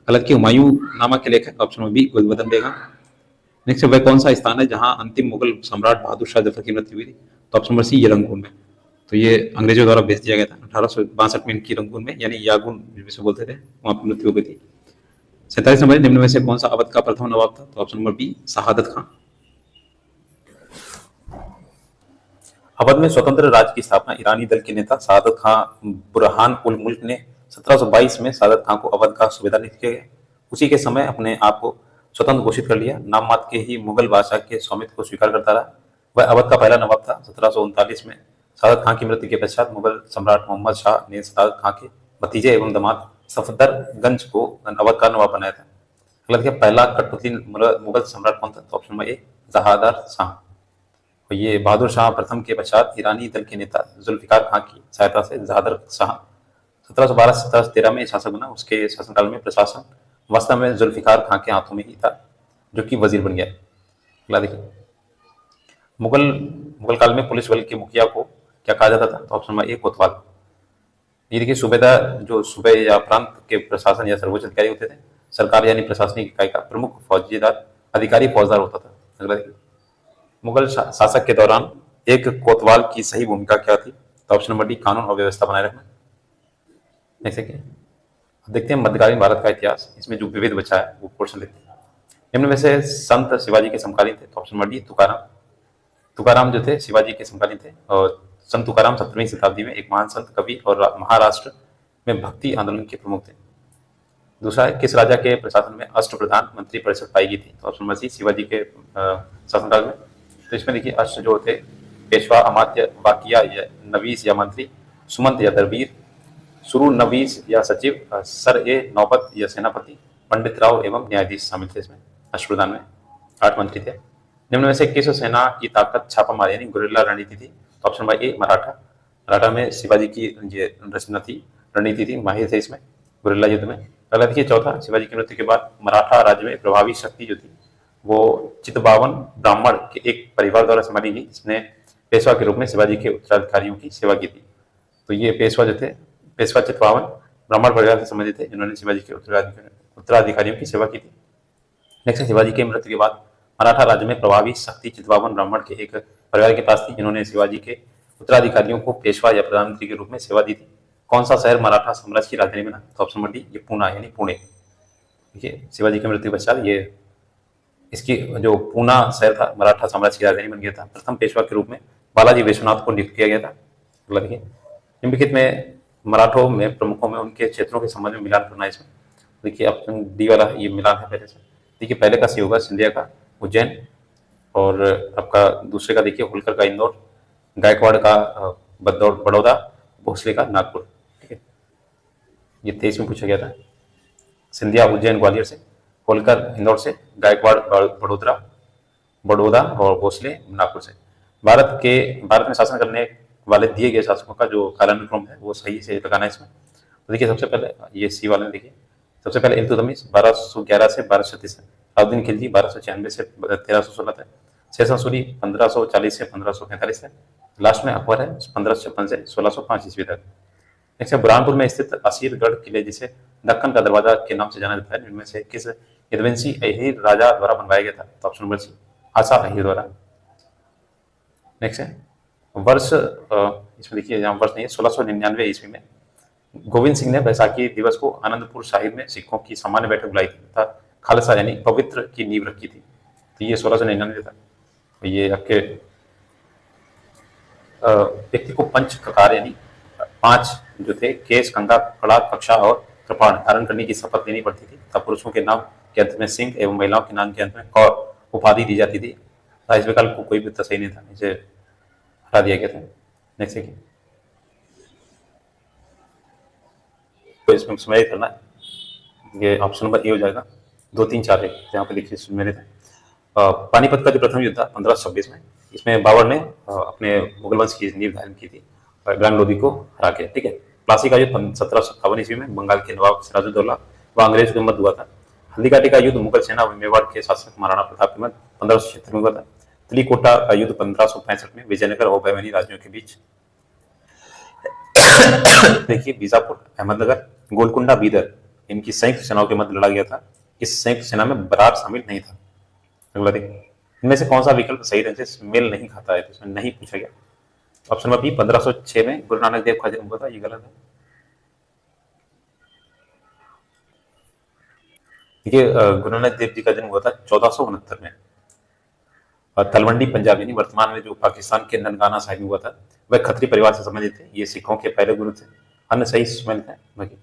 हालांकि हुमायूं नामा के लेखक ऑप्शन नंबर बी, गुलबदन बेगम। नेक्स्ट, वह कौन सा स्थान है जहां अंतिम मुगल सम्राट बहादुर शाह जफर की मृत्यु हुई थी? तो ऑप्शन नंबर सी, ये रंगून में। तो ये अंग्रेजों द्वारा भेज दिया गया था 1862 में इनकी रंगून में यानी यागुन जिसे बोलते थे वहां पर मृत्यु हो गई थी। 47 नंबर, निम्न में से कौन सा अवध का प्रथम नवाब था? तो ऑप्शन नंबर बी शहादत खां। अवध में स्वतंत्र राज्य की स्थापना ईरानी दल के नेता शहादत खां बुरहान उल मुल्क ने 1722 में शहादत खां को अवध का सूबेदार नियुक्त किया गया। उसी के समय अपने आप को स्वतंत्र घोषित कर लिया। नाम मात्र के ही मुगल बादशाह के स्वामित्व को स्वीकार करता रहा। वह अवध का पहला नवाब था। 1739 में शहादत खां की मृत्यु के पश्चात मुगल सम्राट मोहम्मद शाह ने शहादत खां के भतीजे एवं दामाद सफदरगंज को अवध का नवाब बनाया था। अगला देखिए, पहला कठपुतली मुगल सम्राट कौन था? तो ऑप्शन नंबर ए जहादार शाह। और ये बहादुर शाह प्रथम के पश्चात ईरानी दल के नेता जुल्फिकार खां की सहायता से जहादर शाह 1712 से 1713 में शासक बना। उसके शासनकाल में प्रशासन वास्तव में जुल्फिकार खां के हाथों में ही था, जो कि वजीर बन गया। अगला देखिए, मुगल काल में पुलिस बल के मुखिया को क्या कहा जाता था? तो ऑप्शन नंबर ए कोतवाल। ये देखिए, सूबेदार जो सूबे या प्रांत के प्रशासन या सर्वोच्च अधिकारी होते थे, सरकार यानी प्रशासनिक इकाई का प्रमुख फौजीदार अधिकारी फौजदार होता था। अगला देखिए, मुगल शासक के दौरान एक कोतवाल की सही भूमिका क्या थी? तो ऑप्शन नंबर डी कानून और व्यवस्था बनाए रखना। जैसे कि देखते हैं मध्यकालीन भारत का इतिहास, इसमें जो विविध बचा है वो पोर्शन देखते हैं। निम्न में से संत शिवाजी के समकालीन थे? तो option number D Tukaram. Tukaram जो थे शिवाजी के समकालीन थे और संत तुकाराम 17वीं शताब्दी में एक महान संत, कवि और महाराष्ट्र में भक्ति आंदोलन के प्रमुख थे। दूसरा है, किस राजा के प्रशासन में अष्टप्रधान मंत्री परिषद पाई गई थी? तो ऑप्शन नंबर सी शिवाजी के शासनकाल में। तो इसमें देखिए, अष्ट जो थे पेशवा, अमात्य, वाकिया या नवीस या मंत्री, सुमंत या दरबीर, सुरु नवीस या सचिव, सर ए नौबत या सेनापति, पंडित राव एवं न्यायाधीश शामिल थे इसमें। अष्टप्रधान में 8 मंत्री थे। निम्न में से किस सेना की ताकत छापामार यानी गुरिल्ला रणनीति थी? तो option number A Maratha. Maratha में शिवाजी की ये रचना थी, रणनीति थी, माहिर थे इसमें गुरिल्ला युद्ध में। अगला देखिए, चौथा, शिवाजी की मृत्यु के बाद मराठा राज्य में प्रभावी शक्ति जो थी वो चितबावन ब्राह्मण के एक परिवार द्वारा संभाली गई, जिसने पेशवा के रूप में शिवाजी के उत्तराधिकारियों की सेवा की थी। तो ये पेशवा जो थे, पेशवा चितबावन ब्राह्मण परिवार से संबंधित थे, जिन्होंने शिवाजी के उत्तराधिकारियों की सेवा की थी। नेक्स्ट, शिवाजी की मृत्यु के बाद मराठा राज्य में प्रभावी शक्ति चितबावन ब्राह्मण के एक परिवार के पास थी, जिन्होंने शिवाजी के उत्तराधिकारियों को पेशवा या प्रधानमंत्री के रूप में सेवा दी थी। कौन सा शहर मराठा साम्राज्य की राजधानी बना? तो ऑप्शन नंबर डी ये पूना यानी पुणे। देखिए, शिवाजी की मृत्यु पश्चात ये इसकी जो पूना शहर था मराठा साम्राज्य की राजधानी बन गया था। प्रथम पेशवा के रूप में बालाजी विश्वनाथ को नियुक्त किया गया था। अगला देखिए, निम्नलिखित में मराठों में प्रमुखों में उनके क्षेत्रों के संबंध में मिलान करना। इसमें देखिए, ऑप्शन डी वाला ये मिलान है पहले से। देखिए, पहले का सी होगा सिंधिया का उज्जैन, और आपका दूसरे का देखिए होलकर का इंदौर, गायकवाड़ का बड़ौदा, भोसले का नागपुर। ठीक है, ये 23 में पूछा गया था। सिंधिया उज्जैन ग्वालियर से, होलकर इंदौर से, गायकवाड़ बड़ौदा और भोसले नागपुर से। भारत में शासन करने वाले दिए गए शासकों का जो कालानुक्रम है वो सही से लगाना है इसमें। तो देखिए, सबसे पहले ये सी वाले देखिए, सबसे पहले इल्तुतमिश 1211 से 1236 है, अलाउद्दीन खिलजी 1296 से 1316 तक, शेरशाह सूरी 1540 से 1545 तक, लास्ट में अकबर है 1556 से 1605 ईस्वी तक। नेक्स्ट है, बुरहानपुर में स्थित असीरगढ़ किले, जिसे दक्कन का दरवाजा के नाम से जाना जाता है, इनमें से किस यदुवंशी अहीर राजा द्वारा बनवाया गया था? तो ऑप्शन नंबर सी आसा अहीर द्वारा। नेक्स्ट है वर्ष, इसमें देखिए यहाँ वर्ष नहीं है, 1699 ईस्वी में गोविंद सिंह ने बैसाखी दिवस को आनंदपुर साहिब में सिखों की सामान्य बैठक बुलाई थी तथा खालसा यानी पवित्र की नींव रखी थी। तो ये 1699 था। ये आपके व्यक्ति को पंच ककार यानी 5 जो थे केश, कंघा, कड़ा, कक्षा और कृपाण धारण करने की शपथ लेनी पड़ती थी तथा पुरुषों के नाम के अंत में सिंह एवं महिलाओं के नाम के अंत में कौर उपाधि दी जाती थी। इस विकल्प को कोई भी उत्तर सही नहीं था, इसे हटा दिया गया था। नेक्स्ट देखिए, तो इसमें समय करना है, ये ऑप्शन नंबर ए हो जाएगा। 2, 3, 4 है यहाँ पे देखिए मेरे थे। पानीपत का जो प्रथम युद्ध था 1526 में, इसमें बाबर ने अपने मुगल वंश की नींव धारण की थी इब्राहिम लोदी को हरा के। ठीक है, प्लासी का युद्ध 1757 ईस्वी में बंगाल के नवाब सिराजुद्दौला व अंग्रेज के मध्य हुआ था। हल्दीघाटी का युद्ध मुगल सेना व मेवाड़ के शासक महाराणा प्रताप के मध्य 1576 में हुआ था। तिलीकोटा का युद्ध 1565 में विजयनगर और बहमनी राज्यों के बीच देखिए बीजापुर, अहमदनगर, गोलकुंडा, बीदर इनकी संयुक्त सेनाओं के मध्य लड़ा गया था। इस संयुक्त सेना में बरार शामिल नहीं था। अगला देखिए, इनमें से कौन सा विकल्प सही ढंग से मेल नहीं खाता है? तो इसमें नहीं पूछा गया। ऑप्शन नंबर बी 1506 में गुरु नानक देव का जन्म हुआ था, ये गलत है। देखिए गुरु नानक देव जी का जन्म हुआ था 1469 में, और तलवंडी पंजाब यानी वर्तमान में जो पाकिस्तान के ननकाना साहिब में हुआ था, वह खत्री परिवार से संबंधित थे। ये सिखों के पहले गुरु थे। अन्य सही इसमें है बाकी।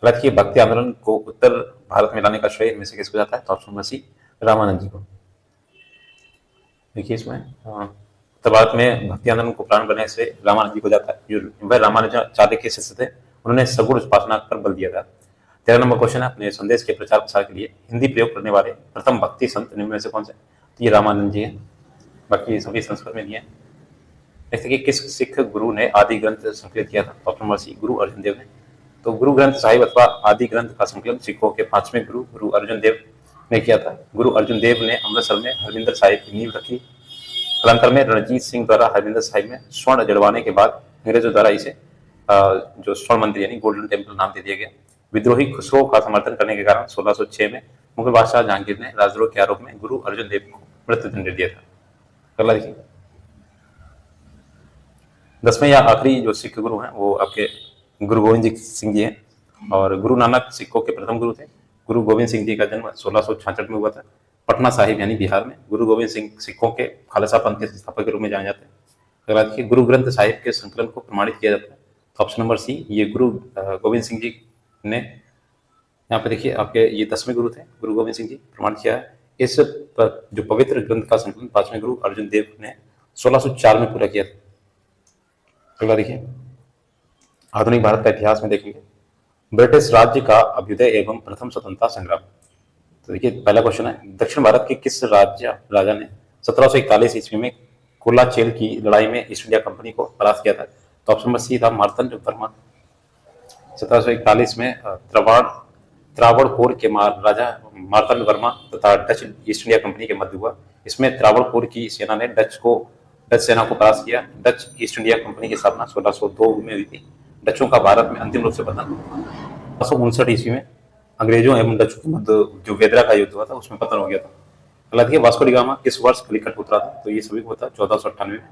हालांकि ये भक्ति आंदोलन को उत्तर भारत में लाने का श्रेय इनमें से किसको जाता है, तो ऑप्शन नंबर सी रामानंद जी को। देखिए इसमें उत्तर भारत में भक्ति आंदोलन को प्रारंभ करने से रामानंद जी को जाता है, जो वह रामानुजाचार्य के शिष्य थे। उन्होंने सगुण उपासना पर बल दिया था। 13 नंबर क्वेश्चन है, अपने संदेश के प्रचार प्रसार के लिए हिंदी प्रयोग करने वाले प्रथम भक्ति संत निम्न में से कौन से, तो ये रामानंद जी है। बाकी सभी संस्कृत में नहीं है। जैसे कि किस सिख गुरु ने आदि ग्रंथ संकलित किया था, ऑप्शन नंबर सी गुरु अर्जुन देव ने। तो गुरु ग्रंथ साहिब अथवा आदि ग्रंथ का संकलन सिखों के 5वें गुरु गुरु अर्जुन देव ने किया था। गुरु अर्जुन देव ने अमृतसर में हरमिंदर साहिब की नींव रखी। कालांतर में रणजीत सिंह द्वारा हरमिंदर साहिब में स्वर्ण जड़वाने के बाद अंग्रेजों द्वारा इसे जो स्वर्ण मंदिर यानी गोल्डन टेम्पल नाम दे दिया गया। विद्रोही खुसरो का समर्थन करने के कारण 1606 में मुगल बादशाह जहांगीर ने राजद्रोह के आरोप में गुरु अर्जुन देव को मृत्युदंड दिया था। अगला देखिए, 10वें या आखिरी जो सिख गुरु हैं वो आपके गुरु गोविंद सिंह जी हैं। और गुरु नानक सिखों के प्रथम गुरु थे। गुरु गोविंद सिंह जी का जन्म 1666 में हुआ था, पटना साहिब यानी बिहार में। गुरु गोविंद सिंह सिखों के खालसा पंथ के संस्थापक के रूप में जाने जाते हैं। अगला देखिए, गुरु ग्रंथ साहिब के संकलन को प्रमाणित किया जाता है, तो ऑप्शन नंबर सी ये गुरु गोविंद सिंह जी ने, यहाँ पे देखिए आपके ये 10वें गुरु थे गुरु गोविंद सिंह जी, प्रमाणित किया है। इस जो पवित्र ग्रंथ का संकलन 5वें गुरु अर्जुन देव ने 1604 में पूरा किया था। अगला देखिए, आधुनिक भारत का इतिहास में देखेंगे, ब्रिटिश राज्य का अभ्युदय एवं प्रथम स्वतंत्रता संग्राम। तो देखिए पहला क्वेश्चन है, दक्षिण भारत के किस राजा ने 1741 ईस्वी में कोलाचेल की लड़ाई में ईस्ट इंडिया कंपनी को परास्त किया था, तो ऑप्शन नंबर सी था मार्तंड वर्मा। 1741 में त्रावणकोर के राजा मार्तंड वर्मा तथा डच ईस्ट इंडिया कंपनी के मध्य हुआ। इसमें त्रावणकोर की सेना ने डच सेना को परास्त किया। डच ईस्ट इंडिया कंपनी की स्थापना 1602 में हुई थी। डचों का भारत में अंतिम रूप से पतन 1759 ईस्वी में अंग्रेजों एवं डचों के मध्य जो वेदरा का युद्ध हुआ था उसमें पतन हो गया था। अगला देखिए, वास्को डी गामा किस वर्ष कलिकट उतरा था, तो ये सभी को था 1498 में।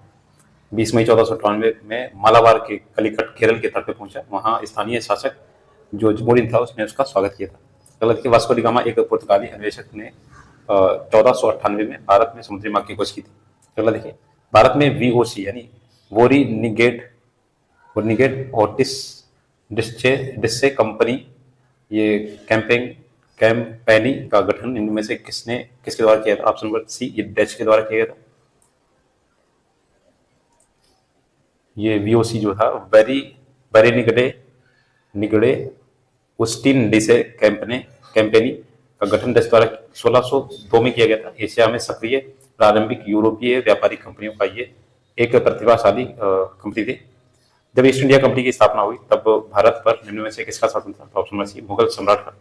20 मई 1498 में मालाबार के कलिकट केरल के तट पर पहुंचा। वहां स्थानीय शासक जो जमोरिन था उसने उसका स्वागत किया था। अगला देखिए, वास्को डी गामा एक पुर्तगाली अन्वेषक ने 1498 में भारत में समुद्री मार्ग की खोज की थी। अगला देखिए, भारत में वीओसी यानी वोरिनिगेट ओटिस डिस्से कंपनी ये कैंपेनी का गठन इनमें से किसके द्वारा किया था, ऑप्शन नंबर सी ये डच के द्वारा किया था। ये वीओसी जो था निगड़े उस्टिन डिसे कैंपेनी का गठन डच द्वारा 1602 में किया गया था। एशिया में सक्रिय प्रारंभिक यूरोपीय व्यापारिक कंपनियों का ये एक प्रतिभाशाली कंपनी थी। जब ईस्ट इंडिया कंपनी की स्थापना हुई तब भारत पर निम्न में से किसका शासन था, ऑप्शन नंबर सी मुगल सम्राट का।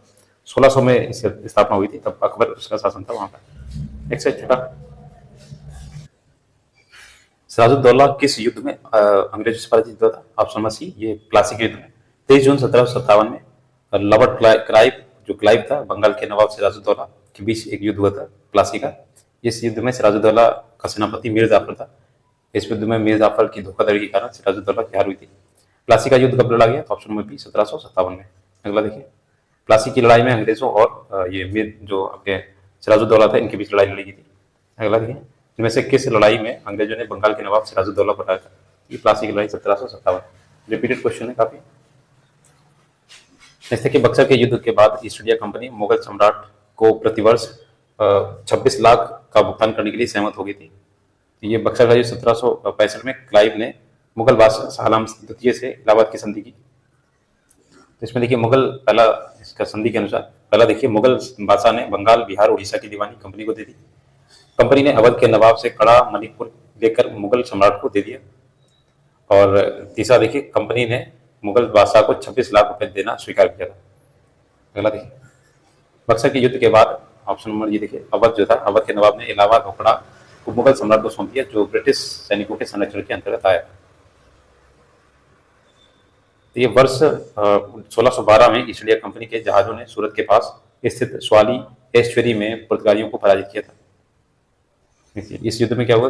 1600 में इसकी स्थापना हुई थी, तब अकबर उसका शासन था वहां पर। एक से छोटा, सिराजुद्दौला किस युद्ध में अंग्रेजों से पराजित हुआ था, ऑप्शन नंबर सी ये प्लासी के युद्ध में। 23 जून 1757 में लॉर्ड क्लाइव था बंगाल के नवाब सिराजुद्दौला के बीच एक युद्ध हुआ था प्लासी का। इस युद्ध में सिराजुद्दौला का सेनापति मीर जाफर था। इस युद्ध में मीर जाफर की धोखाधड़ी के कारण सिराजुद्दौला की हार हुई थी। प्लासी का युद्ध कब लड़ा गया, ऑप्शन नंबर बी 1757 में। अगला देखिए, प्लासी की लड़ाई में अंग्रेजों और ये मीर जो आपके सिराजुद्दौला था इनके बीच लड़ाई लड़ी गई थी। अगला देखिए, इनमें से किस लड़ाई में अंग्रेजों ने बंगाल के नवाब सिराजुद्दौला को हराया था, ये प्लासी की लड़ाई 1757। रिपीटेड क्वेश्चन है काफी। जैसे कि बक्सर के युद्ध के बाद ईस्ट इंडिया कंपनी मुगल सम्राट को प्रतिवर्ष 26 लाख का भुगतान करने के लिए सहमत हो गई थी। ये बक्सर का युद्ध 1765 में क्लाइव ने मुगल बादशाह शाह आलम द्वितीय से इलाहाबाद की संधि की। तो इसमें देखिए मुगल पहला इसका संधि के अनुसार पहला देखिए मुगल बादशाह ने बंगाल बिहार उड़ीसा की दीवानी कंपनी को दे दी। कंपनी ने अवध के नवाब से कड़ा मणिपुर लेकर मुगल सम्राट को दे दिया। और तीसरा देखिए, कंपनी ने मुगल बादशाह को 26 लाख रुपए देना स्वीकार किया था। अगला देखिए, बक्सर के युद्ध के बाद ऑप्शन नंबर ये देखिए, अवध जो था अवध के नवाब ने इलाहाबाद ओखड़ा को मुगल सम्राट को सौंप दिया, जो ब्रिटिश सैनिकों के संरक्षण के अंतर्गत आया। तो ये वर्ष 1612 में ईस्ट इंडिया कंपनी के जहाजों ने सूरत के पास स्थित स्वाली एस्चुरी में पुर्तगालियों को पराजित किया था। इस युद्ध में क्या हुआ,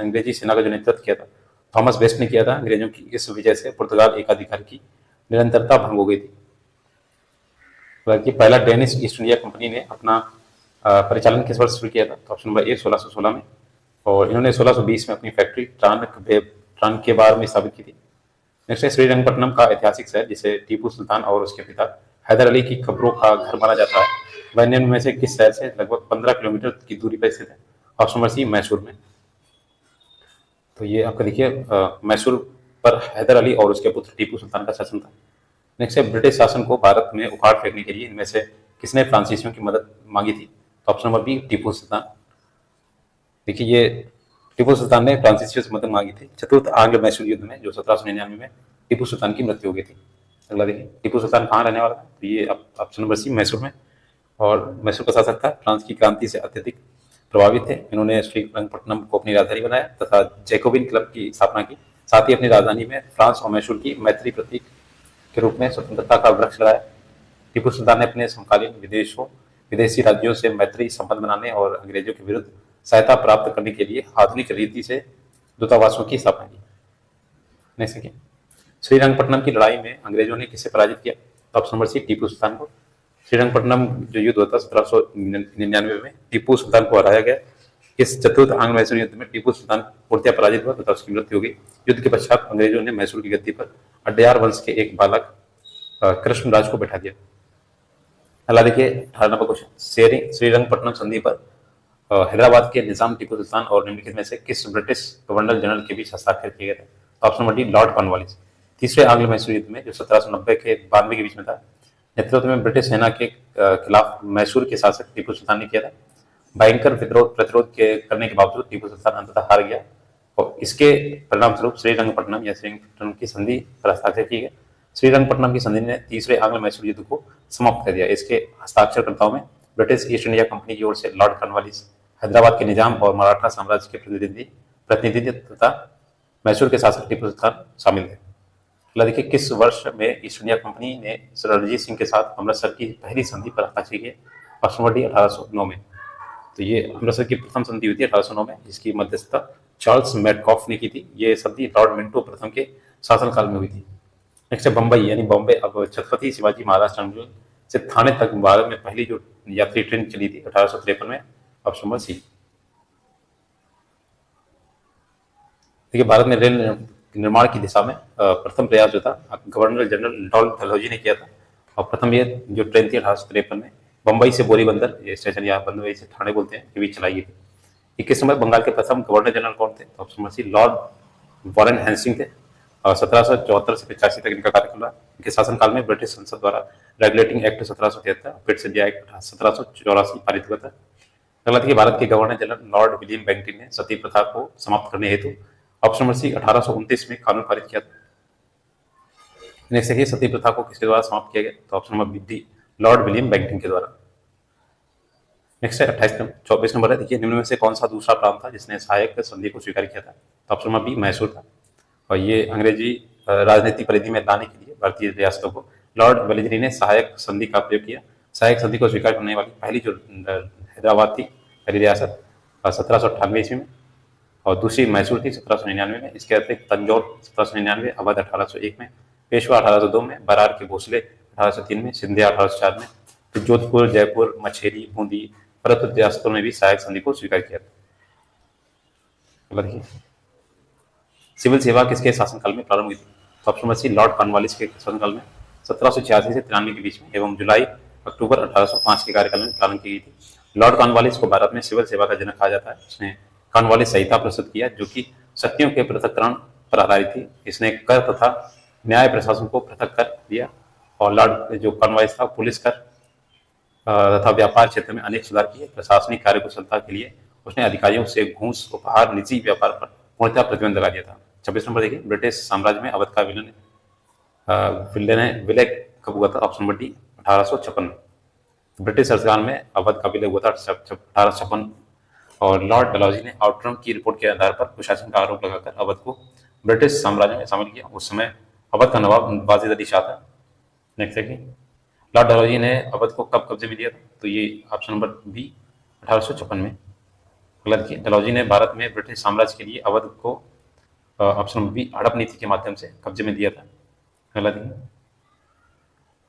अंग्रेजी सेना का जो नेतृत्व किया था थॉमस वेस्ट ने किया था। अंग्रेजों की इस वजह से पुर्तगाल एकाधिकार की निरंतरता भंग हो गई थी। बल्कि पहला डेनिश ईस्ट इंडिया कंपनी ने अपना परिचालन किस वर्ष शुरू किया था? तो ऑप्शन नंबर ए 1616 में, और इन्होंने 1620 में अपनी फैक्ट्री ट्रानकेबार में स्थापित की थी। नेक्स्ट है श्रीरंगपट्टनम का ऐतिहासिक शहर, जिसे टीपू सुल्तान और उसके पिता हैदर अली की कब्रों का घर माना जाता है, वह निम्न में से किस शहर से लगभग 15 किलोमीटर की दूरी पर स्थित है? ऑप्शन नंबर सी मैसूर में। तो ये आपका देखिए मैसूर पर हैदर अली और उसके पुत्र टीपू सुल्तान का शासन था। नेक्स्ट है ब्रिटिश शासन को भारत में उखाड़ फेंकने के लिए इनमें से किसने फ्रांसीसियों की मदद मांगी थी? तो option number B Tipu Sultan. देखिए ये टीपू सुल्तान ने फ्रांसीसियों से मदद मांगी थी चतुर्थ आंग्ल मैसूर युद्ध में, जो 1799 में टीपू सुल्तान की मृत्यु हो गई थी। अगला देखिए टीपू सुल्तान कहाँ रहने वाला था? तो ये ऑप्शन नंबर सी मैसूर में, और मैसूर का शासक था, फ्रांस की क्रांति से अत्यधिक प्रभावित थे। इन्होंने श्रीरंगपट्टनम को अपनी राजधानी बनाया तथा जैकोबिन क्लब की स्थापना की। साथ ही अपनी राजधानी में फ्रांस और मैसूर की मैत्री प्रतीक के रूप में स्वतंत्रता का वृक्ष लगाया। टीपू सुल्तान ने अपने समकालीन विदेशी राज्यों से मैत्री संबंध बनाने और अंग्रेजों के विरुद्ध सहायता प्राप्त करने के लिए आधुनिक रीति से दूतावासों की स्थापना की। नेक्स्ट देखिए श्रीरंगपट्टनम की लड़ाई में अंग्रेजों ने किसे पराजित किया? तो ऑप्शन नंबर सी टीपू सुल्तान को। श्रीरंगपट्टनम जो युद्ध होता 1799 में टीपू सुल्तान को हराया गया। इस चतुर्थ आंग्ल मैसूर युद्ध में टीपू सुल्तान पूर्णतः पराजित हुआ तथा उसकी मृत्यु हो गई। युद्ध के पश्चात अंग्रेजों ने मैसूर की गद्दी पर अड्यार वंश के एक बालक कृष्णराज को बैठा दिया। अगला देखिए 18 नंबर क्वेश्चन, श्रीरंगपट्टनम संधि पर हैदराबाद के निजाम टीपू सुल्तान और निम्नलिखित में से किस ब्रिटिश गवर्नर जनरल के बीच हस्ताक्षर किए गए थे? Option number D Lord Cornwallis. तीसरे आंग्ल मैसूर युद्ध में जो 1790 के 92 के बीच में था, नेतृत्व में ब्रिटिश सेना के खिलाफ मैसूर के शासक टीपू सुल्तान ने किया था। भयंकर प्रतिरोध करने के बावजूद टीपू सुल्तान अंततः हार गया और इसके परिणाम स्वरूप श्रीरंगपट्टनम या श्रीरंगपट्टनम की संधि पर हस्ताक्षर किए गए। श्रीरंगपट्टनम की संधि ने तीसरे आंग्ल मैसूर युद्ध को समाप्त कर दिया। इसके हस्ताक्षरकर्ताओं में ब्रिटिश ईस्ट इंडिया कंपनी की ओर से लॉर्ड कॉर्नवालिस, हैदराबाद के निजाम और मराठा साम्राज्य के प्रतिनिधि तथा मैसूर के शासक टीपू सुल्तान शामिल थे। अगला देखिए किस वर्ष में ईस्ट इंडिया कंपनी ने सर रणजीत सिंह के साथ अमृतसर की पहली संधि पर हस्ताक्षर किए? ऑप्शन नंबर डी 1809 में। तो ये अमृतसर की प्रथम संधि हुई थी 1809 में, जिसकी मध्यस्थता चार्ल्स मैडकॉफ ने की थी। ये संधि लॉर्ड मिंटो प्रथम के शासनकाल में हुई थी। नेक्स्ट है बम्बई, यानी बॉम्बे अब छत्रपति शिवाजी महाराज टर्मिनल से थाने तक भारत में पहली जो यात्री ट्रेन चली थी 1853 में। Option number C. देखिए भारत में रेल निर्माण की दिशा में प्रथम प्रयास जो था गवर्नर जनरल लॉर्ड डलहौजी ने किया था, और प्रथम ये जो ट्रेन थी 1853 में बम्बई से बोरीबंदर, ये स्टेशन यहाँ बम्बई से ठाणे बोलते हैं, के बीच चलाई गई थी। 21 नंबर बंगाल के प्रथम गवर्नर जनरल कौन थे? तो option number C lord Warren Hastings थे, और 1774 से 85 तक इनका कार्यकाल रहा। इनके शासनकाल में ब्रिटिश संसद द्वारा regulating act 1773, British India act 1784 पारित हुआ था। अगला देखिए भारत के governor general Lord William Bentinck ने सती प्रथा को समाप्त करने हेतु ऑप्शन नंबर सी 1829 में कानून पारित किया था। नेक्स्ट देखिए सती प्रथा को किसके द्वारा समाप्त किया गया? तो option number D Lord William Bentinck के द्वारा। नेक्स्ट है 24 नंबर है, देखिए निम्न में से कौन सा दूसरा प्रांत था जिसने सहायक संधि को स्वीकार किया था? तो ऑप्शन नंबर बी मैसूर था, और ये अंग्रेजी राजनीति परिधि में लाने के लिए भारतीय रियासतों को लॉर्ड वेलेस्ली ने सहायक संधि का प्रयोग किया। सहायक संधि को स्वीकार करने वाली पहली जो हैदराबाद थी पहली रियासत 1798 ईस्वी में, और दूसरी मैसूर थी 1799 में। इसके अतिरिक्त तंजौर 1799, अवध 1801 में, पेशवा 1802 में, बरार के भोसले 1803 में, सिंधिया 1804 में, तो जोधपुर, जयपुर, मछेरी, बूंदी, भरतपुर रियासतों ने भी सहायक संधि को स्वीकार किया था। सिविल सेवा किसके शासनकाल में प्रारंभ हुई थी? तो option number C lord Cornwallis के शासनकाल में 1786 से 93 के बीच में एवं जुलाई अक्टूबर 1805 के कार्यकाल में प्रारंभ की गई थी। लॉर्ड कॉर्नवालिस को भारत में सिविल सेवा का जनक कहा जाता है। उसने कॉर्नवालिस संहिता प्रस्तुत किया जो कि शक्तियों के पृथक्करण पर आधारित थी। इसने कर तथा न्याय प्रशासन को पृथक कर दिया, और लॉर्ड जो कॉर्नवालिस था पुलिस कर तथा व्यापार क्षेत्र में अनेक सुधार किए। प्रशासनिक कार्यकुशलता के लिए उसने अधिकारियों से घूस, उपहार, निजी व्यापार पर पूर्णतः प्रतिबंध लगा दिया था। 26 नंबर देखिए ब्रिटिश साम्राज्य में अवध का विलय कब हुआ था? ऑप्शन नंबर डी 1856 में। ब्रिटिश सरकार में अवध का विलय हुआ था 1856, और लॉर्ड डलहौजी ने आउटरम की रिपोर्ट के आधार पर कुशासन का आरोप लगाकर अवध को ब्रिटिश साम्राज्य में शामिल किया। उस समय अवध का नवाब वाजिद अली शाह था। नेक्स्ट देखिए लॉर्ड डलहौजी ने अवध को कब कब्जे में लिया था? तो ये ऑप्शन नंबर बी 1856 में। अगला देखिए डलहौजी ने भारत में ब्रिटिश साम्राज्य के लिए अवध को ऑप्शन नंबर बी, हड़प नीति के माध्यम से कब्जे में दिया था। अगला देखिए,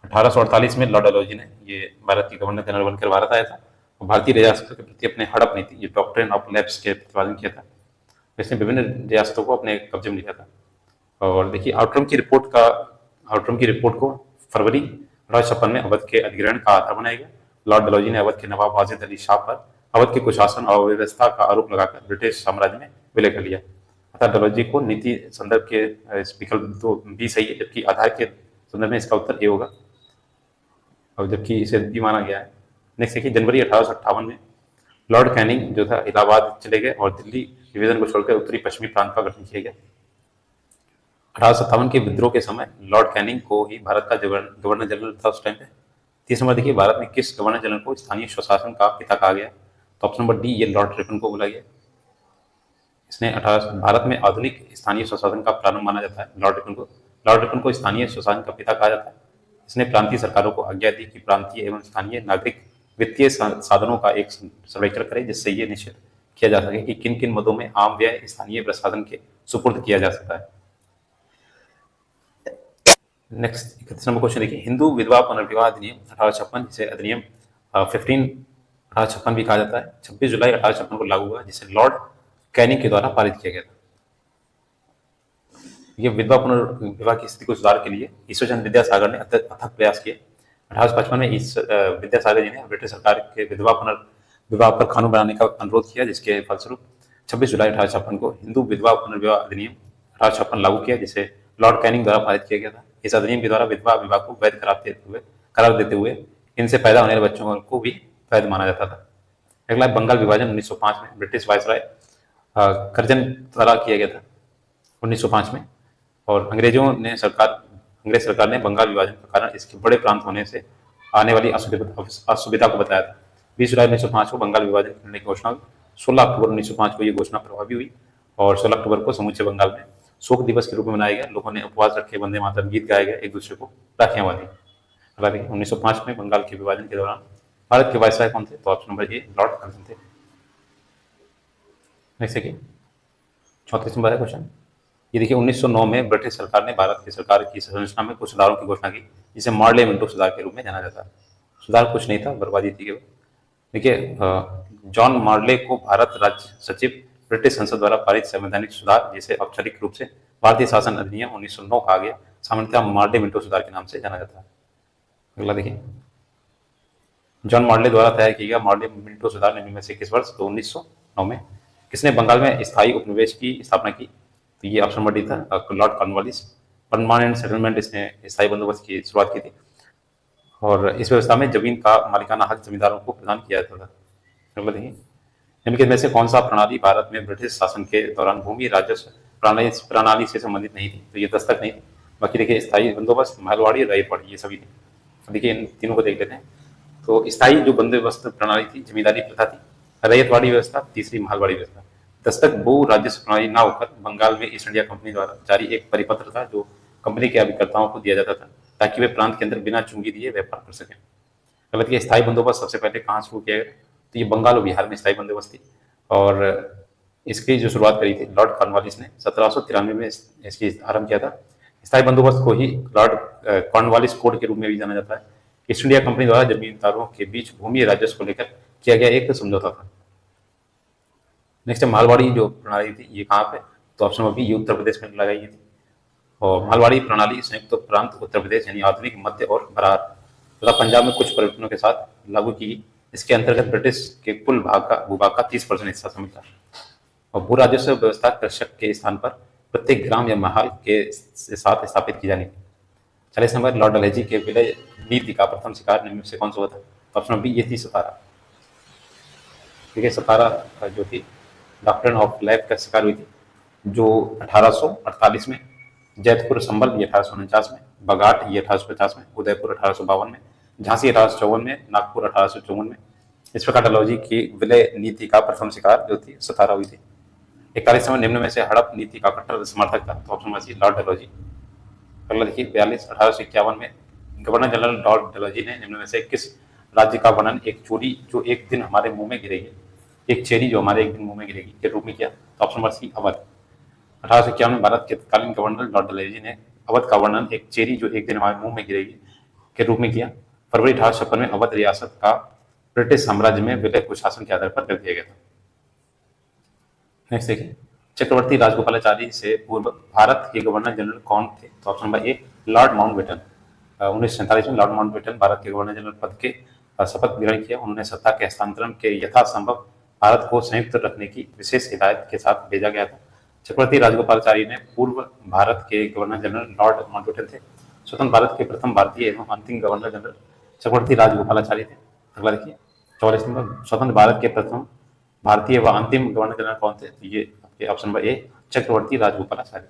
1848 में लॉर्ड डलहौजी ने ये भारत की गवर्नर जनरल बनकर भारत आया था और भारतीय रियासतों के प्रति अपने हड़प नीति, ये डॉक्ट्रिन ऑफ लैप्स के प्रतिपादन किया था। इसने विभिन्न रियासतों को अपने कब्जे में लिया था। और देखिए, आउटरम की रिपोर्ट को फरवरी 1856 में अवध के अधिग्रहण का आधार बनाया गया। लॉर्ड डलहौजी ने अवध के नवाब वाजिद अली शाह पर अवध के कुशासन और व्यवस्था का आरोप लगाकर ब्रिटिश साम्राज्य में विलय कर लिया। अतः डलहौजी को नीति संदर्भ के विकल्प 2 बी सही है, जबकि आधार के संदर्भ में इसका उत्तर ए होगा, और जबकि इसे बी माना गया है। नेक्स्ट देखिए, जनवरी 1858 में लॉर्ड कैनिंग जो था इलाहाबाद चले गए और दिल्ली डिवीजन को छोड़कर उत्तरी पश्चिमी प्रांत का गठन किया गया। 1857 के विद्रोह के समय लॉर्ड कैनिंग को ही भारत का गवर्नर जनरल था उस टाइम पे। तीसरा नंबर देखिए, भारत में किस गवर्नर जनरल को स्थानीय स्वशासन का पिता कहा गया? तो ऑप्शन नंबर डी, ये लॉर्ड रिपन को बोला गया। इसने भारत में आधुनिक स्थानीय स्वशासन का प्रारंभ माना जाता है लॉर्ड रिपन को। लॉर्ड रिपन को स्थानीय स्वशासन का पिता कहा जाता है। इसने प्रांतीय सरकारों को आज्ञा दी कि प्रांतीय एवं स्थानीय नागरिक वित्तीय साधनों का एक सर्वेक्षण करें, जिससे ये निश्चित किया जा सके कि किन किन मदों में आम व्यय स्थानीय प्रशासन के सुपुर्द किया जा सकता है। नेक्स्ट 31 नंबर क्वेश्चन देखिए, हिंदू विधवा पुनर्विवाह अधिनियम 1856, जिसे अधिनियम 1856 भी कहा जाता है, 26 जुलाई 1856 को लागू हुआ, जिसे लॉर्ड कैनिंग के द्वारा पारित किया गया था। ये विधवा पुनर्विवाह की स्थिति को सुधार के लिए ईश्वरचंद्र विद्यासागर ने अथक प्रयास किए। 1855 में विद्यासागर जी ने ब्रिटिश सरकार के विधवा पुनर्विवाह पर कानून बनाने का अनुरोध किया, जिसके फलस्वरूप 26 जुलाई 1856 को हिंदू विधवा पुनर्विवाह अधिनियम 1856 लागू किया, जिसे लॉर्ड कैनिंग द्वारा पारित किया गया था। इस अधिनियम के द्वारा विधवा विवाह को वैध करार देते हुए इनसे पैदा होने वाले बच्चों को भी वैध माना जाता था। अगला बंगाल विभाजन 1905 में ब्रिटिश वायसराय कर्जन द्वारा किया गया था 1905 में, और अंग्रेज सरकार ने बंगाल विभाजन का कारण इसके बड़े प्रांत होने से आने वाली असुविधा को बताया था। 20 जुलाई 1905 को बंगाल विभाजन करने की घोषणा हुई। 16 अक्टूबर 1905 को यह घोषणा प्रभावी हुई और 16 अक्टूबर को समूचे बंगाल में शोक दिवस के रूप में मनाया गया। लोगों ने उपवास रखे, वंदे मातरम गीत गाए गए, एक दूसरे को राखियां बांधी। 1905 में बंगाल के विभाजन के दौरान भारत के वायसराय कौन थे? तो option number A, Lord Curzon थे। नेक्स्ट देखिए, 34 नंबर है क्वेश्चन। ये देखिए, 1909 में ब्रिटिश सरकार ने भारत की सरकार की संरचना में कुछ सुधारों की घोषणा की, जिसे मार्ले मिंटो सुधार के रूप में जाना जाता है। सुधार कुछ नहीं था, बर्बादी थी केवल। देखिए, जॉन मार्ले को भारत राज्य सचिव ब्रिटिश संसद द्वारा पारित संवैधानिक सुधार, जिसे औपचारिक रूप से भारतीय शासन अधिनियम 1909 कहा गया, सामान्यतः मार्ले मिंटो सुधार के नाम से जाना जाता है। अगला देखिए, जॉन मार्ले द्वारा तैयार किया गया मार्ले मिंटो सुधार निम्न में से किस वर्ष? तो 1909 में। किसने बंगाल में स्थायी उपनिवेश की स्थापना की? तो ये ऑप्शन नंबर डी था, लॉर्ड कॉर्नवालिस। परमानेंट सेटलमेंट, इसने स्थायी बंदोबस्त की शुरुआत की थी, और इस व्यवस्था में जमीन का मालिकाना हक जमींदारों को प्रदान किया जाता था। अगला देखिए, निम्नलिखित में से कौन सा प्रणाली भारत में ब्रिटिश शासन के दौरान भूमि राजस्व प्रणाली से संबंधित नहीं थी? तो ये दस्तक नहीं थी। बाकी देखिए, स्थायी बंदोबस्त, महलवाड़ी, रैयतवाड़ी, ये सभी थी। देखिए, इन तीनों को देख लेते हैं। तो स्थायी जो बंदोबस्त प्रणाली थी, जमींदारी प्रथा थी। रैयतवाड़ी व्यवस्था, तीसरी महलवाड़ी व्यवस्था। दस्तक भू राजस्व प्रणाली ना होकर बंगाल में ईस्ट इंडिया कंपनी द्वारा जारी एक परिपत्र था, जो कंपनी के अभिकर्ताओं को दिया जाता था, ताकि वे प्रांत के अंदर बिना चुंगी दिए व्यापार कर सकें। गलत किया, स्थायी बंदोबस्त सबसे पहले कहाँ शुरू किया गया? तो ये बंगाल और बिहार में स्थायी बंदोबस्त थी, और इसकी जो शुरुआत करी थी लॉर्ड कॉर्नवालिस ने 1793 में इसकी आरंभ किया था। स्थायी बंदोबस्त को ही लॉर्ड कॉर्नवालिस कोड के रूप में भी जाना जाता है। ईस्ट इंडिया कंपनी द्वारा जमींदारों के बीच भूमि राजस्व को लेकर किया गया एक समझौता था। नेक्स्ट है मालवाड़ी जो प्रणाली थी, ये कहाँ पे? तो ऑप्शन नंबर बी, ये उत्तर प्रदेश में लगाई गई थी। और मालवाड़ी प्रणाली संयुक्त प्रांत उत्तर प्रदेश यानी आधुनिक मध्य और बरार तथा पंजाब में कुछ परिवर्तनों के साथ लागू की गई। इसके अंतर्गत ब्रिटिश के कुल भूभाग का 30% हिस्सा शामिल था, और भू राजस्व व्यवस्था कृषक के स्थान पर प्रत्येक ग्राम या महल के साथ स्थापित की जानी थी। 40 नंबर, लॉर्ड डलहौजी के विलय नीति का प्रथम शिकार निम्न में से कौन सा हुआ था? ऑप्शन नंबर बी, ये थी सतारा। ठीक है, सतारा जो थी डॉक्ट्रिन ऑफ लैप का शिकार हुई थी, जो 1848 में, जैतपुर संभल ये 1849 में, बघाट ये 1850 में, उदयपुर 1852 में, झांसी 1854 में, नागपुर 1854 में। इस प्रकार डलहौजी की विलय नीति का प्रथम शिकार जो थी सतारा हुई थी। 41 में निम्न में से हड़प नीति का कट्टर समर्थक था, तो option number C, lord Dalhousie. अगला देखिए 42, 1851 में गवर्नर जनरल लॉर्ड डलहौजी ने निम्न में से किस राज्य का वर्णन एक चोरी जो एक दिन हमारे मुंह में गिरेगी, एक चेरी जो हमारे एक दिन मुंह में गिरेगी के रूप में किया? तो ऑप्शन नंबर सी, अवध। 1851 में भारत के तत्कालीन गवर्नर लॉर्ड डलहौजी ने अवध का वर्णन एक चेरी जो एक दिन हमारे मुंह में गिरेगी के रूप में किया। फरवरी 1856 में अवध रियासत का ब्रिटिश साम्राज्य में विलय को शासन के आधार पर कर दिया गया था। नेक्स्ट देखिए, चक्रवर्ती राजगोपालाचारी से पूर्व भारत के गवर्नर जनरल कौन थे? तो option number A Lord Mountbatten. 1947 में लॉर्ड माउंटबेटन भारत के गवर्नर जनरल पद के शपथ ग्रहण किया। उन्होंने सत्ता के हस्तांतरण के यथासंभव भारत को संयुक्त रखने की विशेष हिदायत के साथ भेजा गया था। चक्रवर्ती राजगोपालाचारी ने पूर्व भारत के गवर्नर जनरल लॉर्ड माउंटबेटन थे। स्वतंत्र भारत के प्रथम भारतीय एवं अंतिम गवर्नर जनरल चक्रवर्ती राजगोपालाचारी थे। अगला देखिए 44 नंबर, स्वतंत्र भारत के प्रथम भारतीय व अंतिम गवर्नर जनरल कौन थे? तो ये आपके ऑप्शन नंबर ए चक्रवर्ती राजगोपालाचारी।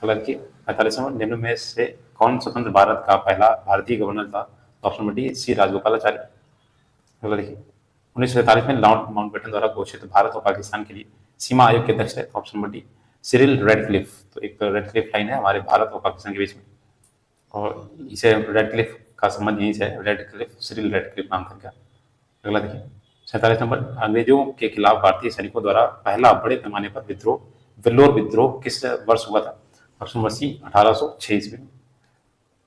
अगला देखिए 45 नंबर, निम्न में से कौन स्वतंत्र भारत का पहला भारतीय गवर्नर था? तो option number D C Rajagopalachari. अगला देखिए 1947 में लॉर्ड माउंटबेटन द्वारा घोषित भारत और पाकिस्तान के लिए सीमा आयोग के अध्यक्ष थे। Option number D Cyril Radcliffe. तो एक रेडक्लिफ लाइन है हमारे भारत और पाकिस्तान के बीच में, और इसे रेडक्लिफ का संबंध यहीं से है, रेडक्लिफ सिरिल रेडक्लिफ नाम था क्या। अगला देखिए 47 नंबर, अंग्रेजों के खिलाफ भारतीय सैनिकों द्वारा पहला बड़े पैमाने पर विद्रोह वेल्लोर विद्रोह किस वर्ष हुआ था? ऑप्शन नंबर सी 1806 ईस्वी में।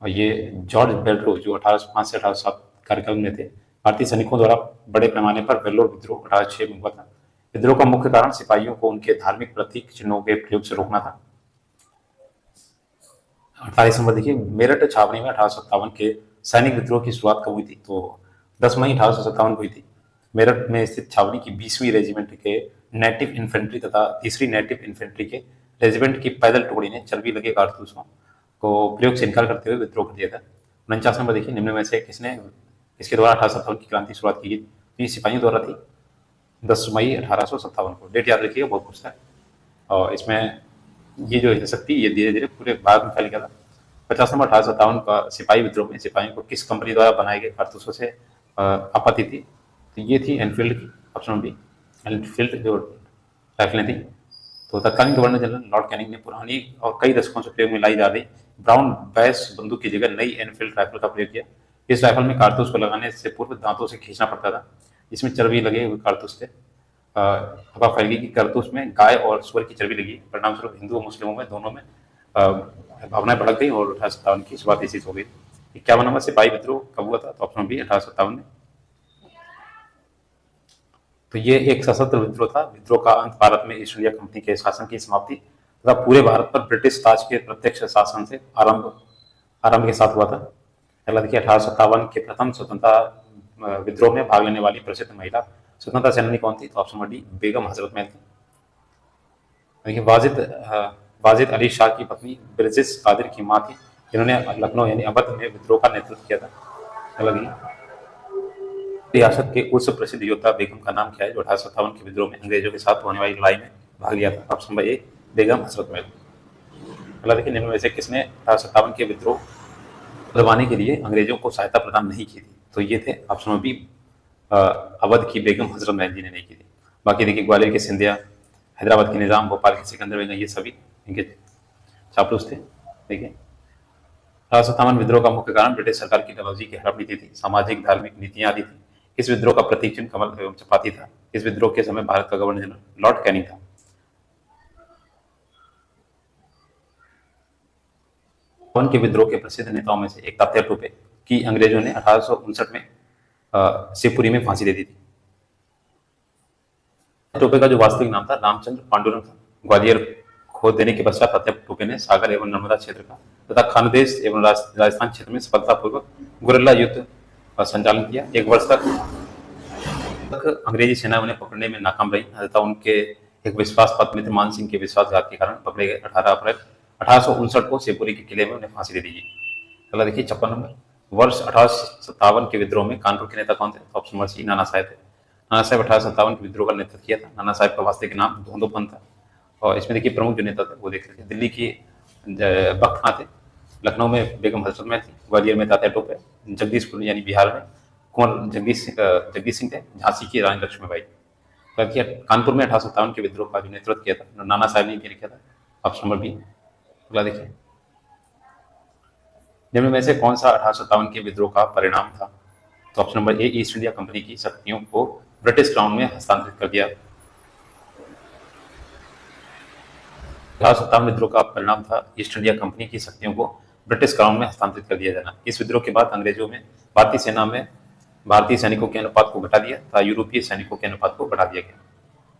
और ये जॉर्ज बेल्ट्रो जो 1805 से 1807 कार्यकाल में थे, भारतीय सैनिकों द्वारा बड़े पैमाने पर वेल्लोर विद्रोह 1806 में हुआ था। विद्रोह का मुख्य कारण सिपाहियों को उनके धार्मिक प्रतीक चिन्हों के प्रयोग से रोकना था। 48 नंबर देखिए, मेरठ छावनी में 1857 के सैनिक विद्रोह की शुरुआत कब हुई थी? तो 10 मई 1857 को हुई थी। मेरठ में स्थित छावनी की 20वीं रेजिमेंट के नेटिव इन्फेंट्री तथा तीसरी नेटिव इन्फेंट्री के रेजिमेंट की पैदल टुकड़ी ने चर्बी लगे कारतूसों को प्रयोग से इनकार करते हुए विद्रोह कर दिया था। 49 नंबर देखिए, निम्न में से किसके द्वारा 1857 की क्रांति शुरुआत की गई? तो ये सिपाहियों द्वारा थी 10 मई 1857 को। डेट याद रखिएगा, बहुत पूछता है। और इसमें ये जो शक्ति ये धीरे धीरे पूरे भारत में फैल गया था। 50 नंबर, 1857 का सिपाही विद्रोह में सिपाहियों को किस कंपनी द्वारा बनाए गए कारतूसों से आपत्ति थी? तो ये थी एनफील्ड की, ऑप्शन बी एनफील्ड जो राइफलें थी। तो तत्कालीन गवर्नर जनरल लॉर्ड कैनिंग ने पुरानी और कई दशकों से प्रयोग में लाई जा रही ब्राउन बैस बंदूक की जगह नई एनफील्ड राइफल का प्रयोग किया। इस राइफल में कारतूस को लगाने से पूर्व दांतों से खींचना पड़ता था। इसमें चर्बी लगे हुए कारतूस थे। अफवाह फैल गई कि कारतूस में गाय और सुअर की चर्बी लगी। परिणाम स्वरूप हिंदू और मुस्लिमों में दोनों में भावनाएं भड़क गई और 1857 की शुरुआत इसी से हो गई। 51 नंबर, सिपाही विद्रोह कब हुआ था? तो ऑप्शन बी 1857 में। तो ये एक सशस्त्र विद्रोह था। विद्रोह का अंत भारत में ईस्ट इंडिया कंपनी के शासन की समाप्ति तथा पूरे भारत पर ब्रिटिश ताज के प्रत्यक्ष शासन से आरंभ के साथ हुआ था। अगला देखिए 1857 के प्रथम स्वतंत्रता विद्रोह में भाग लेने वाली प्रसिद्ध महिला स्वतंत्रता सेनानी कौन थी? तो option number D Begum Hazrat Mahal थी। देखिए वाजिद अली शाह की पत्नी बिरजिस कादिर की मां थी, जिन्होंने लखनऊ यानी अवध में विद्रोह का नेतृत्व किया था। अगला रियासत के उस प्रसिद्ध योद्धा बेगम का नाम क्या है जो 1857 के विद्रोह में अंग्रेजों के साथ होने वाली लड़ाई में भाग लिया था? Option number A Begum Hazrat Mahal. अगला देखिए, निम्न में से किसने 1857 के विद्रोह दबाने के लिए अंग्रेजों को सहायता प्रदान नहीं की थी? तो ये थे ऑप्शन नंबर बी अवध की बेगम हजरत महल जी ने नहीं की थी। बाकी देखिए ग्वालियर के सिंधिया, हैदराबाद के निजाम, भोपाल के सिकंदर बेगम, ये सभी इनके चापलूस थे। देखिए 1857 विद्रोह का मुख्य कारण ब्रिटिश सरकार की डलहौजी की हड़प नीति थी। सामाजिक धार्मिक नीतियां आदि थी। इस विद्रोह का प्रतीक चिन्ह कमल एवं चपाती था। इस विद्रोह के समय भारत का गवर्नर जनरल लॉर्ड कैनिंग था। वन के विद्रोह के प्रसिद्ध नेताओं में से एक तात्या टोपे की अंग्रेजों ने 1859 में शिवपुरी में फांसी दे दी थी। टोपे का जो वास्तविक नाम था रामचंद्र पांडुरंग था। ग्वालियर खोद देने के पश्चात तात्या टोपे ने सागर एवं नर्मदा क्षेत्र का तथा खानदेश एवं राजस्थान क्षेत्र में सफलतापूर्वक गुरिल्ला युद्ध का संचालन किया। एक वर्ष तक अंग्रेजी सेना उन्हें पकड़ने में नाकाम रही तथा उनके एक विश्वासपात्र मित्र मान सिंह के विश्वासघात के कारण पकड़े गए। 18 अप्रैल 1859 को शिवपुरी के किले में उन्हें फांसी दे दी गई। अगला देखिए 56 नंबर, वर्ष 1857 के विद्रोह में कानपुर के नेता कौन थे? ऑप्शन नंबर सी नाना साहेब थे। नाना साहेब 1857 के विद्रोह का नेतृत्व किया था। नाना साहेब का वास्तविक नाम धोंदोपंत था। और इसमें देखिए प्रमुख जो नेता थे वो देख लीजिए। दिल्ली की बख्त खां थे, लखनऊ में बेगम हजरत महल थी, ग्वालियर में तात्या टोपे, जगदीशपुर यानी बिहार में कुंवर जगदीश सिंह थे, झांसी की रानी लक्ष्मीबाई। कानपुर में 1857 के विद्रोह का जो नेतृत्व किया था नाना साहेब ने किया था। Option number B. अगला देखिए, निम्न में से कौन सा 1857 के विद्रोह का परिणाम था? तो option number A east India company की शक्तियों को ब्रिटिश क्राउन में हस्तांतरित कर दिया। 1857 विद्रोह का परिणाम था ईस्ट इंडिया कंपनी की शक्तियों को ब्रिटिश क्राउन में हस्तांतरित कर दिया जाना। इस विद्रोह के बाद अंग्रेजों में भारतीय सेना में भारतीय सैनिकों के अनुपात को घटा दिया तथा यूरोपीय सैनिकों के अनुपात को बढ़ा दिया गया।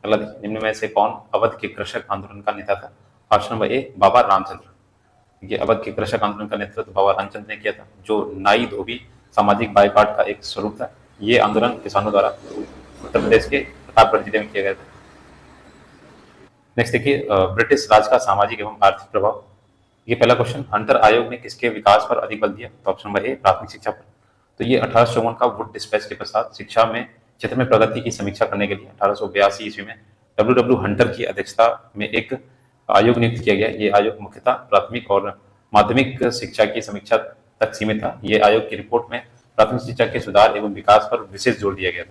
अगला देखिए, निम्न में से कौन अवध के कृषक आंदोलन का नेता था? ऑप्शन नंबर ए, बाबा रामचंद्र। ये अवध के कृषक आंदोलन का नेतृत्व बाबा रामचंद्र ने किया था, जो नाई धोबी सामाजिक बाइकआउट का एक स्वरूप था। ये आंदोलन किसानों द्वारा उत्तर प्रदेश के प्रतापगढ़ जिले में किया गया था। नेक्स्ट देखिए, ब्रिटिश राज का सामाजिक एवं आर्थिक प्रभाव। ये पहला क्वेश्चन, हंटर आयोग ने किसके विकास पर अधिक बल दिया? तो ऑप्शन नंबर ए, प्राथमिक शिक्षा पर। तो ये 1854 का वुड डिस्पैच के पश्चात शिक्षा में क्षेत्र में प्रगति की समीक्षा करने के लिए 1882 ईस्वी में डब्ल्यू हंटर की अध्यक्षता में एक आयोग नियुक्त किया गया। ये आयोग मुख्यतः प्राथमिक और माध्यमिक शिक्षा की समीक्षा तक सीमित था। ये आयोग की रिपोर्ट में प्राथमिक शिक्षा के सुधार एवं विकास पर विशेष जोर दिया गया था।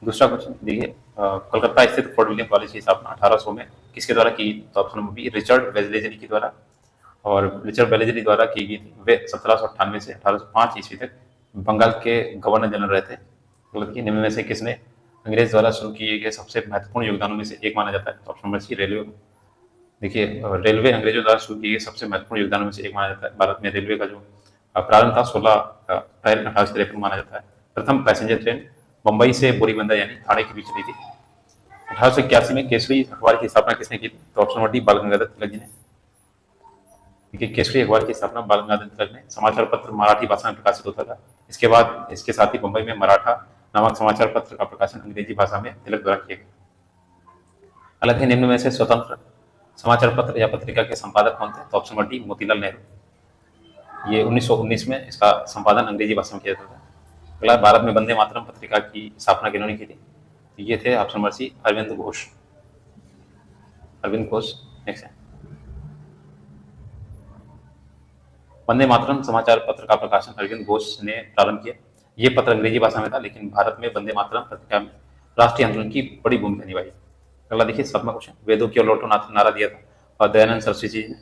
दूसरा क्वेश्चन देखिए, कोलकाता स्थित फोर्ट विलियम कॉलेज की स्थापना 1800 में किसके द्वारा की? तो option number B, Richard Wellesley के द्वारा। और रिचर्ड वेलेजली द्वारा की गई थी। वे 1798 से 1805 ईस्वी तक बंगाल के गवर्नर जनरल रहे थे। मतलब कि निम्न में से किसने अंग्रेज द्वारा शुरू किए गए सबसे महत्वपूर्ण योगदानों में से एक माना जाता है? तो ऑप्शन नंबर सी, रेलवे। देखिए, रेलवे अंग्रेजों द्वारा शुरू किए गए सबसे महत्वपूर्ण योगदानों में से एक माना जाता है। भारत में रेलवे का जो प्रारंभ था 16 अप्रैल 1853 माना जाता है। प्रथम पैसेंजर ट्रेन मुंबई से बोरीबंदर यानी ठाणे के बीच चली थी। 1881 में केसरी अखबार की स्थापना किसने की थी? तो ऑप्शन नंबर डी, बाल गंगाधर तिलक जी ने। देखिए, केसरी अखबार की स्थापना बाल गंगाधर तिलक ने। समाचार पत्र मराठी भाषा में प्रकाशित होता था। इसके बाद इसके साथ ही मुंबई में मराठा नामक समाचार पत्र का प्रकाशन अंग्रेजी भाषा में तिलक द्वारा किया गया। अलग है, निम्न में से स्वतंत्र समाचार पत्र या पत्रिका के संपादक कौन थे? तो option number D, Motilal Nehru. ये 1919 में इसका संपादन अंग्रेजी भाषा में किया जाता था। अगला, भारत में वंदे मातरम पत्रिका की स्थापना किन्होंने की थी? ये थे option number C, Aurobindo Ghosh. Aurobindo Ghosh. Next है, वंदे मातरम समाचार पत्र का प्रकाशन अरविंद घोष ने प्रारंभ किया। ये पत्र अंग्रेजी भाषा में था, लेकिन भारत में वंदे मातरम पत्रिका में राष्ट्रीय आंदोलन की बड़ी भूमिका निभाई। अगला देखिए, 7वां क्वेश्चन, वेदों की ओर लौटो नारा दिया था और दयानंद सरस्वती जी ने।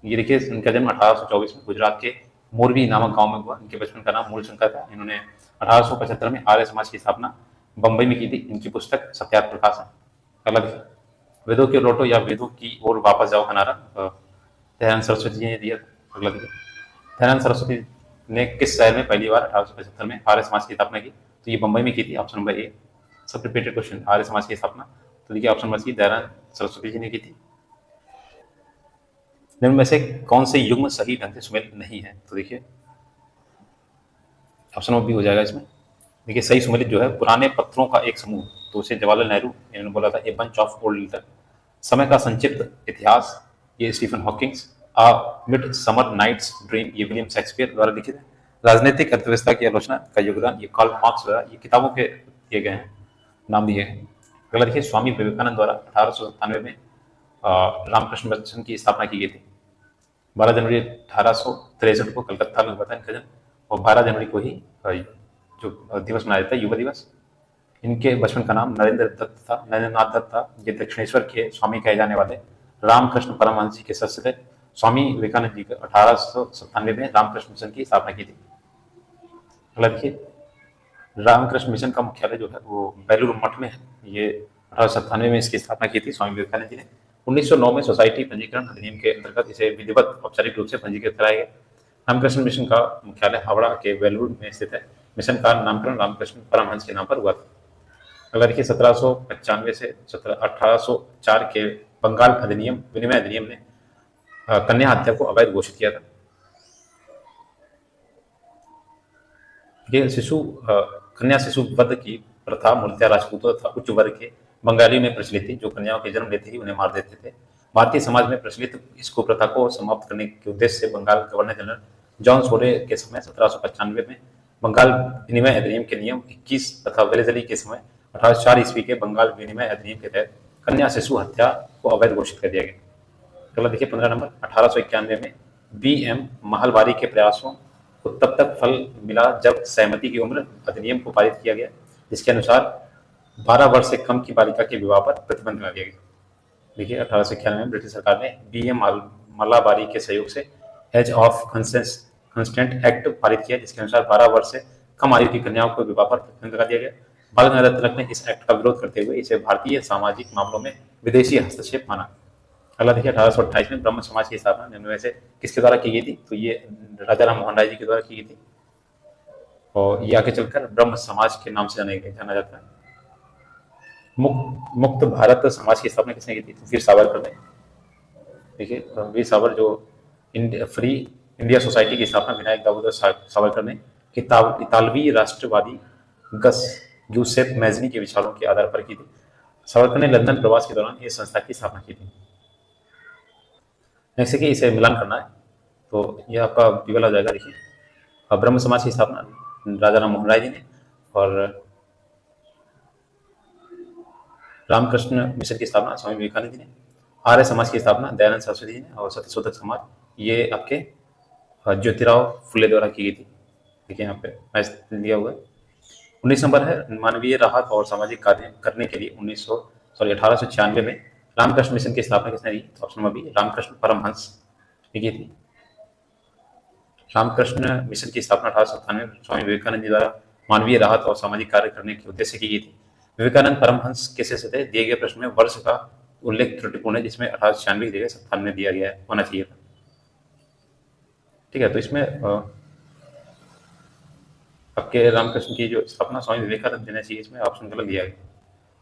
ये देखिए, इनका जन्म 1824 में गुजरात के मोरबी नामक गांव में हुआ। इनके बचपन का नाम मूलशंकर था। इन्होंने 1875 में आर्य समाज की स्थापना बंबई में की थी। इनकी पुस्तक सत्यार्थ प्रकाश है। अगला देखिए, वेदों की ओर लौटो या वेदों की ओर वापस जाओ का नारा दयानंद सरस्वती जी ने दिया। अगला देखिए, दयानंद सरस्वती ने किस शहर में पहली बार 1875 में आर्य समाज की स्थापना की? तो ये बंबई में की थी। ऑप्शन नंबर ए, सब रिपीटेड क्वेश्चन, आर्य समाज की स्थापना। तो देखिए, option number C, Dayanand Saraswati ji ने की थी। निम्न में से कौन से युग्म सही ढंग से सुमेलित नहीं है? तो देखिए, ऑप्शन नंबर बी हो जाएगा इसमें। देखिए, सही सुमेलित जो है पुराने पत्रों का एक समूह, तो उसे जवाहरलाल नेहरू इन्होंने बोला था, a bunch of old letter. समय का संक्षिप्त इतिहास, ये Stephen Hawkings. Mid summer night's dream, ये विलियम शेक्सपियर द्वारा लिखित है। राजनीतिक अर्थव्यवस्था की आलोचना का योगदान, ये कार्ल मार्क्स द्वारा, ये किताबों के दिए गए हैं, नाम दिए हैं। अगला देखिए, स्वामी विवेकानंद द्वारा 1897 में रामकृष्ण मिशन की स्थापना की गई थी। 12 जनवरी 1863 को कलकत्ता में हुआ था इनका जन्म, और 12 जनवरी को ही जो दिवस मनाया जाता है, युवा दिवस। इनके बचपन का नाम नरेंद्र दत्त था, नरेंद्रनाथ दत्त था। ये दक्षिणेश्वर के स्वामी कहे जाने वाले रामकृष्ण परमहंस जी के शिष्य थे। स्वामी विवेकानंद जी 1897 में रामकृष्ण मिशन की स्थापना की थी। अगला देखिए, रामकृष्ण मिशन का मुख्यालय जो है वो बेलूर मठ में है। ये 1897 में इसकी स्थापना की थी स्वामी विवेकानंद जी ने। 1909 में सोसाइटी पंजीकरण अधिनियम के अंतर्गत इसे विधिवत औपचारिक रूप से पंजीकृत कराया गया। रामकृष्ण मिशन का मुख्यालय हावड़ा के बेलूर में स्थित है। मिशन का नामकरण रामकृष्ण परमहंस के नाम पर हुआ था। अगला देखिए, 1795 से 1804 के बंगाल अधिनियम विनिमय अधिनियम ने कन्या हत्या को अवैध घोषित किया था। ये कन्या शिशु वध की प्रथा मूलतः राजपूतों तथा उच्च वर्ग के बंगालियों में प्रचलित थी, जो कन्याओं के जन्म लेते ही उन्हें मार देते थे। भारतीय समाज में प्रचलित इस कुप्रथा को समाप्त करने के उद्देश्य से बंगाल गवर्नर जनरल जॉन सोरे के समय 1795 में बंगाल विनिमय अधिनियम के नियम 21 तथा वेलेजली के समय 1804 ईस्वी के बंगाल विनिमय अधिनियम के तहत कन्या शिशु हत्या को अवैध घोषित कर दिया गया। अगला देखिए, 15 नंबर, 1891 में बी.एम. महलवारी के प्रयासों को तब तक फल मिला जब सहमति की उम्र अधिनियम को पारित किया गया, जिसके अनुसार 12 वर्ष से कम की बालिका के विवाह पर प्रतिबंध लगा दिया गया। देखिए, 1891 में ब्रिटिश सरकार ने बी.एम. महलवारी के सहयोग से एज ऑफ कंसेंट एक्ट पारित किया, जिसके अनुसार 12 वर्ष से कम आयु की कन्याओं को विवाह पर प्रतिबंध लगा दिया गया। बाल गंगाधर तिलक ने इस एक्ट का विरोध करते हुए इसे भारतीय सामाजिक मामलों में विदेशी हस्तक्षेप माना। अगला देखिए 1828 में ब्रह्म समाज की स्थापना निम्न में से किसके द्वारा की गई थी? तो ये राजा राम मोहन राय जी के द्वारा की गई थी, और ये आगे चलकर ब्रह्म समाज के नाम से जाना जाता है। मुक्त भारत समाज की स्थापना किसने की थी? तो वीर सावरकर ने। देखिए वीर सावर जो फ्री इंडिया सोसाइटी की स्थापना विनायक दामोदर सावरकर ने इतालवी राष्ट्रवादी गस यूसेफ मैजनी के विचारों के आधार पर की थी। सावरकर ने लंदन प्रवास के दौरान इस संस्था की स्थापना की थी। जैसे कि इसे मिलान करना है तो यह आपका विवल हो जाएगा। देखिए ब्रह्म समाज की स्थापना राजा राम मोहन राय जी ने, और रामकृष्ण मिशन की स्थापना स्वामी विवेकानंद जी ने, आर्य समाज की स्थापना दयानंद सरस्वती जी ने, और सत्यशोधक समाज ये आपके ज्योतिराव फुले द्वारा की गई थी। देखिए यहाँ पे मैच दिया हुआ है। 19 नंबर है मानवीय राहत और सामाजिक कार्य करने के लिए 1896 में रामकृष्ण मिशन की स्थापना किसने की? Option number B Ramakrishna Paramahamsa ने की थी। रामकृष्ण मिशन की स्थापना 1897 में स्वामी विवेकानंद जी द्वारा मानवीय राहत और सामाजिक कार्य करने के उद्देश्य की गई थी। विवेकानंद परमहंस किसे से थे? दिए गए प्रश्न में वर्ष का उल्लेख त्रुटिपूर्ण है, जिसमें 1896 की जगह 97 दिया गया है, होना चाहिए था। ठीक है, तो इसमें आपके रामकृष्ण की जो स्थापना स्वामी विवेकानंद देना चाहिए, इसमें ऑप्शन गलत दिया गया।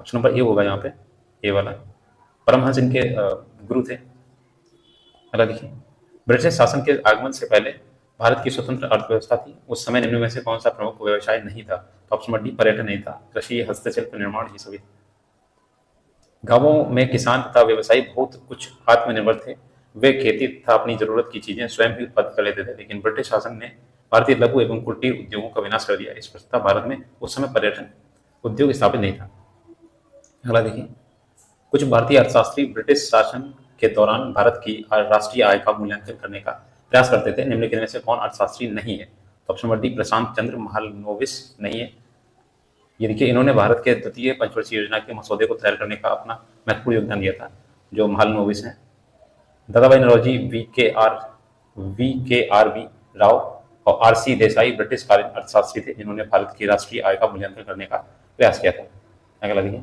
ऑप्शन नंबर ए होगा यहाँ पे, ए वाला। परमहंस इनके गुरु थे। अगला देखिए, ब्रिटिश शासन के आगमन से पहले भारत की स्वतंत्र अर्थव्यवस्था थी। उस समय निम्न में से कौन सा प्रमुख व्यवसाय नहीं था? तो ऑप्शन नंबर डी पर्यटन नहीं था, कृषि, हस्तशिल्प, निर्माण, ये सभी। गांवों में किसान तथा व्यवसायी बहुत कुछ आत्मनिर्भर थे। वे खेती तथा अपनी जरूरत की चीजें स्वयं ही उत्पादित कर लेते थे, लेकिन ब्रिटिश शासन ने भारतीय लघु एवं कुटीर उद्योगों का विनाश कर दिया। इस प्रकार भारत में उस समय पर्यटन उद्योग स्थापित नहीं था। अगला देखिए, कुछ भारतीय अर्थशास्त्री ब्रिटिश शासन के दौरान भारत की राष्ट्रीय आय का मूल्यांकन करने का प्रयास करते थे। निम्नलिखित में से कौन अर्थशास्त्री नहीं है? तो ऑप्शन नंबर डी प्रशांत चंद्र महालनोबिस नहीं है। ये देखिए, इन्होंने भारत के द्वितीय पंचवर्षीय योजना के मसौदे को तैयार करने का अपना महत्वपूर्ण योगदान दिया था, जो महालनोबिस हैं। दादाभाई नौरोजी, वी राव और आर.सी. देसाई ब्रिटिशकालीन अर्थशास्त्री थे, जिन्होंने भारत की राष्ट्रीय आय का मूल्यांकन करने का प्रयास किया था। अगला देखिए,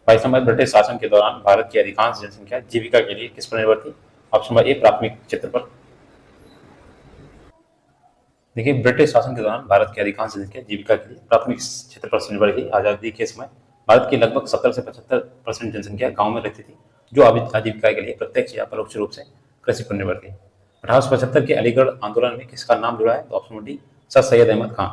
22 नंबर, ब्रिटिश शासन के दौरान भारत की अधिकांश जनसंख्या जीविका के लिए किस पर निर्भर थी? ऑप्शन नंबर ए प्राथमिक क्षेत्र पर। देखिए, ब्रिटिश शासन के दौरान भारत की अधिकांश जनसंख्या जीविका के लिए प्राथमिक क्षेत्र पर निर्भर थी। आजादी के समय भारत की लगभग 70 से 75% जनसंख्या गांव में रहती थी, जो आजीविका के लिए प्रत्यक्ष या परोक्ष रूप से कृषि पर निर्भर थी। 1875 के अलीगढ़ आंदोलन में किसका नाम जुड़ा है? तो option number D sir Syed Ahmad Khan.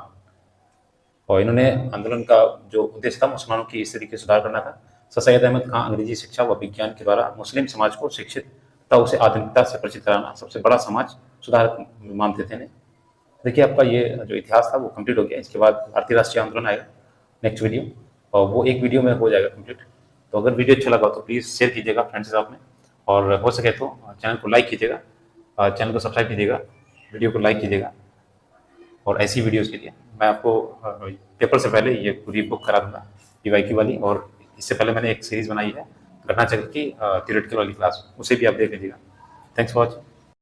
और इन्होंने आंदोलन का जो उद्देश्य था मुसलमानों की स्थिति के सुधार करना था। सर सैयद अहमद खां अंग्रेजी शिक्षा व विज्ञान के द्वारा मुस्लिम समाज को शिक्षित तथा उसे आधुनिकता से परिचित कराना सबसे बड़ा समाज सुधार मानते थे। देखिए, आपका ये जो इतिहास था वो कंप्लीट हो गया। इसके बाद भारतीय राष्ट्रीय आंदोलन आएगा नेक्स्ट वीडियो, और वो एक वीडियो में हो जाएगा कंप्लीट। तो अगर वीडियो अच्छा लगा तो प्लीज़ शेयर कीजिएगा फ्रेंड्स के साथ में, और हो सके तो चैनल को लाइक कीजिएगा, चैनल को सब्सक्राइब कीजिएगा, वीडियो को लाइक कीजिएगा। और ऐसी वीडियोज़ के लिए मैं आपको पेपर से पहले ये पूरी बुक करा दूँगा PYQ वाली, और इससे पहले मैंने एक सीरीज़ बनाई है घटना चक्र की थ्योरेटिकल वाली क्लास, उसे भी आप देख लीजिएगा। Thanks for watching.